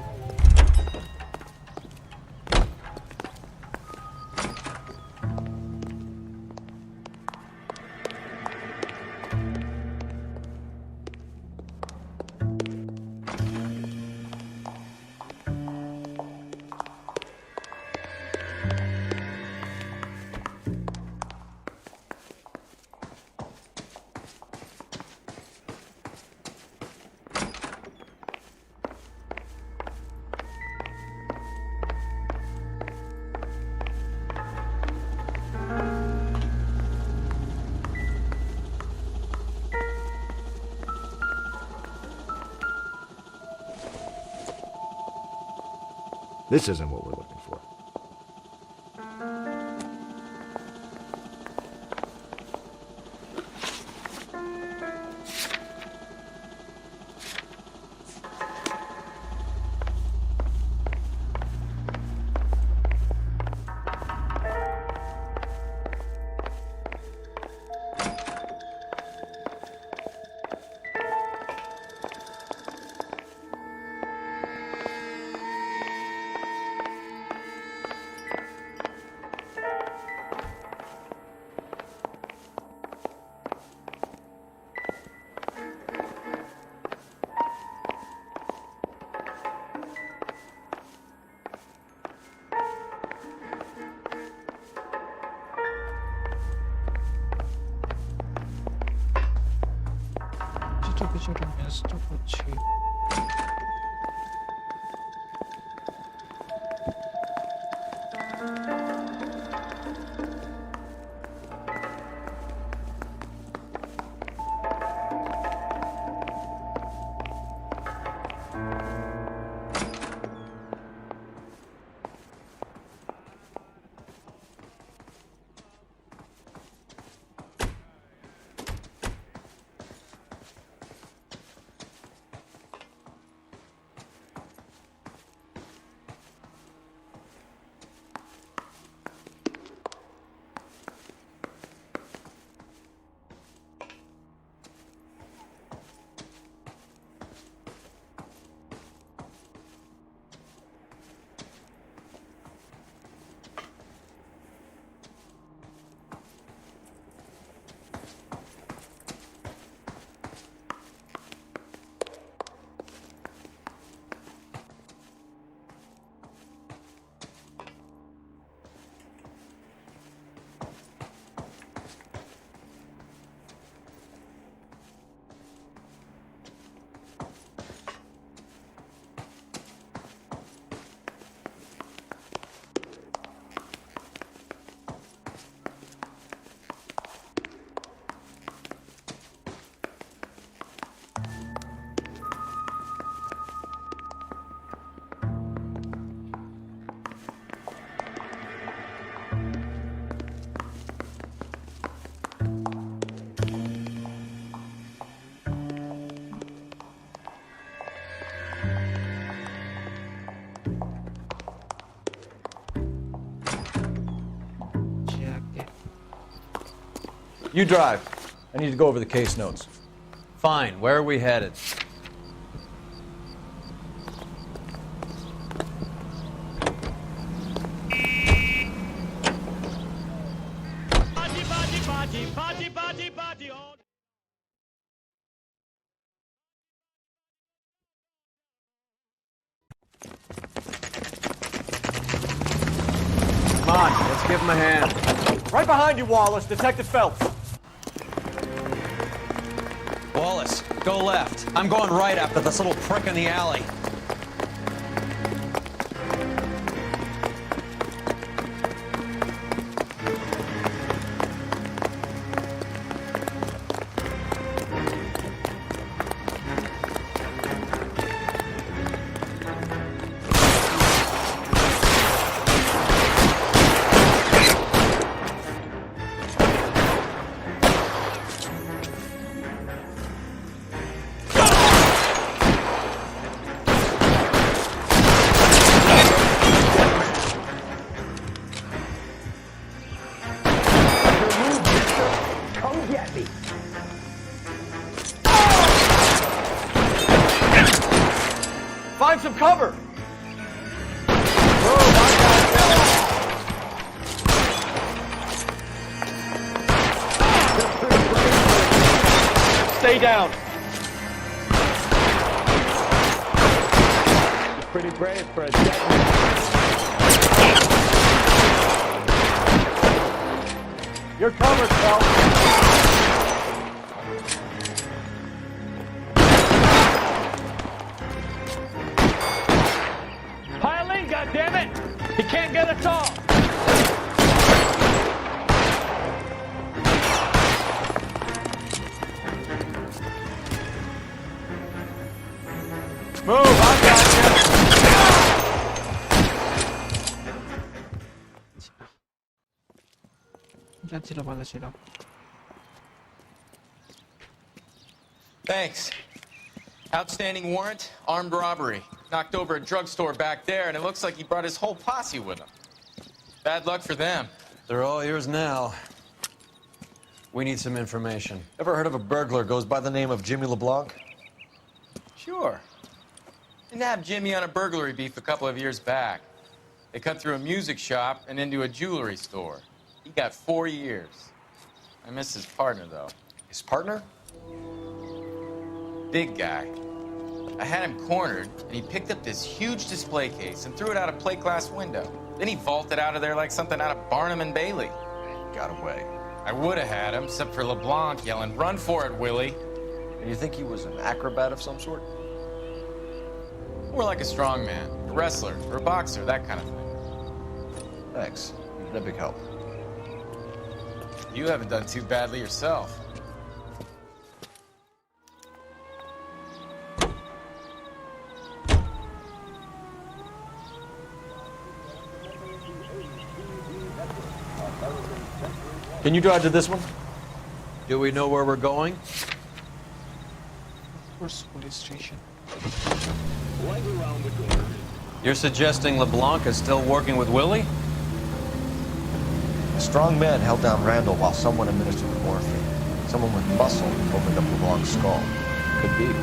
This isn't what we're looking for. কিছুটা ব্যস্ত করছি You drive. I need to go over the case notes. Fine. Where are we headed? Come on, let's give him a hand. Right behind you, Wallace. Detective Phelps. Wallace, go left. I'm going right after this little prick in the alley. Find some cover! Stay down. You're pretty brave for a dead. You're covered, Phelps. He can't get us all! Move, I got you. Thanks. Outstanding warrant, armed robbery. Knocked over a drugstore back there, and it looks like he brought his whole posse with him. Bad luck for them. They're all yours now. We need some information. Ever heard of a burglar goes by the name of Jimmy LeBlanc? Sure. I nabbed Jimmy on a burglary beef a couple of years back. They cut through a music shop and into a jewelry store. He got 4 years. I miss his partner, though. His partner? Big guy. I had him cornered, and he picked up this huge display case and threw it out a plate glass window. Then he vaulted out of there like something out of Barnum and Bailey. Got away. I would have had him, except for LeBlanc yelling, "Run for it, Willie!" And you think he was an acrobat of some sort? More like a strongman, a wrestler, or a boxer, that kind of thing. Thanks. You've been a big help. You haven't done too badly yourself. Can you drive to this one? Do we know where we're going? First police station. You're suggesting LeBlanc is still working with Willie? A strong man held down Randall while someone administered the morphine. Someone with muscle opened up LeBlanc's skull. Could be.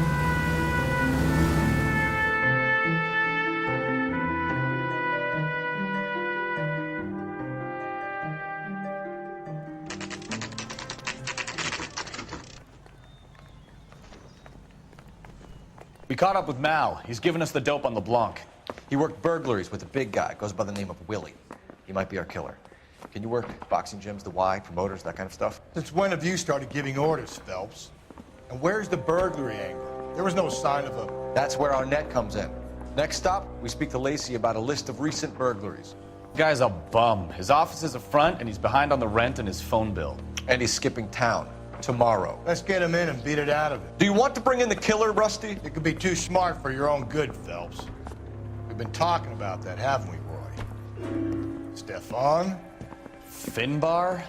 We caught up with Mal. He's given us the dope on LeBlanc. He worked burglaries with a big guy. Goes by the name of Willie. He might be our killer. Can you work boxing gyms, the Y, promoters, that kind of stuff? Since when have you started giving orders, Phelps? And where's the burglary angle? There was no sign of a... That's where our net comes in. Next stop, we speak to Lacey about a list of recent burglaries. Guy's a bum. His office is a front, and he's behind on the rent and his phone bill. And he's skipping town. Tomorrow. Let's get him in and beat it out of it. Do you want to bring in the killer, Rusty? It could be too smart for your own good, Phelps. We've been talking about that, haven't we, Roy? Stefan? Finbar?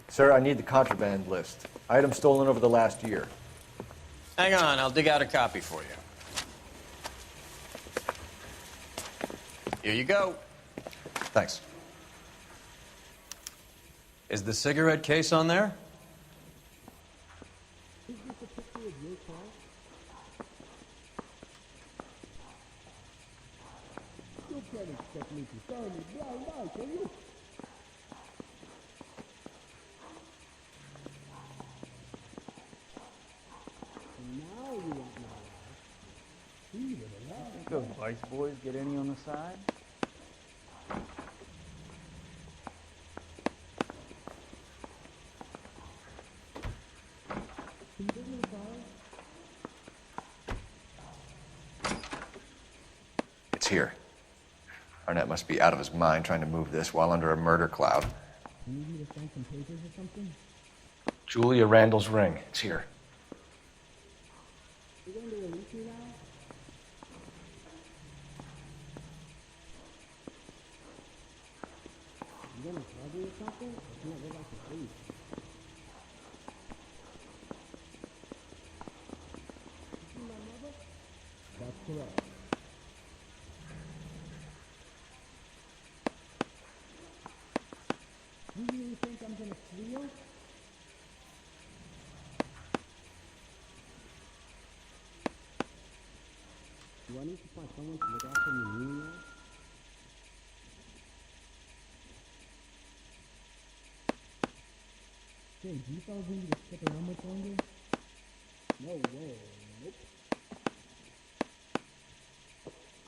Sir, I need the contraband list. Items stolen over the last year. Hang on, I'll dig out a copy for you. Here you go. Thanks. Is the cigarette case on there? Is this a picture of your car? You can't expect me to turn a blind eye, can you? And now you want my life. Leave it alone. Think those Vice boys get any on the side? It's here. Arnett must be out of his mind trying to move this while under a murder cloud. You need me to sign some papers or something? Julia Randall's ring. It's here. You going to release me now? You gonna drug me or something? Or can I go back to sleep? You see my mother? That's correct. You really think I'm gonna steal? Do I need to find someone to look after me now? Hey, do you fellas need me to stick around much longer? No way. Nope.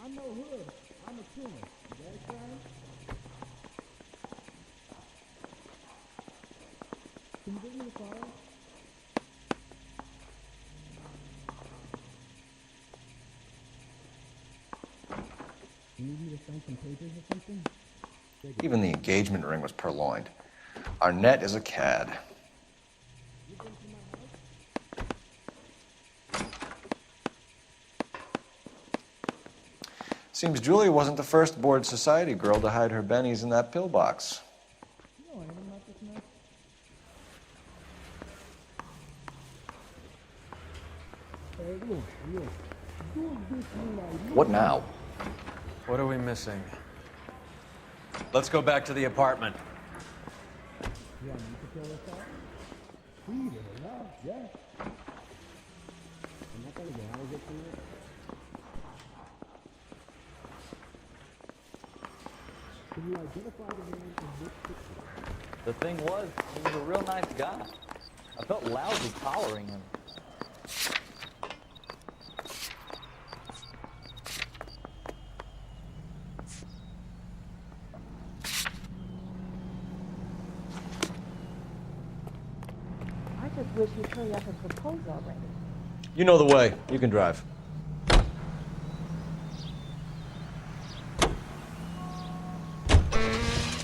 I'm no hood. I'm a killer. You guys right? Can you give me the car? You need me to sign some papers or something? Even the engagement ring was purloined. Arnett is a cad. Seems Julia wasn't the first bored society girl to hide her bennies in that pillbox. You know anything about this mess? Hey, look. Do this like What now? What are we missing? Let's go back to the apartment. You want me to kill us all? Leave it alone, yeah. I'm not gonna get out of it tonight. Can you identify the man in this picture? The thing was, he was a real nice guy. I felt lousy collaring him. I just wish you'd hurry up and propose already. You know the way. You can drive.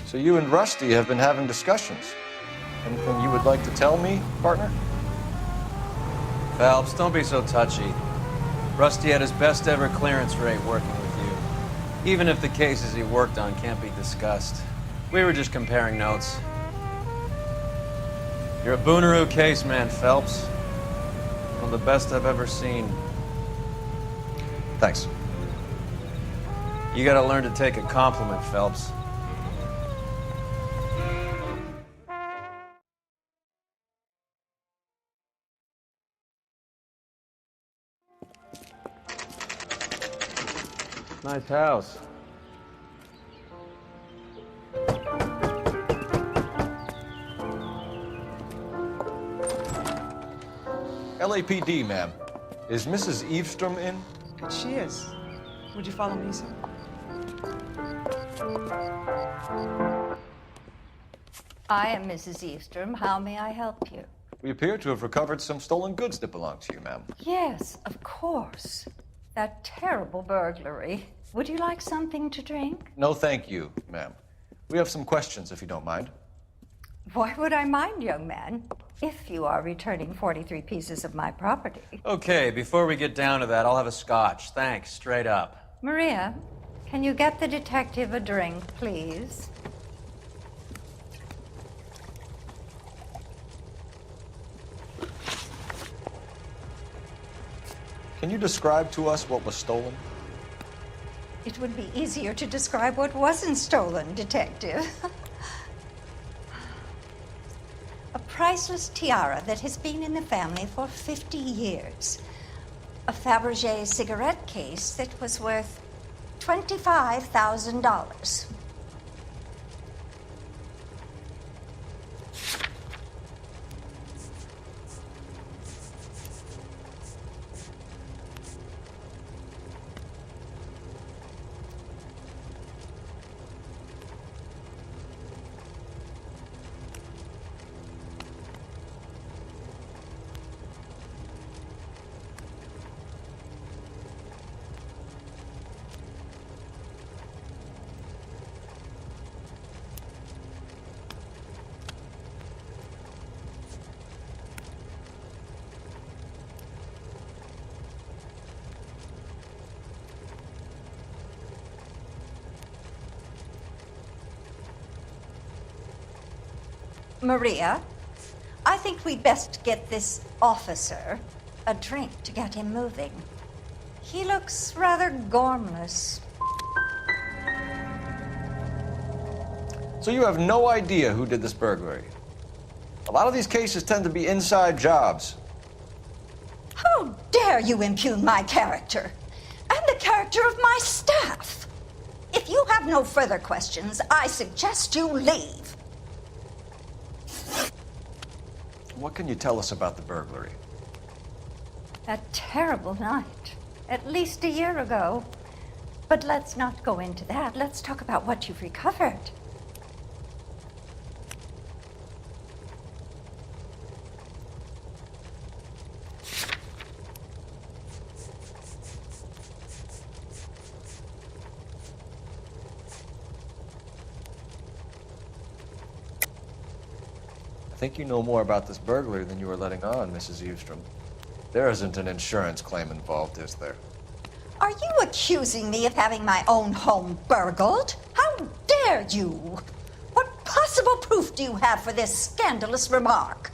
So you and Rusty have been having discussions. Anything you would like to tell me, partner? Phelps, don't be so touchy. Rusty had his best ever clearance rate working with you. Even if the cases he worked on can't be discussed. We were just comparing notes. You're a Booneroo case man, Phelps. One of the best I've ever seen. Thanks. You gotta learn to take a compliment, Phelps. Nice house. LAPD, ma'am. Is Mrs. Eavestrom in? She is. Would you follow me, sir? I am Mrs. Eastrom. How may I help you? We appear to have recovered some stolen goods that belong to you, ma'am. Yes, of course. That terrible burglary. Would you like something to drink? No, thank you, ma'am. We have some questions, if you don't mind. Why would I mind, young man, if you are returning 43 pieces of my property? Okay, before we get down to that, I'll have a scotch. Thanks, straight up. Maria, can you get the detective a drink, please? Can you describe to us what was stolen? It would be easier to describe what wasn't stolen, detective. priceless tiara that has been in the family for 50 years. A Fabergé cigarette case that was worth $25,000. Maria, I think we'd best get this officer a drink to get him moving. He looks rather gormless. So you have no idea who did this burglary? A lot of these cases tend to be inside jobs. How dare you impugn my character and the character of my staff? If you have no further questions, I suggest you leave. What can you tell us about the burglary? That terrible night, at least a year ago. But let's not go into that. Let's talk about what you've recovered. I think you know more about this burglary than you were letting on, Mrs. Eavestrom. There isn't an insurance claim involved, is there? Are you accusing me of having my own home burgled? How dare you? What possible proof do you have for this scandalous remark?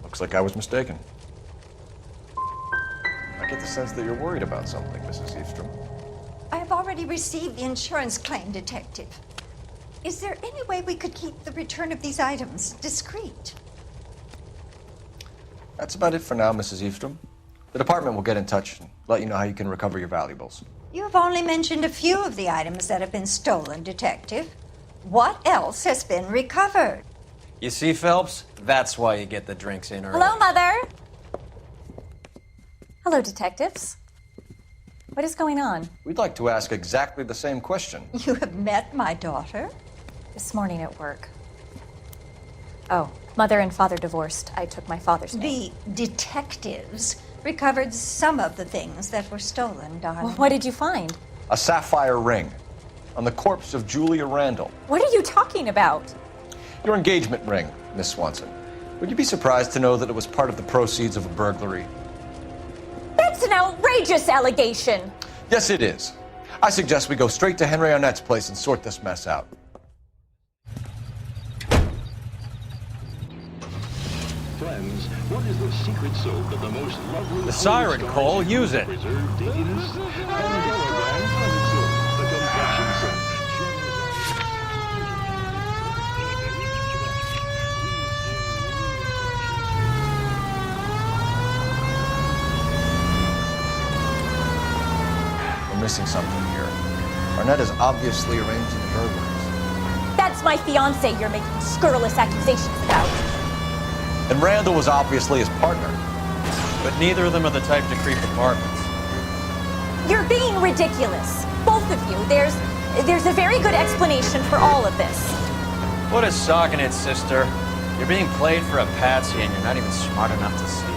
Looks like I was mistaken. I get the sense that you're worried about something, Mrs. Eavestrom. I have already received the insurance claim, Detective. Is there any way we could keep the return of these items discreet? That's about it for now, Mrs. Eavestrom. The department will get in touch and let you know how you can recover your valuables. You have only mentioned a few of the items that have been stolen, Detective. What else has been recovered? You see, Phelps? That's why you get the drinks in early. Hello, Mother. Hello, detectives. What is going on? We'd like to ask exactly the same question. You have met my daughter? This morning at work. Oh, Mother and Father divorced. I took my father's name. The detectives recovered some of the things that were stolen, darling. Well, what did you find? A sapphire ring on the corpse of Julia Randall. What are you talking about? Your engagement ring, Miss Swanson. Would you be surprised to know that it was part of the proceeds of a burglary? That's an outrageous allegation. Yes, it is. I suggest we go straight to Henry Arnett's place and sort this mess out. Friends, what is the secret soap that the most lovely... The siren, Cole. Use it. ...preserve daintiness? Mandela brand toilet soap, the complexion soap. Missing something here. Arnett is obviously arranging the burglaries. That's my fiancé you're making scurrilous accusations about. And Randall was obviously his partner. But neither of them are the type to creep apartments. You're being ridiculous. Both of you. There's a very good explanation for all of this. What is sogging it, sister? You're being played for a patsy and you're not even smart enough to see it.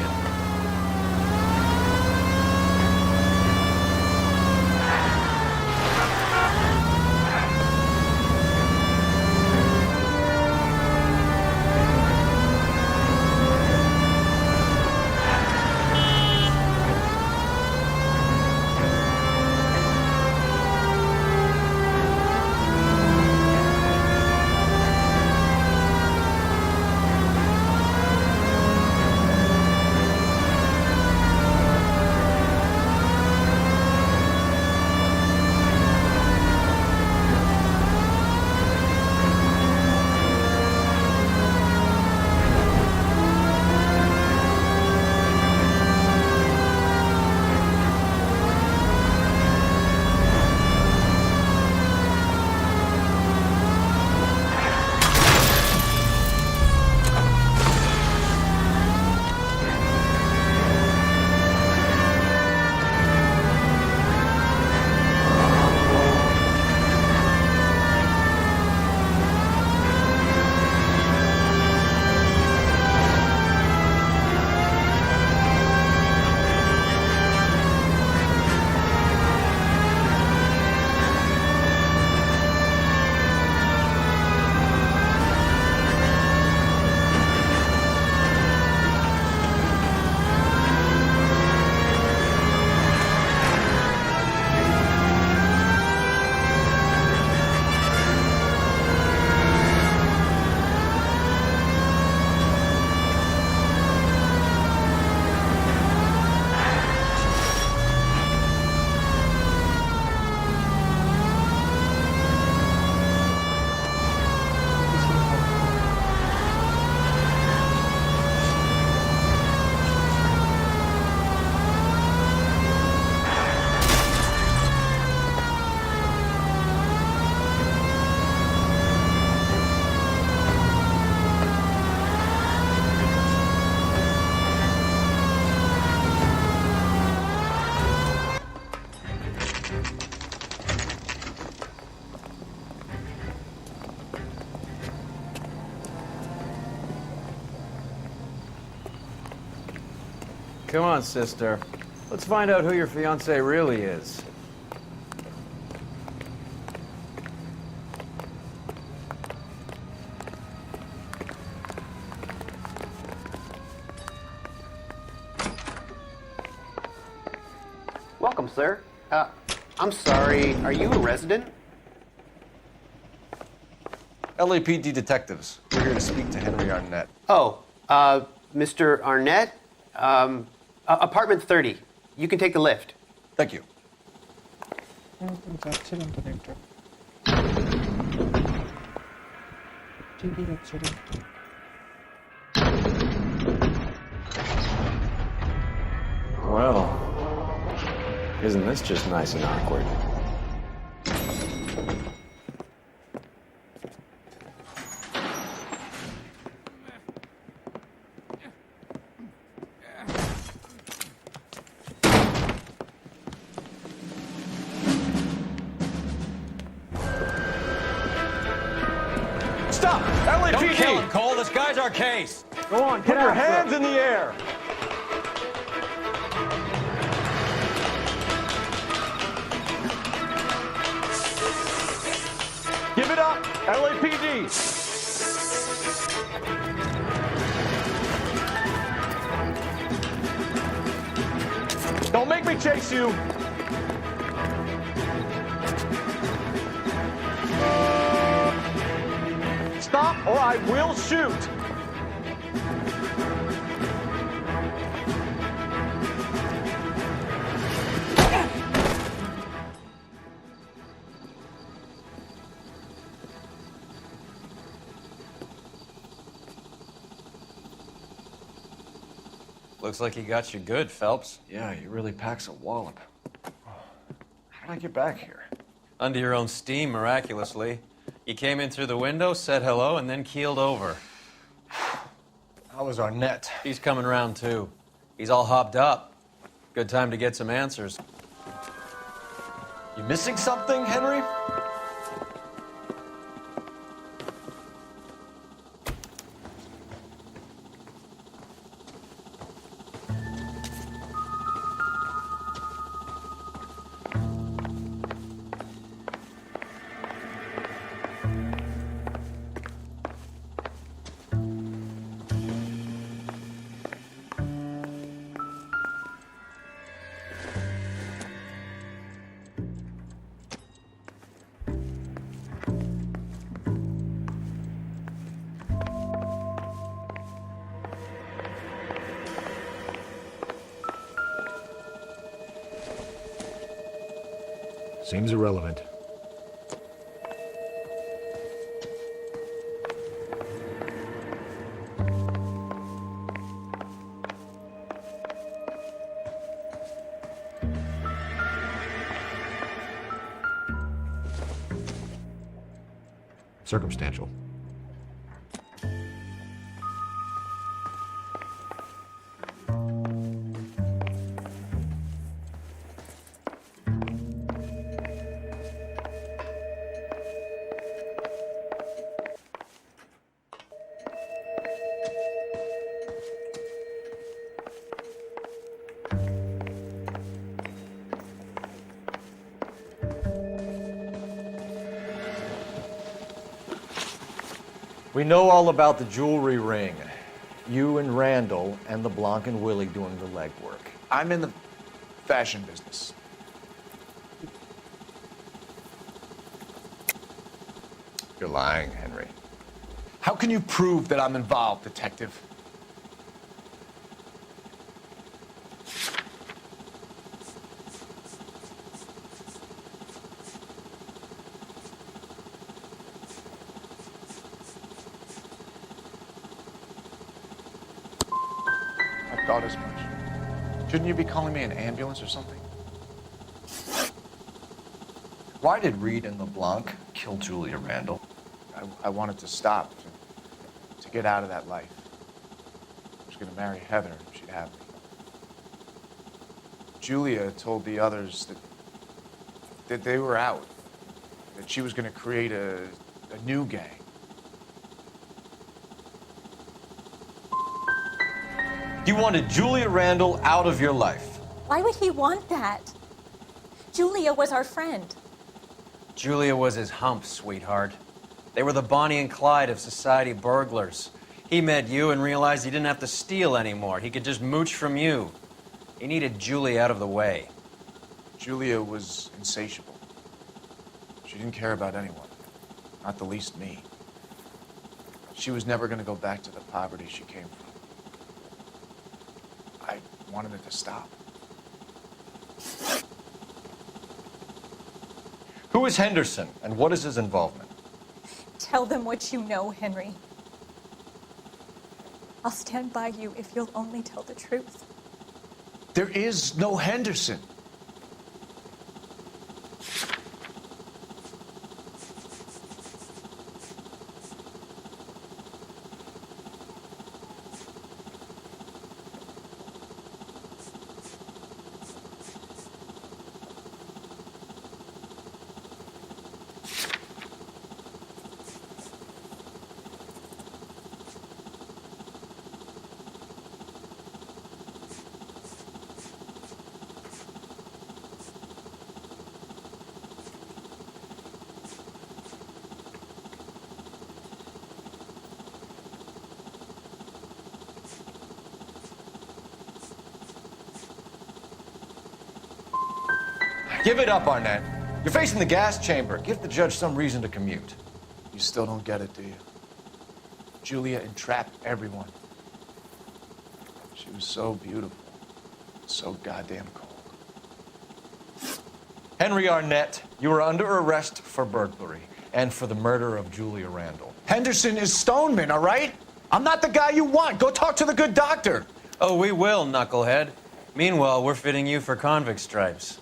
Come on, sister. Let's find out who your fiance really is. Welcome, sir. I'm sorry, are you a resident? LAPD detectives. We're here to speak to Henry Arnett. Oh, Mr. Arnett? Apartment 30. You can take the lift. Thank you. Well, isn't this just nice and awkward? Stop! LAPD! Don't kill him, Cole. This guy's our case. Go on, put your hands in the air! Give it up, LAPD! Don't make me chase you! Stop or I will shoot! Looks like he got you good, Phelps. Yeah, he really packs a wallop. How did I get back here? Under your own steam, miraculously. You came in through the window, said hello, and then keeled over. How was Arnett? He's coming round, too. He's all hopped up. Good time to get some answers. You missing something, Henry? Seems irrelevant. Circumstantial. We know all about the jewelry ring. You and Randall and LeBlanc and Willie doing the legwork. I'm in the fashion business. You're lying, Henry. How can you prove that I'm involved, detective? I thought as much. Shouldn't you be calling me an ambulance or something? Why did Reed and LeBlanc kill Julia Randall? I wanted to stop, to get out of that life. I was going to marry Heather and she'd have me. Julia told the others that they were out, that she was going to create a new gang. You wanted Julia Randall out of your life. Why would he want that? Julia was our friend. Julia was his hump, sweetheart. They were the Bonnie and Clyde of society burglars. He met you and realized he didn't have to steal anymore. He could just mooch from you. He needed Julia out of the way. Julia was insatiable. She didn't care about anyone, not the least me. She was never going to go back to the poverty she came from. I wanted it to stop. Who is Henderson, and what is his involvement? Tell them what you know, Henry. I'll stand by you if you'll only tell the truth. There is no Henderson. Give it up, Arnett. You're facing the gas chamber. Give the judge some reason to commute. You still don't get it, do you? Julia entrapped everyone. She was so beautiful, so goddamn cold. Henry Arnett, you are under arrest for burglary and for the murder of Julia Randall. Henderson is Stoneman, all right? I'm not the guy you want. Go talk to the good doctor. Oh, we will, knucklehead. Meanwhile, we're fitting you for convict stripes.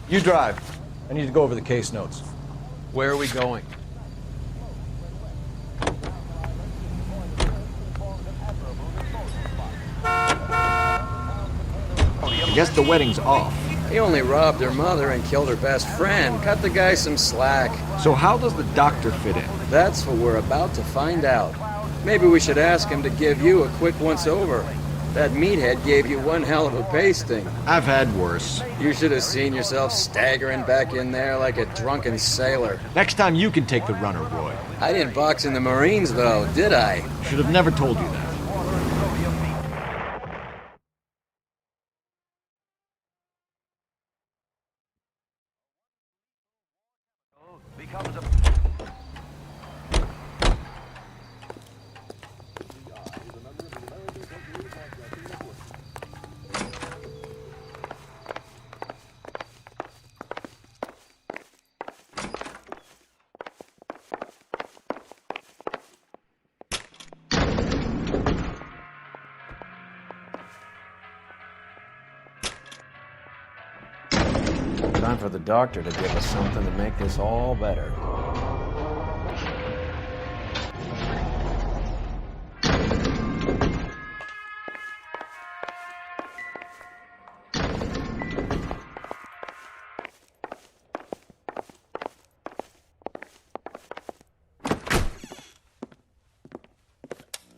You drive. I need to go over the case notes. Where are we going? I guess the wedding's off. He only robbed her mother and killed her best friend. Cut the guy some slack. So how does the doctor fit in? That's what we're about to find out. Maybe we should ask him to give you a quick once-over. That meathead gave you one hell of a pasting. I've had worse. You should have seen yourself staggering back in there like a drunken sailor. Next time you can take the runner, Roy. I didn't box in the Marines, though, did I? Should have never told you that. Time for the doctor to give us something to make this all better.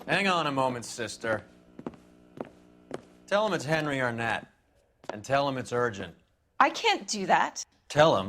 Hang on a moment, sister. Tell him it's Henry Arnett, and tell him it's urgent. I can't do that. Tell him